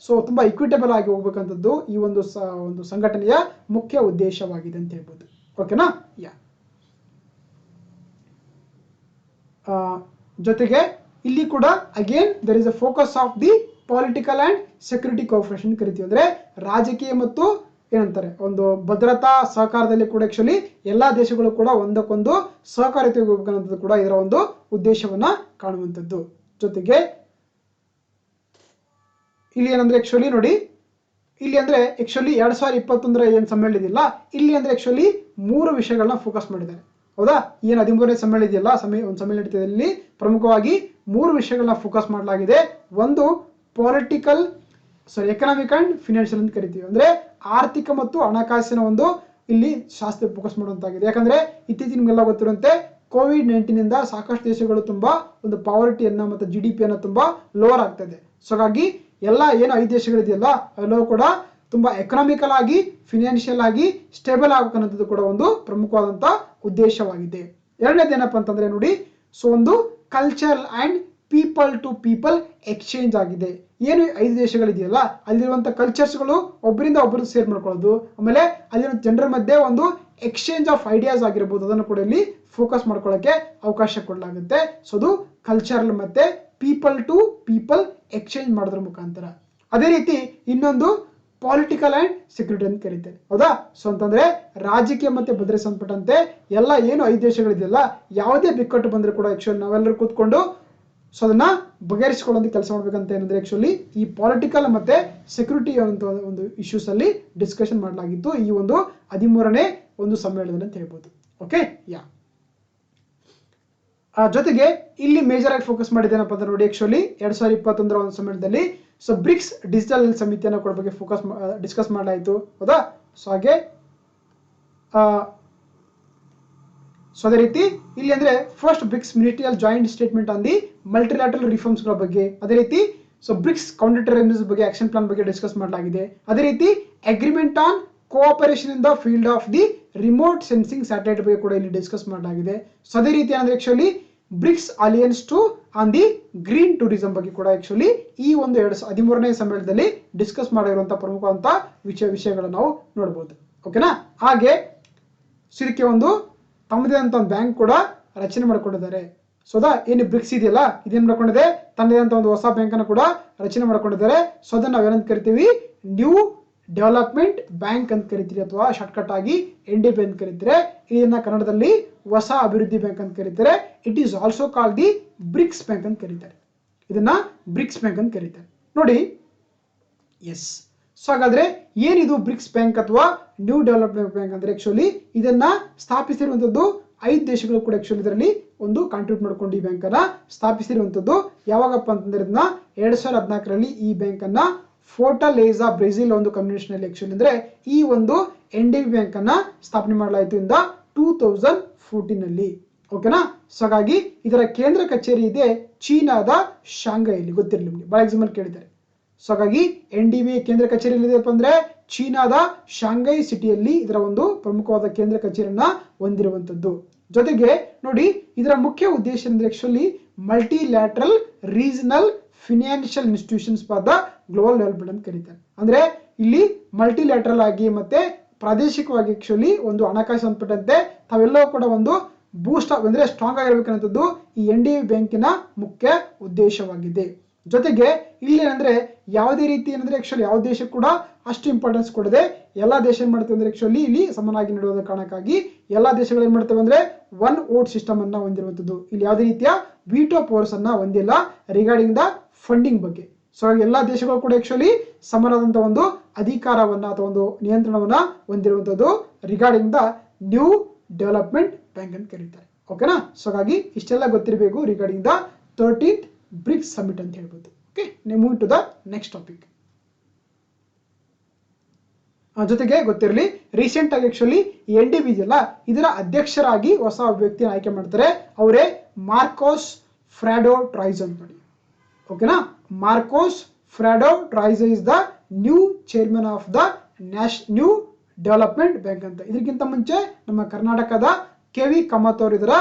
ತುಂಬಾ ಇಕ್ವಿಟೇಬಲ್ ಆಗಿ ಹೋಗ್ಬೇಕಂತದ್ದು ಈ ಒಂದು ಸಂಘಟನೆಯ ಮುಖ್ಯ ಉದ್ದೇಶವಾಗಿದೆ ಅಂತ ಹೇಳ್ಬೋದು. ಓಕೆನಾ. ಜೊತೆಗೆ ಇಲ್ಲಿ ಕೂಡ again there is a focus of the political and security cooperation ಕರಿತೀವಿ. ಅಂದ್ರೆ ರಾಜಕೀಯ ಮತ್ತು ಏನಂತಾರೆ ಒಂದು ಭದ್ರತಾ ಸಹಕಾರದಲ್ಲಿ ಕೂಡ ಆಕ್ಚುಲಿ ಎಲ್ಲಾ ದೇಶಗಳು ಕೂಡ ಒಂದಕ್ಕೊಂದು ಸಹಕಾರತೆ ಹೋಗ್ಬೇಕನ್ನೋದು ಕೂಡ ಇದರ ಒಂದು ಉದ್ದೇಶವನ್ನ ಕಾಣುವಂಥದ್ದು. ಜೊತೆಗೆ ಇಲ್ಲಿ ಏನಂದ್ರೆ ಆಕ್ಚುಲಿ ನೋಡಿ ಇಲ್ಲಿ ಅಂದ್ರೆ ಆಕ್ಚುಲಿ 2021 ಏನ್ ಸಮ್ಮೇಳನ ಇದೆಯಲ್ಲ ಇಲ್ಲಿ ಅಂದ್ರೆ ಆಕ್ಚುಲಿ 3 ವಿಷಯಗಳನ್ನ ಫೋಕಸ್ ಮಾಡಿದ್ದಾರೆ. ಹೌದಾ. ಏನು 13ನೇ ಸಮ್ಮೇಳನ ಇದೆಯಲ್ಲ ಒಂದು ಸಮ್ಮೇಳನ ನಡೀತಿದೆ ಪ್ರಮುಖವಾಗಿ 3 ವಿಷಯಗಳನ್ನ ಫೋಕಸ್ ಮಾಡಲಾಗಿದೆ. ಒಂದು ಎಕನಾಮಿಕ್ ಅಂಡ್ ಫಿನಾನ್ಷಿಯಲ್ ಅಂತ ಕರಿತೀವಿ. ಅಂದ್ರೆ ಆರ್ಥಿಕ ಮತ್ತು ಹಣಕಾಸಿನ ಒಂದು ಇಲ್ಲಿ ಶಾಸ್ತ್ರ ಫೋಕಸ್ ಮಾಡುವಂತಾಗಿದೆ. ಯಾಕಂದ್ರೆ ಇತ್ತೀಚೆಗೆ ನಿಮ್ಗೆಲ್ಲ ಗೊತ್ತಿರುವಂತೆ COVID-19 ಇಂದ ಸಾಕಷ್ಟು ದೇಶಗಳು ತುಂಬಾ ಒಂದು ಪಾವರ್ಟಿಯನ್ನ ಮತ್ತು GDP ಅನ್ನ ತುಂಬಾ ಲೋವರ್ ಆಗ್ತಾ ಇದೆ. ಸೊ ಹಾಗಾಗಿ ಎಲ್ಲ ಏನು 5 ದೇಶಗಳಿದೆಯಲ್ಲ ಅವೆಲ್ಲವೂ ಕೂಡ ತುಂಬಾ ಎಕನಾಮಿಕಲ್ ಆಗಿ ಫಿನಾನ್ಷಿಯಲ್ ಆಗಿ ಸ್ಟೇಬಲ್ ಆಗಬೇಕನ್ನೋದು ಕೂಡ ಒಂದು ಪ್ರಮುಖವಾದಂತ ಉದ್ದೇಶವಾಗಿದೆ. ಎರಡನೇದೇನಪ್ಪ ಅಂತಂದ್ರೆ ನೋಡಿ ಒಂದು cultural and people to people exchange ಆಗಿದೆ. ಏನು 5 ದೇಶಗಳಿದೆಯಲ್ಲ ಅಲ್ಲಿರುವಂತ ಕಲ್ಚರ್ಸ್ಗಳು ಒಬ್ಬರಿಂದ ಒಬ್ಬರು ಶೇರ್ ಮಾಡ್ಕೊಳ್ಳೋದು, ಆಮೇಲೆ ಅಲ್ಲಿನ ಜನರ ಮಧ್ಯೆ ಒಂದು ಎಕ್ಸ್ಚೇಂಜ್ ಆಫ್ ಐಡಿಯಾಸ್ ಆಗಿರ್ಬೋದು ಅದನ್ನು ಕೂಡ ಇಲ್ಲಿ ಫೋಕಸ್ ಮಾಡ್ಕೊಳ್ಳೋಕೆ ಅವಕಾಶ ಕೊಡಲಾಗುತ್ತೆ. ಅದು ಕಲ್ಚರಲ್ ಮತ್ತೆ ಪೀಪಲ್ ಟು ಪೀಪಲ್ ಎಕ್ಸ್ಚೇಂಜ್ ಮಾಡೋದ್ರ ಮುಖಾಂತರ. ಅದೇ ರೀತಿ ಇನ್ನೊಂದು ಪೊಲಿಟಿಕಲ್ ಅಂಡ್ ಸೆಕ್ಯೂರಿಟಿ ಅಂತ ಕರೀತಾರೆ. ಹೌದಾ. ಅಂತಂದ್ರೆ ರಾಜಕೀಯ ಮತ್ತೆ ಭದ್ರತೆ ಸಂಬಂಧಪಟ್ಟಂತೆ ಎಲ್ಲ ಏನು 5 ದೇಶಗಳಿದೆಯಲ್ಲ ಯಾವುದೇ ಬಿಕ್ಕಟ್ಟು ಬಂದ್ರೆ ಕೂಡ ಆಕ್ಚುಲಿ ನಾವೆಲ್ಲರೂ ಕೂತ್ಕೊಂಡು ಅದನ್ನ ಬಗೆಹರಿಸಿಕೊಳ್ಳುವಂತ ಕೆಲಸ ಮಾಡ್ಬೇಕಂತ ಏನಂದ್ರೆ ಆಕ್ಚುಲಿ ಈ ಪೊಲಿಟಿಕಲ್ ಮತ್ತೆ ಸೆಕ್ಯೂರಿಟಿ ಅಂತ ಒಂದು ಇಶ್ಯೂಸ್ ಅಲ್ಲಿ ಡಿಸ್ಕಷನ್ ಮಾಡಲಾಗಿತ್ತು ಈ ಒಂದು 13ನೇ ಒಂದು ಸಮ್ಮೇಳನದಲ್ಲಿ ಅಂತ ಹೇಳ್ಬೋದು. ಓಕೆ. ಜೊತೆಗೆ ಇಲ್ಲಿ ಮೇಜರ್ ಆಗಿ ಫೋಕಸ್ ಮಾಡಿದ್ದೇನಪ್ಪ ಅಂದ್ರೆ ನೋಡಿ ಆಕ್ಚುಲಿ 2021 ಒಂದು ಸಮ್ಮೇಳನದಲ್ಲಿ ಬ್ರಿಕ್ಸ್ ಡಿಜಿಟಲ್ ಸಮಿತಿಯನ್ನು ಕೂಡ ಬಗ್ಗೆ ಡಿಸ್ಕಸ್ ಮಾಡಲಾಯಿತು. ಹೌದಾ. ಹಾಗೆ ಅದೇ ರೀತಿ ಇಲ್ಲಿ ಅಂದ್ರೆ first BRICS ministerial joint statement on the multilateral reforms ಗಳ ಬಗ್ಗೆ, ಅದೇ ರೀತಿ ಬ್ರಿಕ್ಸ್ ಕೌಂಟರ್ ಟೆರರಿಸಂ ಬಗ್ಗೆ ಆಕ್ಷನ್ ಪ್ಲಾನ್ ಬಗ್ಗೆ ಡಿಸ್ಕಸ್ ಮಾಡಲಾಗಿದೆ. ಅದೇ ರೀತಿ agreement on cooperation in the field of the remote sensing satellite ಬಗ್ಗೆ ಕೂಡ ಇಲ್ಲಿ ಡಿಸ್ಕಸ್ ಮಾಡಲಾಗಿದೆ. ಅದೇ ರೀತಿ ಅಂದ್ರೆ actually BRICS alliance to on the green tourism ಬಗ್ಗೆ ಕೂಡ ಆಕ್ಚುಲಿ ಈ ಒಂದು 2013ನೇ ಸಮ್ಮೇಳನದಲ್ಲಿ ಡಿಸ್ಕಸ್ ಮಾಡಿರುವಂತಹ ಪ್ರಮುಖವಾದಂತಹ ವಿಷಯಗಳನ್ನು ನಾವು ನೋಡಬಹುದು. ಓಕೆನಾ. ಹಾಗೆ ಇದಕ್ಕೆ ಒಂದು ತಮ್ಮದೇ ಅಂತ ಒಂದು ಬ್ಯಾಂಕ್ ಕೂಡ ರಚನೆ ಮಾಡಿಕೊಂಡಿದ್ದಾರೆ. ಏನು ಬ್ರಿಕ್ಸ್ ಇದೆಯಲ್ಲ ಇದೇನ್ ಮಾಡ್ಕೊಂಡಿದೆ ತನ್ನದೇ ಅಂತ ಒಂದು ಹೊಸ ಬ್ಯಾಂಕ್ ಅನ್ನು ಕೂಡ ರಚನೆ ಮಾಡ್ಕೊಂಡಿದ್ದಾರೆ. ಅದನ್ನ ನಾವೇನಂತ ಕರಿತೀವಿ ನ್ಯೂ ಡೆವಲಪ್ಮೆಂಟ್ ಬ್ಯಾಂಕ್ ಅಂತ ಕರಿತೀರಿ ಅಥವಾ ಶಾರ್ಟ್ಕಟ್ ಆಗಿ NDB ಅಂತ ಕರೀತಾರೆ. ಇದನ್ನ ಕನ್ನಡದಲ್ಲಿ ಹೊಸ ಅಭಿವೃದ್ಧಿ ಬ್ಯಾಂಕ್ ಅಂತ ಕರೀತಾರೆ. It is also call the BRICS bank ಅಂತ ಕರೀತಾರೆ. ಇದನ್ನ ಬ್ರಿಕ್ಸ್ ಬ್ಯಾಂಕ್ ಅಂತ ಕರೀತಾರೆ ನೋಡಿ. ಎಸ್. ಹಾಗಾದ್ರೆ ಏನಿದು ಬ್ರಿಕ್ಸ್ ಬ್ಯಾಂಕ್ ಅಥವಾ ನ್ಯೂ ಡೆವಲಪ್ಮೆಂಟ್ ಬ್ಯಾಂಕ್ ಅಂದ್ರೆ ಆಕ್ಚುಲಿ ಇದನ್ನ ಸ್ಥಾಪಿಸಿರುವಂತದ್ದು 5 ದೇಶಗಳು ಕೂಡ ಆಕ್ಚುಲಿ ಇದರಲ್ಲಿ ಒಂದು ಕಾಂಟ್ರಿಬ್ಯೂಟ್ ಮಾಡ್ಕೊಂಡು ಈ ಬ್ಯಾಂಕ್ ಅನ್ನ ಸ್ಥಾಪಿಸಿರುವಂತದ್ದು. ಯಾವಾಗಪ್ಪ ಅಂತಂದ್ರೆ ಇದನ್ನ 2014ರಲ್ಲಿ ಈ ಬ್ಯಾಂಕ್ ಅನ್ನ ಫೋರ್ಟಲೇಜಾ ಬ್ರೆಜಿಲ್ ಒಂದು ಕಮ್ಯುನಿಟಿ ನಲ್ಲಿ ಆಕ್ಚುಲಿ ಅಂದ್ರೆ ಈ ಒಂದು NDB ಬ್ಯಾಂಕ್ ಅನ್ನ ಸ್ಥಾಪನೆ ಮಾಡಲಾಯಿತು ಇಂದ 2014 ನಲ್ಲಿ. ಓಕೆನಾ. ಹಾಗಾಗಿ ಇದರ ಕೇಂದ್ರ ಕಚೇರಿ ಇದೆ ಚೀನಾದ ಶಾಂಘೈಯಲ್ಲಿ. ಗೊತ್ತಿರಲಿ ನಿಮಗೆ ಬಹಳ ಎಕ್ಸಾಂಪಲ್ ಕೇಳಿದ್ದಾರೆ. ಹಾಗಾಗಿ NDB ಕೇಂದ್ರ ಕಚೇರಿ ಎಲ್ಲಿದೆಪ್ಪ ಅಂದ್ರೆ ಚೀನಾದ ಶಾಂಘೈ ಸಿಟಿಯಲ್ಲಿ ಇದರ ಒಂದು ಪ್ರಮುಖವಾದ ಕೇಂದ್ರ ಕಚೇರಿಯನ್ನ ಹೊಂದಿರುವಂತದ್ದು. ಜೊತೆಗೆ ನೋಡಿ ಇದರ ಮುಖ್ಯ ಉದ್ದೇಶ ಅಂದ್ರೆ actually multilateral regional financial institutions for the global development ಅಂತ ಕರೀತಾರೆ. ಅಂದ್ರೆ ಇಲ್ಲಿ ಮಲ್ಟಿಲ್ಯಾಟ್ರಲ್ ಆಗಿ ಮತ್ತೆ ಪ್ರಾದೇಶಿಕವಾಗಿ ಆಕ್ಚುಲಿ ಒಂದು ಹಣಕಾಸು ಸಂಬಂಧಪಟ್ಟಂತೆ ತಾವೆಲ್ಲವೂ ಕೂಡ ಒಂದು ಬೂಸ್ಟ್ ಅಂದ್ರೆ ಸ್ಟ್ರಾಂಗ್ ಆಗಿರ್ಬೇಕನ್ನೋದು ಈ NDB ಬ್ಯಾಂಕಿನ ಮುಖ್ಯ ಉದ್ದೇಶವಾಗಿದೆ. ಜೊತೆಗೆ ಇಲ್ಲಿ ಏನಂದ್ರೆ ಯಾವುದೇ ರೀತಿ ಏನಂದ್ರೆ ಆಕ್ಚುಲಿ ಯಾವ ದೇಶಕ್ಕೆ ಕೂಡ ಅಷ್ಟು ಇಂಪಾರ್ಟೆನ್ಸ್ ಕೊಡದೆ ಎಲ್ಲಾ ದೇಶ ಏನ್ ಮಾಡ್ತೇವೆ ಅಂದ್ರೆ ಆಕ್ಚುಲಿ ಇಲ್ಲಿ ಸಮನಾಗಿ ನೀಡುವುದರ ಕಾರಣಕ್ಕಾಗಿ ಎಲ್ಲಾ ದೇಶಗಳು ಏನ್ ಮಾಡ್ತೇವೆ ಅಂದ್ರೆ ಒನ್ ವೋಟ್ ಸಿಸ್ಟಮ್ ಅನ್ನ ಹೊಂದಿರುವಂತದ್ದು. ಇಲ್ಲಿ ಯಾವುದೇ ರೀತಿಯ ವಿಟೋ ಪವರ್ಸ್ ಅನ್ನ ಹೊಂದಿಲ್ಲ ರಿಗಾರ್ಡಿಂಗ್ ದ ಫಂಡಿಂಗ್ ಬಗ್ಗೆ. ಎಲ್ಲಾ ದೇಶಗಳು ಕೂಡ ಆಕ್ಚುಲಿ ಸಮನಾದಂತಹ ಒಂದು ಅಧಿಕಾರವನ್ನ ಅಥವಾ ಒಂದು ನಿಯಂತ್ರಣವನ್ನ ಹೊಂದಿರುವಂತದ್ದು regarding the new development bank ಅಂತ ಕರೀತಾರೆ. ಓಕೆನಾ. ಹಾಗಾಗಿ ಇಷ್ಟೆಲ್ಲ ಗೊತ್ತಿರಬೇಕು regarding the 13th BRICS summit ಅಂತ ಹೇಳ್ಬೋದು. Okay. Move to the next topic. ಜೊತೆಗೆ ಗೊತ್ತಿರಲಿ ರೀಸೆಂಟ್ ಆಗಿ ಆಕ್ಚುಲಿ NDB ಇದೆಯಲ್ಲ ಇದರ ಅಧ್ಯಕ್ಷರಾಗಿ ಹೊಸ ವ್ಯಕ್ತಿಯನ್ನು ಆಯ್ಕೆ ಮಾಡ್ತಾರೆ. ಅವರೇ ಮಾರ್ಕೋಸ್ ಫ್ರಾಡೋ ಟ್ರೈಸ್ ಅಂತ ನೋಡಿ. ಓಕೆನಾ. Marcos Prado Troyjo is the new chairman of the new development bank ಅಂತ. ಇದಕ್ಕಿಂತ ಮುಂಚೆ ನಮ್ಮ ಕರ್ನಾಟಕದ ಕೆ.ವಿ. ಕಮತ್ ಅವರು ಇದರ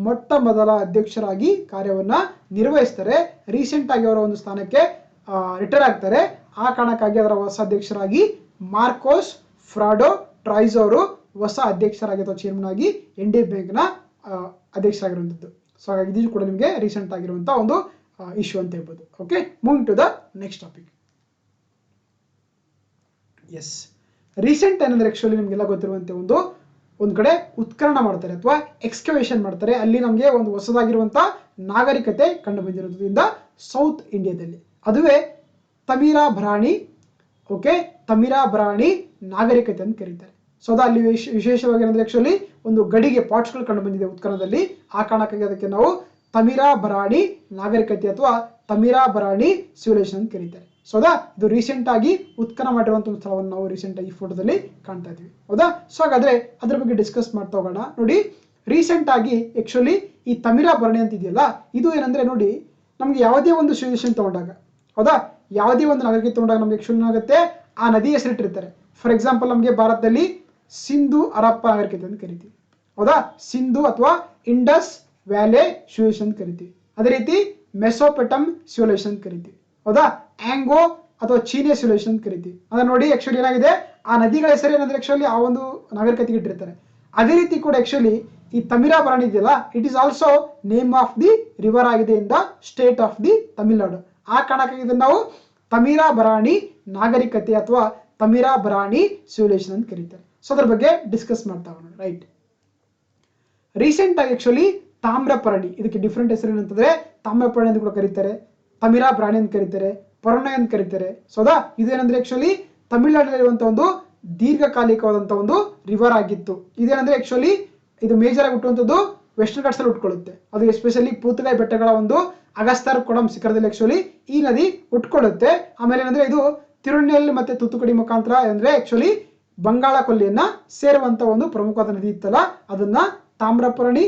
ಮೊಟ್ಟ ಮೊದಲ ಅಧ್ಯಕ್ಷರಾಗಿ ಕಾರ್ಯವನ್ನ ನಿರ್ವಹಿಸ್ತಾರೆ. ರೀಸೆಂಟ್ ಆಗಿ ಅವರ ಒಂದು ಸ್ಥಾನಕ್ಕೆ ರಿಟೈರ್ ಆಗ್ತಾರೆ. ಆ ಕಾರಣಕ್ಕಾಗಿ ಅದರ ಹೊಸ ಅಧ್ಯಕ್ಷರಾಗಿ ಮಾರ್ಕೋಸ್ ಫ್ರಾಡೋ ಟ್ರೈಸ್ ಅವರು ಹೊಸ ಅಧ್ಯಕ್ಷರಾಗಿ ಅಥವಾ ಚೇರ್ಮನ್ ಆಗಿ ಇಂಡಿಯನ್ ಬ್ಯಾಂಕ್ನ ಅಧ್ಯಕ್ಷರಾಗಿರುವಂಥದ್ದು. ಸೊ ಹಾಗಾಗಿ ಇದು ಕೂಡ ನಿಮಗೆ ರೀಸೆಂಟ್ ಆಗಿರುವಂತಹ ಒಂದು ಇಶ್ಯೂ ಅಂತ ಹೇಳ್ಬೋದು. Okay, moving to the next topic. Yes, recent ಏನಂದ್ರೆ ಆಕ್ಚುಲಿ ನಿಮಗೆಲ್ಲ ಗೊತ್ತಿರುವಂತೆ ಒಂದು ಕಡೆ ಉತ್ಖನನ ಮಾಡ್ತಾರೆ ಅಥವಾ ಎಕ್ಸ್ಕವೇಷನ್ ಮಾಡ್ತಾರೆ. ಅಲ್ಲಿ ನಮಗೆ ಒಂದು ಹೊಸದಾಗಿರುವಂತಹ ನಾಗರಿಕತೆ ಕಂಡು ಬಂದಿರೋದ್ರಿಂದ ಸೌತ್ ಇಂಡಿಯಾದಲ್ಲಿ, ಅದುವೇ ತಮಿರಾಬರಾಣಿ. ಓಕೆ, ತಮಿರಾಬರಾಣಿ ನಾಗರಿಕತೆ ಅಂತ ಕರೀತಾರೆ. ಸೊ ಅದು ಅಲ್ಲಿ ವಿಶೇಷವಾಗಿ ಏನಂದ್ರೆ ಆಕ್ಚುಲಿ ಒಂದು ಗಡಿಗೆ ಪಾಟ್ಸ್ಗಳು ಕಂಡು ಬಂದಿದೆ ಉತ್ಖನನದಲ್ಲಿ. ಆ ಕಾರಣಕ್ಕಾಗಿ ಅದಕ್ಕೆ ನಾವು ತಮಿರಾಬರಾಣಿ ನಾಗರಿಕತೆ ಅಥವಾ ತಮಿರಾಬರಾಣಿ ಸಿವಿಲೈಸೇಷನ್ ಅಂತ ಕರೀತಾರೆ. ಸೊ ಹೌದಾ, ಇದು ರೀಸೆಂಟ್ ಆಗಿ ಉತ್ಖನನ ಮಾಡಿರುವಂತಹ ಒಂದು ಸ್ಥಳವನ್ನು ನಾವು ರೀಸೆಂಟ್ ಆಗಿ ಫೋಟೋದಲ್ಲಿ ಕಾಣ್ತಾ ಇದ್ವಿ. ಹೌದಾ, ಸೊ ಹಾಗಾದ್ರೆ ಅದ್ರ ಬಗ್ಗೆ ಡಿಸ್ಕಸ್ ಮಾಡ್ತಾ ಹೋಗೋಣ. ನೋಡಿ, ರೀಸೆಂಟ್ ಆಗಿ ಆಕ್ಚುಲಿ ಈ ತಮಿರಾಬರಾಣಿ ಅಂತ ಇದೆಯಲ್ಲ, ಇದು ಏನಂದ್ರೆ ನೋಡಿ, ನಮ್ಗೆ ಯಾವುದೇ ಒಂದು ಸಿವಿಲೈಸೇಷನ್ ತಗೊಂಡಾಗ, ಹೌದಾ, ಯಾವುದೇ ಒಂದು ನಾಗರಿಕತೆ ತಗೊಂಡಾಗ ನಮ್ಗೆ ಆಕ್ಚುಲಿ ಏನಾಗುತ್ತೆ, ಆ ನದಿ ಹೆಸರಿಟ್ಟಿರ್ತಾರೆ. ಫಾರ್ ಎಕ್ಸಾಂಪಲ್ ನಮಗೆ ಭಾರತದಲ್ಲಿ ಸಿಂಧು ಹರಪ್ಪ ನಾಗರಿಕತೆ ಅಂತ ಕರಿತೀವಿ. ಹೌದಾ, ಸಿಂಧು ಅಥವಾ ಇಂಡಸ್ ವ್ಯಾಲೆ ಸಿವಿಲೈಸೇಷನ್ ಅಂತ ಕರಿತೀವಿ. ಅದೇ ರೀತಿ ಮೆಸೊಪೊಟಮ್ ಸಿವಿಲೈಸೇಷನ್ ಅಂತ ಕರಿತೀವಿ. ಹೌದಾ, ಆಂಗೋ ಅಥವಾ ಚೀನಿಯ ಸಿವಿಲೈಸೇಷನ್ ಅಂತ ಕರಿತೀವಿ. ಅಂದ್ರೆ ನೋಡಿ ಆಕ್ಚುಲಿ ಏನಾಗಿದೆ, ಆ ನದಿಗಳ ಹೆಸರು ಏನಂದ್ರೆ ಆಕ್ಚುಲಿ ಆ ಒಂದು ನಾಗರಿಕತೆಗೆ ಇಟ್ಟಿರ್ತಾರೆ. ಅದೇ ರೀತಿ ಕೂಡ ಆಕ್ಚುಲಿ ಈ ತಮಿರಾಬರಾಣಿ ಇದೆಯಲ್ಲ, it is also name of the river ಆಗಿದೆ in the state of the Tamil Nadu. ಆ ಕಾರಣಕ್ಕಾಗಿ ಇದನ್ನು ನಾವು ತಮಿರಾಬರಾಣಿ ನಾಗರಿಕತೆ ಅಥವಾ ತಮಿರಾಬರಾಣಿ ಸಿವಿಲೈಸೇಷನ್ ಅಂತ ಕರೀತಾರೆ. ಸೊ ಅದ್ರ ಬಗ್ಗೆ ಡಿಸ್ಕಸ್ ಮಾಡ್ತಾ ಹೋಗೋಣ. ರೈಟ್, ರೀಸೆಂಟ್ ಆಗಿ ಆಕ್ಚುಲಿ ತಾಮ್ರಪರ್ಣಿ, ಇದಕ್ಕೆ ಡಿಫ್ರೆಂಟ್ ಹೆಸರು ಏನಂತಂದ್ರೆ ತಾಮ್ರಪರ್ಣಿ ಅಂತ ಕೂಡ ಕರೀತಾರೆ, ತಮಿರಾಬರಾಣಿ ಅಂತ ಕರೀತಾರೆ, ಪೊರಣ್ಣೆ ಅಂತ ಕರೀತಾರೆ. ಸೊ ಅದಾ ಇದೇನಂದ್ರೆ ಆಕ್ಚುಲಿ ತಮಿಳುನಾಡಿನಲ್ಲಿರುವಂತಹ ಒಂದು ದೀರ್ಘಕಾಲಿಕವಾದಂತಹ ಒಂದು ರಿವರ್ ಆಗಿತ್ತು. ಇದೇನಂದ್ರೆ ಆಕ್ಚುಲಿ ಇದು ಮೇಜರ್ ಆಗಿ ಹುಟ್ಟುವಂಥದ್ದು ವೆಸ್ಟರ್ನ್ ಘಾಟ್ಸ್ ಅಲ್ಲಿ ಹುಟ್ಕೊಳ್ಳುತ್ತೆ. ಅದು ಎಸ್ಪೆಷಲಿ ಪೂತಗಾಯಿ ಬೆಟ್ಟಗಳ ಒಂದು ಅಗಸ್ತರ್ ಕೊಡಂ ಶಿಖರದಲ್ಲಿ ಆಕ್ಚುಲಿ ಈ ನದಿ ಹುಟ್ಕೊಳ್ಳುತ್ತೆ. ಆಮೇಲೆ ಏನಂದ್ರೆ ಇದು ತಿರುನೆಲ್ ಮತ್ತೆ ತೂತುಕುಡಿ ಮುಖಾಂತರ ಅಂದ್ರೆ ಆಕ್ಚುಲಿ ಬಂಗಾಳ ಕೊಲ್ಲಿಯನ್ನ ಸೇರುವಂತ ಒಂದು ಪ್ರಮುಖವಾದ ನದಿ ಇತ್ತಲ್ಲ, ಅದನ್ನ ತಾಮ್ರಪರ್ಣಿ,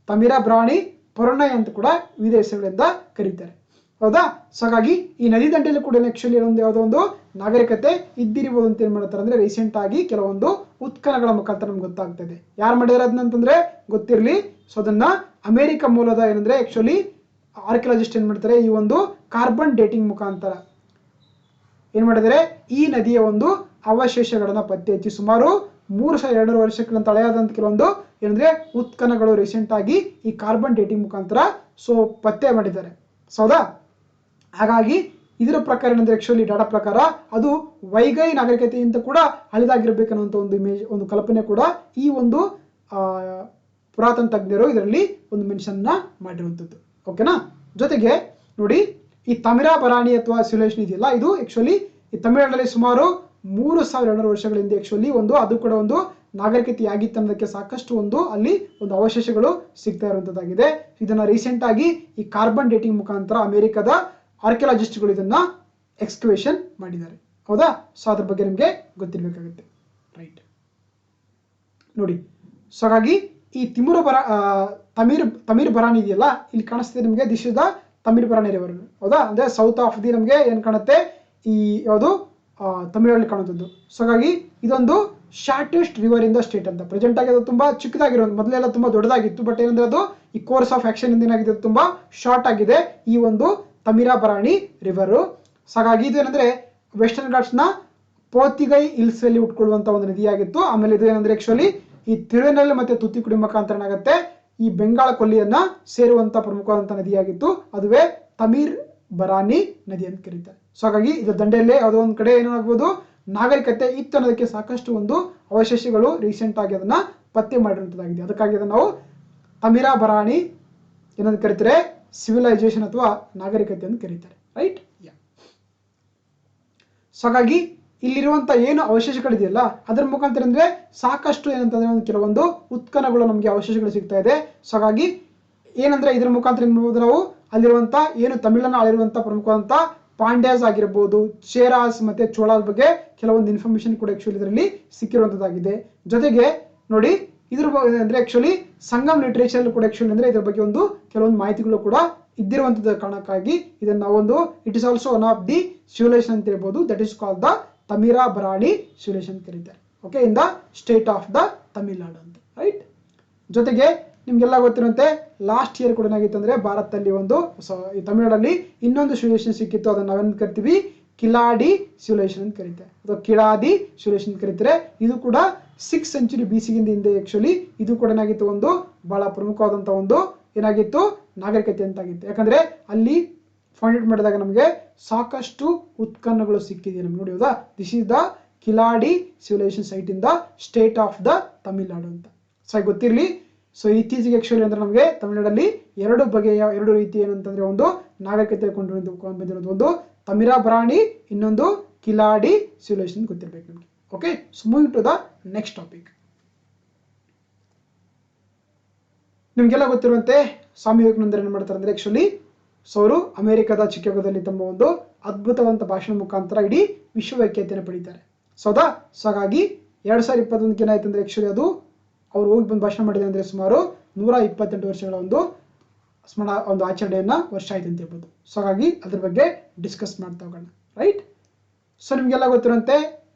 ತಮಿರಾಬರಾಣಿ, ಪೊರಣ್ಣೆ ಅಂತ ಕೂಡ ವಿವಿಧ ಹೆಸರುಗಳಿಂದ ಕರೀತಾರೆ. ಹೌದಾ, ಸೊ ಹಾಗಾಗಿ ಈ ನದಿ ದಂಡೆಯಲ್ಲಿ ಕೂಡ ಆಕ್ಚುಲಿ ಯಾವುದೋ ಒಂದು ನಾಗರಿಕತೆ ಇದ್ದಿರಬಹುದು ಅಂತ ಏನ್ ಮಾಡ್ತಾರೆ ಅಂದ್ರೆ ರೀಸೆಂಟ್ ಆಗಿ ಕೆಲವೊಂದು ಉತ್ಖನನಗಳ ಮುಖಾಂತರ ನಮ್ಗೆ ಗೊತ್ತಾಗ್ತದೆ. ಯಾರು ಮಾಡಿದಾರೆ ಅದನ್ನಂತಂದ್ರೆ ಗೊತ್ತಿರಲಿ. ಸೊ ಅದನ್ನ ಅಮೆರಿಕ ಮೂಲದ ಏನಂದ್ರೆ ಆಕ್ಚುಲಿ ಆರ್ಕಿಯಾಲಜಿಸ್ಟ್ ಏನ್ ಮಾಡ್ತಾರೆ, ಈ ಒಂದು ಕಾರ್ಬನ್ ಡೇಟಿಂಗ್ ಮುಖಾಂತರ ಏನ್ ಮಾಡಿದರೆ ಈ ನದಿಯ ಒಂದು ಅವಶೇಷಗಳನ್ನ ಪತ್ತೆ ಹಚ್ಚಿ ಸುಮಾರು 3200 ವರ್ಷಗಳಂತ ಹಳೆಯಾದಂತ ಕೆಲವೊಂದು ಏನಂದ್ರೆ ಉತ್ಖನನಗಳು ರೀಸೆಂಟ್ ಆಗಿ ಈ ಕಾರ್ಬನ್ ಡೇಟಿಂಗ್ ಮುಖಾಂತರ ಸೊ ಪತ್ತೆ ಮಾಡಿದ್ದಾರೆ. ಹೌದಾ, ಹಾಗಾಗಿ ಇದರ ಪ್ರಕಾರ ಏನಂದ್ರೆ ಆಕ್ಚುಲಿ ಡಾಟಾ ಪ್ರಕಾರ ಅದು ವೈಗೈ ನಾಗರಿಕತೆಯಿಂದ ಕೂಡ ಹಳೆದಾಗಿರ್ಬೇಕನ್ನುವಂತ ಒಂದು ಇಮೇಜ್, ಒಂದು ಕಲ್ಪನೆ ಕೂಡ ಈ ಒಂದು ಪುರಾತನ ತಜ್ಞರು ಇದರಲ್ಲಿ ಒಂದು ಮೆನ್ಷನ್ ಮಾಡಿರುವಂಥದ್ದು. ಓಕೆನಾ, ಜೊತೆಗೆ ನೋಡಿ ಈ ತಮಿರಾಬರಾಣಿ ಅಥವಾ ಸಿವಿಲೈಸೇಷನ್ ಇದೆಯಲ್ಲ, ಇದು ಆಕ್ಚುಲಿ ಈ ತಮಿಳುನಾಡಲ್ಲಿ ಸುಮಾರು 3200 ವರ್ಷಗಳ ಹಿಂದೆ ಆಕ್ಚುಲಿ ಅದು ಕೂಡ ಒಂದು ನಾಗರಿಕತೆ ಆಗಿತ್ತು ಅನ್ನೋದಕ್ಕೆ ಸಾಕಷ್ಟು ಅಲ್ಲಿ ಒಂದು ಅವಶೇಷಗಳು ಸಿಗ್ತಾ ಇರುವಂತದ್ದಾಗಿದೆ. ಇದನ್ನ ರೀಸೆಂಟ್ ಆಗಿ ಈ ಕಾರ್ಬನ್ ಡೇಟಿಂಗ್ ಮುಖಾಂತರ ಅಮೆರಿಕದ ಆರ್ಕಿಯಾಲಜಿಸ್ಟ್ಗಳು ಇದನ್ನ ಎಕ್ಸ್ಕವೇಷನ್ ಮಾಡಿದ್ದಾರೆ. ಹೌದಾ, ಸೊ ಅದ್ರ ಬಗ್ಗೆ ನಿಮಗೆ ಗೊತ್ತಿರಬೇಕಾಗುತ್ತೆ. ರೈಟ್, ನೋಡಿ, ಸೊ ಹಾಗಾಗಿ ಈ ತಮಿರಾಬರಾಣಿ ಇದೆಯಲ್ಲ, ಇಲ್ಲಿ ಕಾಣಿಸ್ತಿದೆ ನಿಮಗೆ, ದಿಸ್ ಇಸ್ ದ ತಮಿರಾಬರಾಣಿ ರಿವರ್. ಹೌದಾ, ಅಂದ್ರೆ ಸೌತ್ ಆಫ್ ದಿ ನಮಗೆ ಏನ್ ಕಾಣುತ್ತೆ, ಈ ಯಾವುದು ತಮಿಳುನಾಡಲ್ಲಿ ಕಾಣುವಂಥದ್ದು. ಸೊ ಹಾಗಾಗಿ ಇದೊಂದು shortest river in the state ಅಂತ. ಪ್ರೆಸೆಂಟ್ ಆಗಿ ಅದು ತುಂಬಾ ಚಿಕ್ಕದಾಗಿರೋದು, ಮೊದಲೆಲ್ಲ ತುಂಬಾ ದೊಡ್ಡದಾಗಿತ್ತು. ಬಟ್ ಏನಂದ್ರೆ ಅದು ಈ ಕೋರ್ಸ್ ಆಫ್ ಆಕ್ಷನ್ ಇಂದ ಏನಾಗಿದೆ, ತುಂಬಾ ಶಾರ್ಟ್ ಆಗಿದೆ ಈ ಒಂದು ತಮಿರಾಬರಾಣಿ ರಿವರ್. ಸೊ ಹಾಗಾಗಿ ಇದು ಏನಂದ್ರೆ ವೆಸ್ಟರ್ನ್ ಘಾಟ್ಸ್ ನ ಪೋತಿಗೈ ಹಿಲ್ಸ್ ಅಲ್ಲಿ ಉಟ್ಕೊಳ್ಳುವಂತ ಒಂದು ನದಿಯಾಗಿತ್ತು. ಆಮೇಲೆ ಇದು ಏನಂದ್ರೆ ಆಕ್ಚುಲಿ ಈ ತಿರುನೆಲ್ ಮತ್ತೆ ತೂತುಕುಡಿ ಮುಖಾಂತರ ಏನಾಗುತ್ತೆ ಈ ಬೆಂಗಾಳ ಕೊಲ್ಲಿಯನ್ನ ಸೇರುವಂತ ಪ್ರಮುಖವಾದಂತಹ ನದಿಯಾಗಿತ್ತು. ಅದುವೇ ತಮಿರಾಬರಾಣಿ ನದಿ ಅಂತ ಕರೀತಾರೆ. ಸೊ ಹಾಗಾಗಿ ಇದರ ದಂಡೆಯಲ್ಲೇ ಯಾವುದೋ ಒಂದು ಕಡೆ ಏನಾಗಬಹುದು ನಾಗರಿಕತೆ ಇತ್ತು ಅನ್ನೋದಕ್ಕೆ ಸಾಕಷ್ಟು ಒಂದು ಅವಶೇಷಗಳು ರೀಸೆಂಟ್ ಆಗಿ ಅದನ್ನ ಪತ್ತೆ ಮಾಡಿರುವಂತದ್ದಾಗಿದೆ. ಅದಕ್ಕಾಗಿ ಅದನ್ನ ನಾವು ತಮಿರಾಬರಾಣಿ ಏನಂತ ಕರೀತಾರೆ, ಸಿವಿಲೈಸೇಷನ್ ಅಥವಾ ನಾಗರಿಕತೆ ಅಂತ ಕರೀತಾರೆ. ರೈಟ್, ಸೊ ಹಾಗಾಗಿ ಇಲ್ಲಿರುವಂತ ಏನು ಅವಶೇಷಗಳಿದೆಯಲ್ಲ ಅದರ ಮುಖಾಂತರ ಅಂದ್ರೆ ಸಾಕಷ್ಟು ಏನಂತಂದ್ರೆ ಒಂದು ಕೆಲವೊಂದು ಉತ್ಖನನಗಳು ನಮಗೆ ಅವಶೇಷಗಳು ಸಿಗ್ತಾ ಇದೆ. ಸೊ ಹಾಗಾಗಿ ಏನಂದ್ರೆ ಇದರ ಮುಖಾಂತರ ನಾವು ಅಲ್ಲಿರುವಂತ ಏನು ತಮಿಳನ್ನ ಆಳಿರುವಂತ ಪ್ರಮುಖವಾದಂತ ಪಾಂಡ್ಯಾಸ್ ಆಗಿರಬಹುದು, ಚೇರಾಸ್ ಮತ್ತೆ ಚೋಳಾಸ್ ಬಗ್ಗೆ ಕೆಲವೊಂದು ಇನ್ಫಾರ್ಮೇಶನ್ ಕೂಡ ಆಕ್ಚುಲಿ ಇದರಲ್ಲಿ ಸಿಕ್ಕಿರುವಂತದ್ದಾಗಿದೆ. ಜೊತೆಗೆ ನೋಡಿ ಇದ್ರ ಅಂದ್ರೆ ಆಕ್ಚುಲಿ ಸಂಗಮ್ ಲಿಟರೇಚರ್ ಕೂಡ ಆಕ್ಚುಲಿ ಅಂದ್ರೆ ಇದ್ರ ಬಗ್ಗೆ ಒಂದು ಕೆಲವೊಂದು ಮಾಹಿತಿಗಳು ಕೂಡ ಇದ್ದಿರುವಂತದ ಕಾರಣಕ್ಕಾಗಿ ಇದನ್ನ ನಾವೊಂದು it is also one of the civilisation ಅಂತ ಹೇಳ್ಬೋದು. That is called the Thamirabarani civilisation ಕರೀತಾರೆ. Okay, in the state of the Tamil Nadu ಅಂತ. ರೈಟ್, ಜೊತೆಗೆ ನಿಮ್ಗೆಲ್ಲ ಗೊತ್ತಿರುವಂತೆ ಲಾಸ್ಟ್ ಇಯರ್ ಕೂಡ ಏನಾಗಿತ್ತು ಅಂದ್ರೆ ಭಾರತದಲ್ಲಿ ಒಂದು ಈ ತಮಿಳುನಾಡಲ್ಲಿ ಇನ್ನೊಂದು ಸಿವಿಲೈಸೇಷನ್ ಸಿಕ್ಕಿತ್ತು, ಅದನ್ನ ನಾವೇನು ಕರಿತೀವಿ ಕಿಲಾಡಿ ಸಿವಿಲೈಸೇಷನ್ ಅಂತ ಕರೀತಾರೆ ಅಥವಾ ಕಿಳಾದಿ ಸಿವಿಲೈಸೇಷನ್ ಕರೀತಾರೆ. ಇದು ಕೂಡ 6th century BC ಹಿಂದೆ ಆಕ್ಚುಲಿ ಇದು ಕೂಡ ಏನಾಗಿತ್ತು ಒಂದು ಬಹಳ ಪ್ರಮುಖವಾದಂತ ಒಂದು ಏನಾಗಿತ್ತು ನಾಗರಿಕತೆ ಅಂತಾಗಿತ್ತು. ಯಾಕಂದ್ರೆ ಅಲ್ಲಿ ಫೌಂಡೇಟ್ ಮಾಡಿದಾಗ ನಮಗೆ ಸಾಕಷ್ಟು ಉತ್ಖನಗಳು ಸಿಕ್ಕಿದೆ ನಮ್ಗೆ ನೋಡಿ ಹೌದಾ. This is the Kiladi civilisation site in the state of the Tamil Nadu ಅಂತ ಸೊ ಗೊತ್ತಿರಲಿ. ಸೊ ಇತ್ತೀಚೆಗೆ ಆಕ್ಚುಲಿ ಅಂದ್ರೆ ನಮಗೆ ತಮಿಳುನಾಡಲ್ಲಿ ಎರಡು ರೀತಿ ಏನಂತಂದ್ರೆ ಒಂದು ನಾಗರಿಕತೆ ಕೊಂಡು ಬಂದಿರೋದು, ಒಂದು ತಮಿರಾಬರಾಣಿ, ಇನ್ನೊಂದು ಕಿಲಾಡಿ ಸಿವಿಲೈಸೇಷನ್ ಗೊತ್ತಿರಬೇಕು ನಮಗೆ. Okay, so moving to the next topic. ನಿಮ್ಗೆಲ್ಲ ಗೊತ್ತಿರುವಂತೆ ಸ್ವಾಮಿ ವಿವೇಕಾನಂದರು ಏನು ಮಾಡ್ತಾರೆ ಅಂದ್ರೆ ಆಕ್ಚುಲಿ ಸೊ ಅವರು ಅಮೆರಿಕದ ಚಿಕಾಗೋದಲ್ಲಿ ತಮ್ಮ ಒಂದು ಅದ್ಭುತವಂತ ಭಾಷಣ ಮುಖಾಂತರ ಇಡೀ ವಿಶ್ವವಿಖ್ಯಾತಿಯನ್ನು ಪಡೀತಾರೆ. ಸೊ ಹೌದಾ. ಸೊ ಹಾಗಾಗಿ 2021 ಏನಾಯ್ತು ಅಂದ್ರೆ ಆಕ್ಚುಲಿ ಅದು ಅವ್ರು ಹೋಗಿ ಬಂದು ಭಾಷಣ ಮಾಡಿದೆ ಅಂದ್ರೆ ಸುಮಾರು 128 ವರ್ಷಗಳ ಒಂದು ಆಚರಣೆಯನ್ನ ವರ್ಷ ಆಯ್ತು ಅಂತ ಹೇಳ್ಬೋದು. ಸೊ ಹಾಗಾಗಿ ಅದ್ರ ಬಗ್ಗೆ ಡಿಸ್ಕಸ್ ಮಾಡ್ತಾ ಹೋಗೋಣ, ರೈಟ್. ಸೊ ನಿಮ್ಗೆಲ್ಲ ಗೊತ್ತಿರುವಂತೆ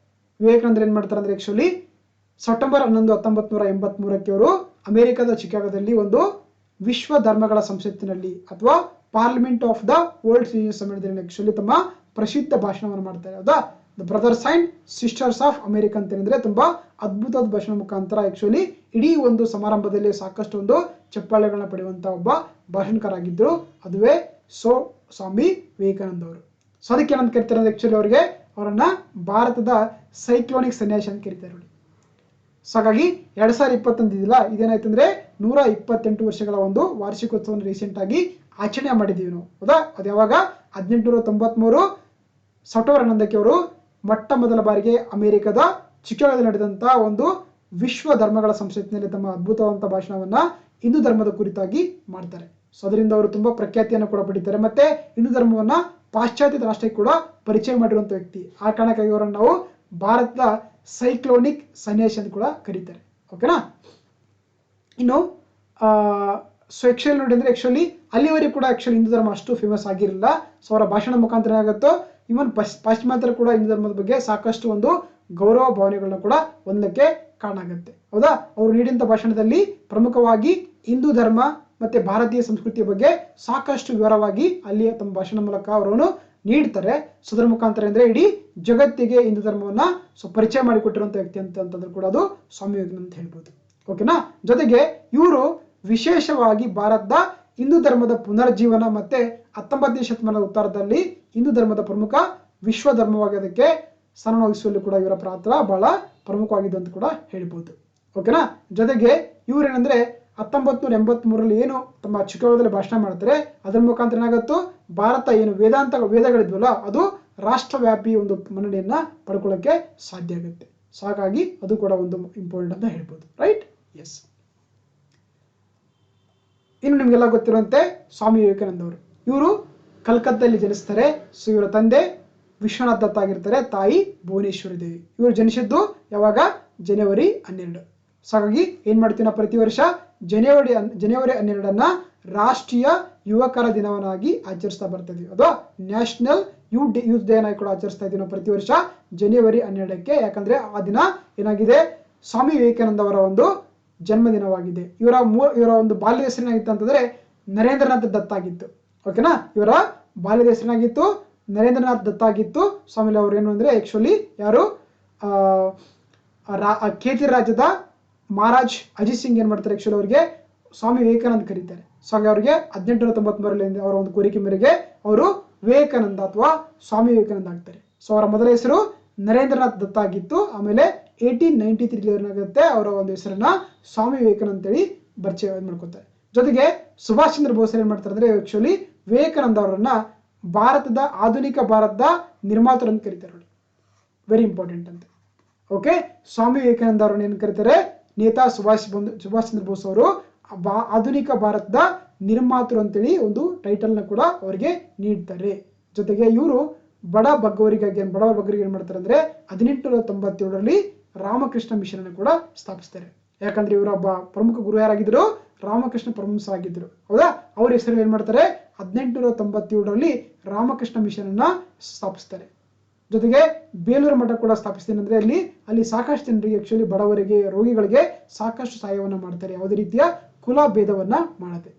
ವಿವೇಕಾನಂದರು ಏನ್ ಮಾಡ್ತಾರೆ ಅಂದ್ರೆ ಆಕ್ಚುಲಿ ಸೆಪ್ಟೆಂಬರ್ 11, 1983 ಅವರು ಅಮೆರಿಕದ ಚಿಕಾಗೋದಲ್ಲಿ ಒಂದು ವಿಶ್ವ ಧರ್ಮಗಳ ಸಂಸತ್ತಿನಲ್ಲಿ ಅಥವಾ parliament of the world religious ಸಮ್ಮೇಳನದಲ್ಲಿ ಆಕ್ಚುಲಿ ತಮ್ಮ ಪ್ರಸಿದ್ಧ ಭಾಷಣವನ್ನು ಮಾಡ್ತಾರೆ ಹೌದಾ. The brothers and sisters of America ಅಂತ ಹೇಳಿದ್ರೆ ತುಂಬಾ ಅದ್ಭುತವಾದ ಭಾಷಣ ಮುಖಾಂತರ ಆಕ್ಚುಲಿ ಇಡೀ ಒಂದು ಸಮಾರಂಭದಲ್ಲಿ ಸಾಕಷ್ಟು ಒಂದು ಚಪ್ಪಾಳೆಗಳನ್ನ ಪಡೆಯುವಂತ ಒಬ್ಬ ಭಾಷಣಕಾರಾಗಿದ್ರು, ಅದುವೇ ಸ್ವಾಮಿ ವಿವೇಕಾನಂದ ಅವರು. ಸೊ ಅದಕ್ಕೆ ಏನಂತ ಕರಿತಾರೆ ಆಕ್ಚುಲಿ ಅವರನ್ನ ಭಾರತದ ಸೈಕ್ಲೋನಿಕ್ ಸನ್ಯಾಸಿ ಅಂತ ಕರೀತಾರೆ ನೋಡಿ. ಸೊ ಹಾಗಾಗಿ 2021 ಇದಿಲ್ಲ, ಇದೇನಾಯ್ತು ಅಂದ್ರೆ 128 ವರ್ಷಗಳ ಒಂದು ವಾರ್ಷಿಕೋತ್ಸವವನ್ನು ರೀಸೆಂಟ್ ಆಗಿ ಆಚರಣೆ ಮಾಡಿದ್ದೀವಿ ನಾವು ಹೌದಾ. ಅದು ಯಾವಾಗ 1893 ಸೆಪ್ಟೆಂಬರ್ 11 ಅವರು ಮೊಟ್ಟ ಮೊದಲ ಬಾರಿಗೆ ಅಮೆರಿಕದ ಚಿಕಾಗೋದಲ್ಲಿ ನಡೆದಂತ ಒಂದು ವಿಶ್ವ ಧರ್ಮಗಳ ಸಂಸತ್ತಿನಲ್ಲಿ ತಮ್ಮ ಅದ್ಭುತವಂತ ಭಾಷಣವನ್ನ ಹಿಂದೂ ಧರ್ಮದ ಕುರಿತಾಗಿ ಮಾಡ್ತಾರೆ. ಸೊ ಅದರಿಂದ ಅವರು ತುಂಬಾ ಪ್ರಖ್ಯಾತಿಯನ್ನು ಕೂಡ ಪಡಿತಾರೆ, ಮತ್ತೆ ಹಿಂದೂ ಧರ್ಮವನ್ನ ಪಾಶ್ಚಾತ್ಯ ರಾಷ್ಟ್ರಕ್ಕೆ ಕೂಡ ಪರಿಚಯ ಮಾಡಿರುವಂತ ವ್ಯಕ್ತಿ. ಆ ಕಾರಣಕ್ಕಾಗಿ ಅವರನ್ನು ನಾವು ಭಾರತದ ಸೈಕ್ಲೋನಿಕ್ ಸನ್ಯಾಸಿ ಅಂತ ಕೂಡ ಕರೀತಾರೆ. ಓಕೆನಾ. ಇನ್ನು ಸೊ ಆಕ್ಚುಲಿ ನೋಡಿ ಅಂದ್ರೆ ಆಕ್ಚುಲಿ ಅಲ್ಲಿವರೆಗೂ ಕೂಡ ಆಕ್ಚುಲಿ ಹಿಂದೂ ಧರ್ಮ ಅಷ್ಟು ಫೇಮಸ್ ಆಗಿರಲಿಲ್ಲ. ಸೊ ಅವರ ಭಾಷಣ ಮುಖಾಂತರ ಏನಾಗುತ್ತೋ ಇವನ್ ಪಾಶ್ಚಿಮಾತ್ಯರು ಕೂಡ ಹಿಂದೂ ಧರ್ಮದ ಬಗ್ಗೆ ಸಾಕಷ್ಟು ಒಂದು ಗೌರವ ಭಾವನೆಗಳನ್ನ ಕೂಡ ಹೊಂದಲಿಕ್ಕೆ ಕಾರಣ ಆಗುತ್ತೆ ಹೌದಾ. ಅವರು ನೀಡಿದಂತ ಭಾಷಣದಲ್ಲಿ ಪ್ರಮುಖವಾಗಿ ಹಿಂದೂ ಧರ್ಮ ಮತ್ತೆ ಭಾರತೀಯ ಸಂಸ್ಕೃತಿಯ ಬಗ್ಗೆ ಸಾಕಷ್ಟು ವಿವರವಾಗಿ ಅಲ್ಲಿ ತಮ್ಮ ಭಾಷಣ ಮೂಲಕ ಅವರನ್ನು ನೀಡ್ತಾರೆ. ಸೊ ಅದರ ಮುಖಾಂತರ ಅಂದ್ರೆ ಇಡೀ ಜಗತ್ತಿಗೆ ಹಿಂದೂ ಧರ್ಮವನ್ನ ಪರಿಚಯ ಮಾಡಿಕೊಟ್ಟಿರುವಂತ ವ್ಯಕ್ತಿ ಅಂತಂದ್ರೆ ಕೂಡ ಅದು ಸ್ವಾಮಿ ವಿವೇಕಾನಂದ ಅಂತ ಹೇಳ್ಬೋದು. ಓಕೆನಾ. ಜೊತೆಗೆ ಇವರು ವಿಶೇಷವಾಗಿ ಭಾರತದ ಹಿಂದೂ ಧರ್ಮದ ಪುನರ್ಜೀವನ ಮತ್ತೆ 19ನೇ ಶತಮಾನದ ಉತ್ತರದಲ್ಲಿ ಹಿಂದೂ ಧರ್ಮದ ಪ್ರಮುಖ ವಿಶ್ವ ಧರ್ಮವಾಗೋದಕ್ಕೆ ಸ್ಥಾನ ವಹಿಸುವಲ್ಲಿ ಕೂಡ ಇವರ ಪಾತ್ರ ಬಹಳ ಪ್ರಮುಖವಾಗಿದೆ ಅಂತ ಕೂಡ ಹೇಳ್ಬೋದು. ಓಕೆನಾ. ಜೊತೆಗೆ ಇವ್ರೇನಂದ್ರೆ 1983 ಏನು ತಮ್ಮ ಚಿಕಾಗೋದಲ್ಲಿ ಭಾಷಣ ಮಾಡ್ತಾರೆ, ಅದರ ಮುಖಾಂತರ ಏನಾಗುತ್ತೋ ಭಾರತ ಏನು ವೇದಗಳಿದ್ವಲ್ಲ ಅದು ರಾಷ್ಟ್ರವ್ಯಾಪಿ ಒಂದು ಮನ್ನಣೆಯನ್ನ ಪಡ್ಕೊಳ್ಳೋಕೆ ಸಾಧ್ಯ ಆಗುತ್ತೆ. ಸೊ ಹಾಗಾಗಿ ಅದು ಕೂಡ ಒಂದು ಇಂಪಾರ್ಟೆಂಟ್ ಅಂತ ಹೇಳ್ಬೋದು, ರೈಟ್. ಎಸ್. ಇನ್ನು ನಿಮ್ಗೆಲ್ಲ ಗೊತ್ತಿರುವಂತೆ ಸ್ವಾಮಿ ವಿವೇಕಾನಂದ ಅವರು ಇವರು ಕಲ್ಕತ್ತಾದಲ್ಲಿ ಜನಿಸ್ತಾರೆ. ಸೊ ಇವರ ತಂದೆ ವಿಶ್ವನಾಥ್ ದತ್ತ ಆಗಿರ್ತಾರೆ, ತಾಯಿ ಭುವನೇಶ್ವರಿ ದೇವಿ. ಇವರು ಜನಿಸಿದ್ದು ಯಾವಾಗ ಜನವರಿ 12. ಸೊ ಹಾಗಾಗಿ ಏನ್ ಮಾಡ್ತೀವಿ ನಾವು ಪ್ರತಿ ವರ್ಷ ಜನವರಿ 12 ರಾಷ್ಟ್ರೀಯ ಯುವಕರ ದಿನವನ್ನಾಗಿ ಆಚರಿಸ್ತಾ ಬರ್ತಾ ಇದೀವಿ. ಅದು ನ್ಯಾಷನಲ್ ಯೂತ್ ಡೇ ಆಗಿ ಕೂಡ ಆಚರಿಸ್ತಾ ಇದೀವಿ ನಾವು ಪ್ರತಿ ವರ್ಷ ಜನವರಿ 12ಕ್ಕೆ. ಯಾಕಂದ್ರೆ ಆ ದಿನ ಏನಾಗಿದೆ ಸ್ವಾಮಿ ವಿವೇಕಾನಂದ ಅವರ ಒಂದು ಜನ್ಮದಿನವಾಗಿದೆ. ಇವರ ಒಂದು ಬಾಲ್ಯದ ಹೆಸರೇನಾಗಿತ್ತು ಅಂತಂದ್ರೆ ನರೇಂದ್ರನಾಥ್ ದತ್ತ ಆಗಿತ್ತು. ಓಕೆನಾ. ಇವರ ಬಾಲ್ಯದ ಹೆಸರೇನಾಗಿತ್ತು ನರೇಂದ್ರನಾಥ್ ದತ್ತ ಆಗಿತ್ತು. ಸ್ವಾಮಿ ಅವರು ಏನು ಅಂದ್ರೆ ಆಕ್ಚುಲಿ ಯಾರು ಕೇತಿರ್ ರಾಜ್ಯದ ಮಹಾರಾಜ್ ಅಜಿತ್ ಸಿಂಗ್ ಏನ್ ಮಾಡ್ತಾರೆ ಆಕ್ಚುಲಿ ಅವರಿಗೆ ಸ್ವಾಮಿ ವಿವೇಕಾನಂದ ಕರೀತಾರೆ. ಸೊ ಹಾಗೆ ಅವರಿಗೆ 1893 ಅವರ ಒಂದು ಕೋರಿಕೆ ಮೇರೆಗೆ ಅವರು ವಿವೇಕಾನಂದ ಅಥವಾ ಸ್ವಾಮಿ ವಿವೇಕಾನಂದ ಆಗ್ತಾರೆ. ಸೊ ಅವರ ಮೊದಲ ಹೆಸರು ನರೇಂದ್ರನಾಥ್ ದತ್ತ ಆಗಿತ್ತು. ಆಮೇಲೆ 1893 ಏನಾಗುತ್ತೆ ಅವರ ಒಂದು ಹೆಸರನ್ನ ಸ್ವಾಮಿ ವಿವೇಕಾನಂದ ಅಂತೇಳಿ ಪರಿಚಯ ಮಾಡ್ಕೊತಾರೆ. ಜೊತೆಗೆ ಸುಭಾಷ್ ಚಂದ್ರ ಬೋಸ್ ಏನ್ ಮಾಡ್ತಾರೆ ಅಂದ್ರೆ ಆಕ್ಚುಲಿ ವಿವೇಕಾನಂದ ಅವರನ್ನ ಆಧುನಿಕ ಭಾರತದ ನಿರ್ಮಾತರು ಅಂತ ಕರೀತಾರೆ ನೋಡಿ, ವೆರಿ ಇಂಪಾರ್ಟೆಂಟ್ ಅಂತ. ಓಕೆ. ಸ್ವಾಮಿ ವಿವೇಕಾನಂದ ಅವರನ್ನ ಏನ್ ಕರೀತಾರೆ ನೇತಾ ಸುಭಾಷ್ ಚಂದ್ರ ಬೋಸ್ ಅವರು ಆಧುನಿಕ ಭಾರತದ ನಿರ್ಮಾತೃ ಅಂತೇಳಿ ಒಂದು ಟೈಟಲ್ ನ ಕೂಡ ಅವರಿಗೆ ನೀಡ್ತಾರೆ. ಜೊತೆಗೆ ಇವರು ಬಡವರ ಬಗ್ಗರಿಗೆ ಏನ್ ಮಾಡ್ತಾರೆ ಅಂದ್ರೆ 1897 ರಾಮಕೃಷ್ಣ ಮಿಷನ್ ಅನ್ನು ಕೂಡ ಸ್ಥಾಪಿಸ್ತಾರೆ. ಯಾಕಂದ್ರೆ ಇವರ ಒಬ್ಬ ಪ್ರಮುಖ ಗುರು ಯಾರಾಗಿದ್ರು ರಾಮಕೃಷ್ಣ ಪರಮಹಂಸ ಆಗಿದ್ರು ಹೌದಾ. ಅವ್ರ ಹೆಸರು ಏನ್ ಮಾಡ್ತಾರೆ 1897 ರಾಮಕೃಷ್ಣ ಮಿಷನ್ ಅನ್ನ ಸ್ಥಾಪಿಸ್ತಾರೆ. ಜೊತೆಗೆ ಬೇಲೂರು ಮಠ ಕೂಡ ಸ್ಥಾಪಿಸ್ತೀನಿ ಅಂದ್ರೆ ಅಲ್ಲಿ ಸಾಕಷ್ಟು ಜನರಿಗೆ ಆಕ್ಚುಲಿ ಬಡವರಿಗೆ ರೋಗಿಗಳಿಗೆ ಸಾಕಷ್ಟು ಸಹಾಯವನ್ನ ಮಾಡ್ತಾರೆ, ಯಾವುದೇ ರೀತಿಯ ಕುಲ ಭೇದವನ್ನ ಮಾಡದೆ.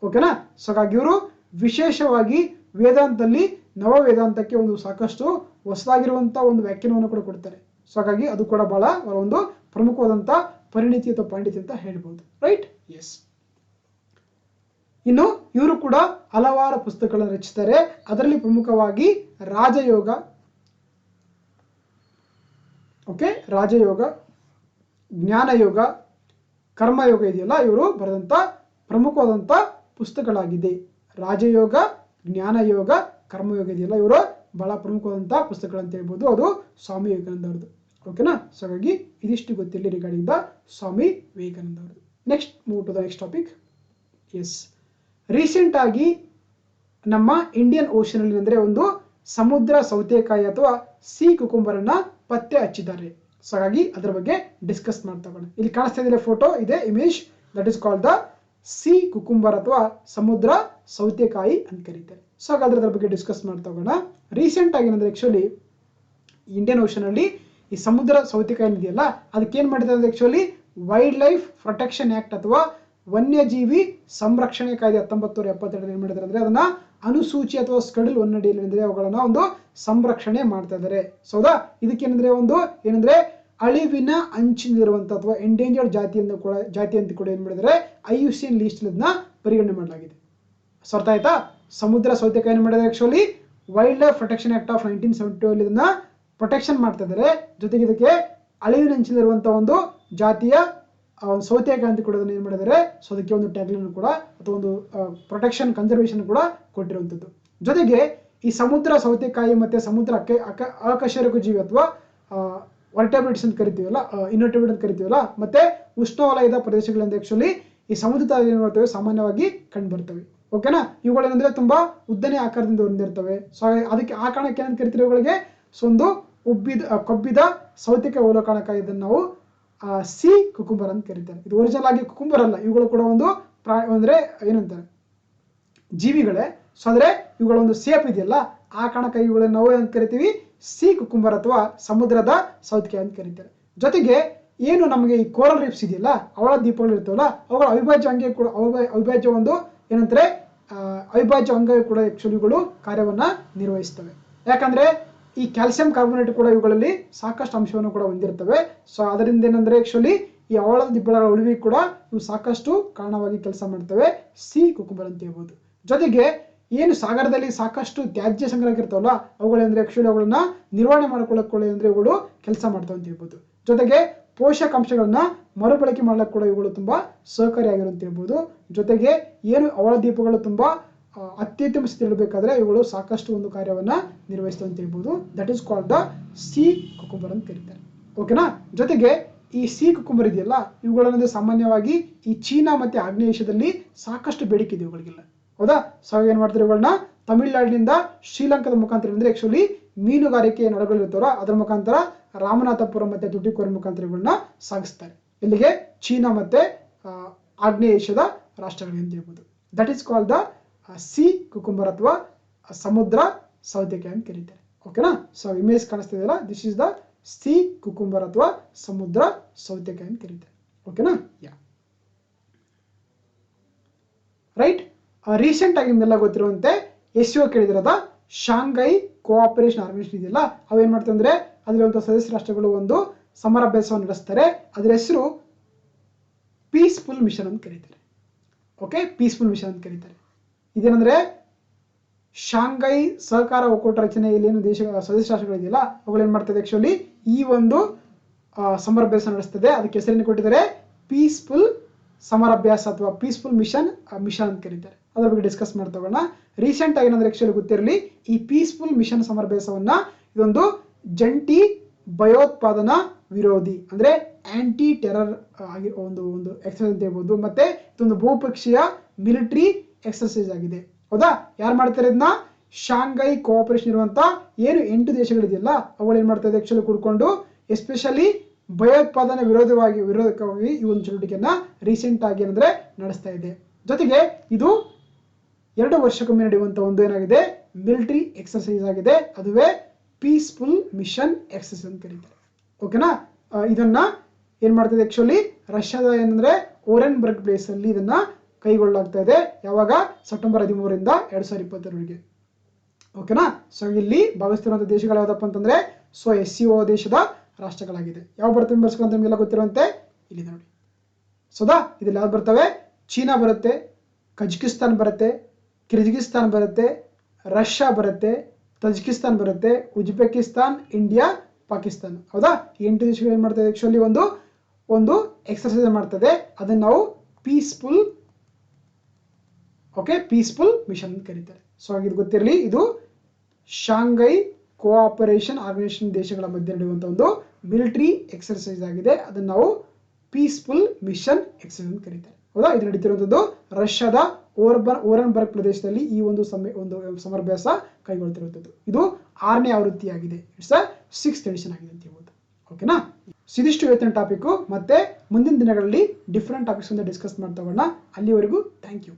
ಓಕೆನಾ. ಸೊ ಹಾಗಾಗಿ ಇವರು ವಿಶೇಷವಾಗಿ ವೇದಾಂತದಲ್ಲಿ ನವ ವೇದಾಂತಕ್ಕೆ ಒಂದು ಸಾಕಷ್ಟು ಹೊಸದಾಗಿರುವಂತಹ ಒಂದು ವ್ಯಾಖ್ಯಾನವನ್ನು ಕೂಡ ಕೊಡ್ತಾರೆ. ಸೊ ಹಾಗಾಗಿ ಅದು ಕೂಡ ಬಹಳ ಅವರ ಒಂದು ಪ್ರಮುಖವಾದಂತಹ ಪರಿಣಿತಿ ಅಥವಾ ಪಾಂಡಿತ್ಯ ಅಂತ ಹೇಳ್ಬೋದು. ರೈಟ್. ಎಸ್. ಇನ್ನು ಇವರು ಕೂಡ ಹಲವಾರು ಪುಸ್ತಕಗಳನ್ನು ರಚಿಸ್ತಾರೆ. ಅದರಲ್ಲಿ ಪ್ರಮುಖವಾಗಿ ರಾಜಯೋಗ, ರಾಜಯೋಗ, ಜ್ಞಾನಯೋಗ, ಕರ್ಮಯೋಗ ಇದೆಯಲ್ಲ, ಇವರು ಬರೆದಂತ ಪ್ರಮುಖವಾದಂತ ಪುಸ್ತಕಗಳಾಗಿದೆ. ರಾಜಯೋಗ, ಜ್ಞಾನಯೋಗ, ಕರ್ಮಯೋಗ ಇದೆಯಲ್ಲ, ಇವರು ಬಹಳ ಪ್ರಮುಖವಾದಂತಹ ಪುಸ್ತಕಗಳಂತ ಹೇಳ್ಬೋದು. ಅದು ಸ್ವಾಮಿ ವಿವೇಕಾನಂದ ಅವರದು. ಓಕೆನಾ. ಸೊ ಹಾಗಾಗಿ ಇದಿಷ್ಟು ಗೊತ್ತಿರಲಿ ರಿಗಾರ್ಡಿಂಗ್ ದ ಸ್ವಾಮಿ ವಿವೇಕಾನಂದ ಅವರದು. Next move to the next topic. Yes. Recent ಆಗಿ ನಮ್ಮ ಇಂಡಿಯನ್ ಓಷನ್ ಅಲ್ಲಿ ಅಂದ್ರೆ ಒಂದು ಸಮುದ್ರ ಸೌತೆಕಾಯಿ ಅಥವಾ ಸಿ ಕುಕುಂಬರ್ ಅನ್ನ ಪತ್ತೆ ಹಚ್ಚಿದ್ದಾರೆ. ಸೊ ಹಾಗಾಗಿ ಅದರ ಬಗ್ಗೆ ಡಿಸ್ಕಸ್ ಮಾಡ್ತಾ ಹೋಗೋಣ. ಇಲ್ಲಿ ಕಾಣಿಸ್ತಾ ಇದೆ ಫೋಟೋ ಇದೆ, image, that is called the sea cucumber ಅಥವಾ ಸಮುದ್ರ ಸೌತೆಕಾಯಿ ಅಂತ ಕರೀತಾರೆ. ಸೊ ಹಾಗಾದ್ರೆ ಅದರ ಬಗ್ಗೆ ಡಿಸ್ಕಸ್ ಮಾಡ್ತಾ ಹೋಗೋಣ. ರೀಸೆಂಟ್ ಆಗಿ ಏನಂದ್ರೆ ಆಕ್ಚುಲಿ ಇಂಡಿಯನ್ ಓಷನ್ ಅಲ್ಲಿ ಈ ಸಮುದ್ರ ಸೌತೆಕಾಯಿ ಇದೆಯಲ್ಲ, ಅದಕ್ಕೆ ಏನ್ ಮಾಡಿದ್ದಾರೆ ಅಂದ್ರೆ actually wild life protection act ಅಥವಾ ವನ್ಯಜೀವಿ ಸಂರಕ್ಷಣೆ ಕಾಯ್ದೆ 1972 ಏನ್ ಮಾಡಿದ್ದಾರೆ ಅಂದ್ರೆ ಅದನ್ನ ಅನುಸೂಚಿ ಅಥವಾ ಸ್ಕೆಡ್ಯೂಲ್ 1 ಅಡಿಯಲ್ಲಿ ಅಂದ್ರೆ ಅವುಗಳನ್ನ ಒಂದು ಸಂರಕ್ಷಣೆ ಮಾಡ್ತಾ ಇದ್ದಾರೆ. ಸೌದಾ. ಇದಕ್ಕೇನಂದ್ರೆ ಒಂದು ಏನಂದ್ರೆ ಅಳಿವಿನ ಅಂಚಿನಲ್ಲಿರುವಂತ ಅಥವಾ ಎಂಡೇಂಜರ್ಡ್ ಜಾತಿ ಅಂತ ಕೂಡ ಏನ್ ಮಾಡಿದ್ದಾರೆ IUCN ಲಿಸ್ಟ್ ಇದನ್ನ ಪರಿಗಣನೆ ಮಾಡಲಾಗಿದೆ. ಸೊ ಅರ್ಥ ಆಯ್ತಾ. ಸಮುದ್ರ ಸೌತೆಕಾಯಿ ಏನ್ ಮಾಡಿದ್ದಾರೆ actually wild life protection act of 1972 ಇದನ್ನ ಪ್ರೊಟೆಕ್ಷನ್ ಮಾಡ್ತಾ ಇದ್ದಾರೆ. ಜೊತೆಗೆ ಇದಕ್ಕೆ ಅಳಿವಿನ ಅಂಚಿನಲ್ಲಿರುವಂತಹ ಒಂದು ಜಾತಿಯ ಸೌತೆಕಾಯಿ ಅಂತ ಕೂಡ ಏನ್ ಮಾಡಿದ್ದಾರೆ. ಸೊ ಅದಕ್ಕೆ ಒಂದು ಟ್ಯಾಗ್ಲೈನ್ ಕೂಡ ಅಥವಾ ಒಂದು ಪ್ರೊಟೆಕ್ಷನ್ ಕನ್ಸರ್ವೇಷನ್ ಕೂಡ ಕೊಟ್ಟಿರುವಂತದ್ದು. ಜೊತೆಗೆ ಈ ಸಮುದ್ರ ಸೌತೆಕಾಯಿ ಮತ್ತೆ ಸಮುದ್ರ ಅಕಶೇರುಕ ಜೀವಿ ಅಥವಾ ವರ್ಟೆಬ್ರೇಟ್ಸ್ ಅಂತ ಕರಿತೀವಲ್ಲ, ಇನ್ವರ್ಟೆಬ್ರೇಟ್ ಅಂತ ಕರಿತೀವಲ್ಲ, ಮತ್ತೆ ಉಷ್ಣವಲಯದ ಪ್ರದೇಶಗಳಿಂದ ಆಕ್ಚುಲಿ ಈ ಸಮುದ್ರ ಏನ್ ಮಾಡ್ತವೆ ಸಾಮಾನ್ಯವಾಗಿ ಕಂಡು ಬರ್ತವೆ. ಓಕೆನಾ. ಇವುಗಳೇನಂದ್ರೆ ತುಂಬಾ ಉದ್ದನೆ ಆಕಾರದಿಂದ ಹೊಂದಿರ್ತವೆ. ಸೊ ಅದಕ್ಕೆ ಆ ಕಾರಣಕ್ಕೆ ಏನಂತ ಕರಿತೀವಿ ಇವುಗಳಿಗೆ. ಸೊ ಒಂದು ಕೊಬ್ಬಿದ ಸೌತೆಕಾಯಿ ಅವಲೋಕನಕಾಯಿ ಇದನ್ನು ನಾವು ಸಿ ಕುಕುಂಬರ್ ಅಂತ ಕರೀತಾರೆ. ಇದು ಒರಿಜಿನಲ್ ಆಗಿ ಕುಕುಂಬರ್ ಅಲ್ಲ, ಇವುಗಳು ಕೂಡ ಒಂದು ಅಂದ್ರೆ ಏನಂತಾರೆ ಜೀವಿಗಳೇ. ಸೊ ಅಂದ್ರೆ ಇವುಗಳ ಒಂದು ಸೇಪ್ ಇದೆಯಲ್ಲ, ಆ ಕಾರಣಕ್ಕೆ ಇವುಗಳನ್ನ ನಾವು ಏನಂತ ಕರಿತೀವಿ ಸಿ ಕುಕುಂಬರ್ ಅಥವಾ ಸಮುದ್ರದ ಸೌತೆಕಾಯಿ ಅಂತ ಕರೀತಾರೆ. ಜೊತೆಗೆ ಏನು ನಮಗೆ ಈ ಕೋರಲ್ ರೀಫ್ಸ್ ಇದೆಯಲ್ಲ, ಅವಳ ದೀಪಗಳು ಇರ್ತವಲ್ಲ, ಅವುಗಳ ಅವಿಭಾಜ್ಯ ಅಂಗ ಕೂಡ ಅವಿಭಾಜ್ಯ ಒಂದು ಏನಂತಾರೆ ಅವಿಭಾಜ್ಯ ಅಂಗ ಕೂಡ ಆಕ್ಚುಲಿಗಳು ಕಾರ್ಯವನ್ನ ನಿರ್ವಹಿಸ್ತವೆ. ಯಾಕಂದ್ರೆ ಈ ಕ್ಯಾಲ್ಸಿಯಂ ಕಾರ್ಬೋನೇಟ್ ಕೂಡ ಇವುಗಳಲ್ಲಿ ಸಾಕಷ್ಟು ಅಂಶವನ್ನು ಕೂಡ ಹೊಂದಿರ್ತವೆ. ಸೊ ಅದರಿಂದ ಏನಂದ್ರೆ ಆಕ್ಚುಲಿ ಈ ಅವಳದ ದಿಬ್ಬಗಳ ಉಳಿವಿ ಕೂಡ ಇವು ಸಾಕಷ್ಟು ಕಾರಣವಾಗಿ ಕೆಲಸ ಮಾಡ್ತವೆ, ಸಿ ಕುಕುಂಬರ್ ಅಂತ ಹೇಳ್ಬೋದು. ಜೊತೆಗೆ ಏನು ಸಾಗರದಲ್ಲಿ ಸಾಕಷ್ಟು ತ್ಯಾಜ್ಯ ಸಂಗ್ರಹ ಇರ್ತಾವಲ್ಲ, ಅವುಗಳಂದ್ರೆ ಆಕ್ಚುಲಿ ಅವುಗಳನ್ನ ನಿರ್ವಹಣೆ ಮಾಡ್ಕೊಳ್ಳೋಕೆ ಅಂದ್ರೆ ಇವುಗಳು ಕೆಲಸ ಮಾಡ್ತಾವೆ ಅಂತ ಹೇಳ್ಬೋದು. ಜೊತೆಗೆ ಪೋಷಕಾಂಶಗಳನ್ನ ಮರುಬಳಕೆ ಮಾಡ್ಲಿಕ್ಕೆ ಕೂಡ ಇವುಗಳು ತುಂಬಾ ಸಹಕಾರಿಯಾಗಿರುತ್ತೆ ಹೇಳ್ಬೋದು. ಜೊತೆಗೆ ಏನು ಅವಳ ದೀಪಗಳು ತುಂಬಾ ಅತ್ಯುತ್ತಮ ಸ್ಥಿತಿ ಇರಬೇಕಾದ್ರೆ ಇವುಗಳು ಸಾಕಷ್ಟು ಒಂದು ಕಾರ್ಯವನ್ನ ನಿರ್ವಹಿಸ್ತವೆ ಅಂತ ಹೇಳ್ಬೋದು. That is called the sea cucumber ಅಂತ ಕರೀತಾರೆ. ಓಕೆನಾ. ಜೊತೆಗೆ ಈ ಸಿ ಕುಕುಂಬರ್ ಇದೆಯಲ್ಲ, ಇವುಗಳನ್ನ ಸಾಮಾನ್ಯವಾಗಿ ಈ ಚೀನಾ ಮತ್ತೆ ಆಗ್ನೇಯ ಏಷ್ಯಾದಲ್ಲಿ ಸಾಕಷ್ಟು ಬೇಡಿಕೆ ಇದೆ ಇವುಗಳಿಗೆಲ್ಲ. ಹೌದಾ. ಸೊ ಏನ್ ಮಾಡ್ತಾರೆ ಇವುಗಳನ್ನ ತಮಿಳುನಾಡಿನಿಂದ ಶ್ರೀಲಂಕಾದ ಮುಖಾಂತರ ಅಂದ್ರೆ ಆಕ್ಚುಲಿ ಮೀನುಗಾರಿಕೆ ನಡಗಳಿರ್ತಾರ ಅದರ ಮುಖಾಂತರ ರಾಮನಾಥಪುರಂ ಮತ್ತೆ ತುಟಿಕೋರಿನ್ ಮುಖಾಂತರ ಇವುಗಳನ್ನ ಸಾಗಿಸ್ತಾರೆ. ಇಲ್ಲಿಗೆ ಚೀನಾ ಮತ್ತೆ ಆಗ್ನೇಯ ಏಷ್ಯಾದ ರಾಷ್ಟ್ರಗಳಿಗೆ ಅಂತ ಹೇಳ್ಬೋದು. That is called the sea cucumber ಅಥವಾ ಸಮುದ್ರ ಸೌತೆಕಾಯಿ ಅಂತ ಕರೀತಾರೆ. ಓಕೆನಾ. ಸೊ ಇಮೇಜ್ ಕಾಣಿಸ್ತಿದೆಯಲ್ಲ, this is the sea cucumber ಅಥವಾ ಸಮುದ್ರ ಸೌತೆಕಾಯಿ ಅಂತ ಕರೀತಾರೆ. ಓಕೆನಾ. Yeah right. ರೀಸೆಂಟ್ ಆಗಿ ನಿಮ್ಗೆಲ್ಲ ಗೊತ್ತಿರುವಂತೆ SCO ಕೇಳಿದಿರದ ಶಾಂಘೈ ಕೋಆಪರೇಷನ್ ಆರ್ಗನೈಸೇಷನ್ ಇದೆಯಲ್ಲ, ಅವೇನ್ ಮಾಡ್ತಾರೆ ಅಂದ್ರೆ ಅದರಲ್ಲಿ ಸದಸ್ಯ ರಾಷ್ಟ್ರಗಳು ಒಂದು ಸಮರಾಭ್ಯಾಸವನ್ನು ನಡೆಸ್ತಾರೆ. ಅದರ ಹೆಸರು ಪೀಸ್ಫುಲ್ ಮಿಷನ್ ಅಂತ ಕರೀತಾರೆ. ಓಕೆ. ಪೀಸ್ಫುಲ್ ಮಿಷನ್ ಅಂತ ಕರೀತಾರೆ. ಇದೇನಂದ್ರೆ ಶಾಂಘೈ ಸಹಕಾರ ಒಕ್ಕೂಟ ರಚನೆಯಲ್ಲಿ ಏನು ಸದಸ್ಯ ರಾಷ್ಟ್ರಗಳಿದೆಯಲ್ಲ ಅವುಗಳು ಏನ್ ಮಾಡ್ತದೆ ಆಕ್ಚುಲಿ ಈ ಒಂದು ಸಮರಾಭ್ಯಾಸ ನಡೆಸ್ತದೆ. ಅದಕ್ಕೆ ಹೆಸರನ್ನು ಕೊಟ್ಟಿದ್ದಾರೆ ಪೀಸ್ಫುಲ್ ಸಮರಾಭ್ಯಾಸ ಅಥವಾ ಪೀಸ್ಫುಲ್ ಮಿಷನ್ ಅಂತ ಕರೀತಾರೆ. ಅದರ ಬಗ್ಗೆ ಡಿಸ್ಕಸ್ ಮಾಡ್ತಾ ಹೋಗೋಣ. ರೀಸೆಂಟ್ ಆಗಿ ಏನಂದ್ರೆ ಆಕ್ಚುಲಿ ಗೊತ್ತಿರಲಿ, ಈ ಪೀಸ್ಫುಲ್ ಮಿಷನ್ ಸಮರಾಭ್ಯಾಸವನ್ನ ಇದೊಂದು ಜಂಟಿ ಭಯೋತ್ಪಾದನಾ ವಿರೋಧಿ ಅಂದ್ರೆ ಆಂಟಿ ಟೆರರ್ ಆಗಿ ಒಂದು ಎಕ್ಸರ್ಸೈಸ್ ಅಂತ ಹೇಳ್ಬೋದು. ಮತ್ತೆ ಇದೊಂದು ಬಹುಪಕ್ಷೀಯ ಮಿಲಿಟರಿ ಎಕ್ಸರ್ಸೈಸ್ ಆಗಿದೆ. ಹೌದಾ. ಯಾರು ಮಾಡ್ತಾರೆ ಇದನ್ನ? ಶಾಂಘೈ ಕೋಆಪರೇಷನ್ ಇರುವಂತ ಏನು 8 ದೇಶಗಳಿದೆಯಲ್ಲ ಅವುಗಳು ಏನ್ ಮಾಡ್ತಾ ಇದೆ ಆಕ್ಚುಲಿ ಕೂಡ್ಕೊಂಡು ಎಸ್ಪೆಷಲಿ ಭಯೋತ್ಪಾದನೆ ವಿರೋಧಕವಾಗಿ ಈ ಒಂದು ಚಟುವಟಿಕೆಯನ್ನ ರೀಸೆಂಟ್ ಆಗಿ ಏನಂದ್ರೆ ನಡೆಸ್ತಾ ಇದೆ. ಜೊತೆಗೆ ಇದು 2 ವರ್ಷಕ್ಕೊಮ್ಮೆ ನಡೆಯುವಂತ ಒಂದು ಏನಾಗಿದೆ ಮಿಲಿಟರಿ ಎಕ್ಸರ್ಸೈಸ್ ಆಗಿದೆ. ಅದುವೇ ಪೀಸ್ಫುಲ್ ಮಿಷನ್ ಎಕ್ಸರ್ಸೈಸ್ ಅಂತ ಕರೀತಾರೆ. ಓಕೆನಾ, ಇದನ್ನ ಏನ್ ಮಾಡ್ತಿದೆ ಆಕ್ಚುಲಿ ರಷ್ಯಾದ ಏನಂದ್ರೆ ಓರೆನ್ಬರ್ಗ್ ಪ್ಲೇಸ್ ಅಲ್ಲಿ ಇದನ್ನ ಕೈಗೊಳ್ಳಲಾಗ್ತಾ ಇದೆ. ಯಾವಾಗ ಸೆಪ್ಟೆಂಬರ್ 13ರಿಂದ 2022 ಓಕೆನಾ. ಸೊ ಇಲ್ಲಿ ಭಾಗವಹಿಸ್ತಿರುವಂತಹ ದೇಶಗಳು ಯಾವ್ದಪ್ಪ ಅಂತಂದ್ರೆ SCO ದೇಶದ ರಾಷ್ಟ್ರಗಳಾಗಿದೆ. ಯಾವ ಬರ್ತವೆ ಬರ್ಸ್ಕೊಂತ ನಿಮಗೆಲ್ಲ ಗೊತ್ತಿರುವಂತೆ ಇಲ್ಲಿ ನೋಡಿ. ಸೋದಾ ಇದ್ರಲ್ಲಿ ಯಾವ್ದು ಬರ್ತವೆ? ಚೀನಾ ಬರುತ್ತೆ, ಕಜಕಿಸ್ತಾನ್ ಬರುತ್ತೆ, ಕಿರ್ಗಿಸ್ತಾನ್ ಬರುತ್ತೆ, ರಷ್ಯಾ ಬರುತ್ತೆ, ತಜಿಕಿಸ್ತಾನ್ ಬರುತ್ತೆ, ಉಜ್ಬೇಕಿಸ್ತಾನ್, ಇಂಡಿಯಾ, ಪಾಕಿಸ್ತಾನ. ಹೌದಾ, ಈ 8 ದೇಶಗಳು ಏನ್ ಮಾಡ್ತದೆ ಆಕ್ಚುಲಿ ಒಂದು ಎಕ್ಸರ್ಸೈಸ್ ಮಾಡ್ತದೆ. ಅದನ್ನ ನಾವು ಪೀಸ್ಫುಲ್ ಮಿಷನ್ ಅಂತ ಕರೀತಾರೆ. ಸೊ ಇದು ಗೊತ್ತಿರಲಿ, ಇದು ಶಾಂಘೈ ಕೋಆಪರೇಷನ್ ಆರ್ಗನೈಸೇಷನ್ ದೇಶಗಳ ಮಧ್ಯೆ ನಡೆಯುವಂತಹ ಒಂದು ಮಿಲಿಟರಿ ಎಕ್ಸರ್ಸೈಸ್ ಆಗಿದೆ. ಅದನ್ನ ನಾವು ಪೀಸ್ಫುಲ್ ಮಿಷನ್ ಎಕ್ಸರ್ಸೈಸ್ ಅಂತ ಕರೀತಾರೆ. ಹೌದಾ, ಇದು ನಡೀತಿರುವಂತದ್ದು ರಷ್ಯಾದ ಓರೆನ್ಬರ್ಗ್ ಪ್ರದೇಶದಲ್ಲಿ ಈ ಒಂದು ಸಮರಾಭ್ಯಾಸ ಕೈಗೊಳ್ತಿರುವಂತದ್ದು. ಇದು 6ನೇ ಆವೃತ್ತಿಯಾಗಿದೆ. ಇಟ್ಸ್ 6th ಎಡಿಷನ್ ಆಗಿದೆ ಅಂತ ಹೇಳ್ಬೋದು. ಓಕೆನಾ, ಇದಿಷ್ಟು ಇವತ್ತಿನ ಟಾಪಿಕ್. ಮತ್ತೆ ಮುಂದಿನ ದಿನಗಳಲ್ಲಿ ಡಿಫ್ರೆಂಟ್ ಟಾಪಿಕ್ಸ್ ಡಿಸ್ಕಸ್ ಮಾಡ್ತಾ ಹೋಗೋಣ. ಅಲ್ಲಿವರೆಗೂ ಥ್ಯಾಂಕ್ ಯು.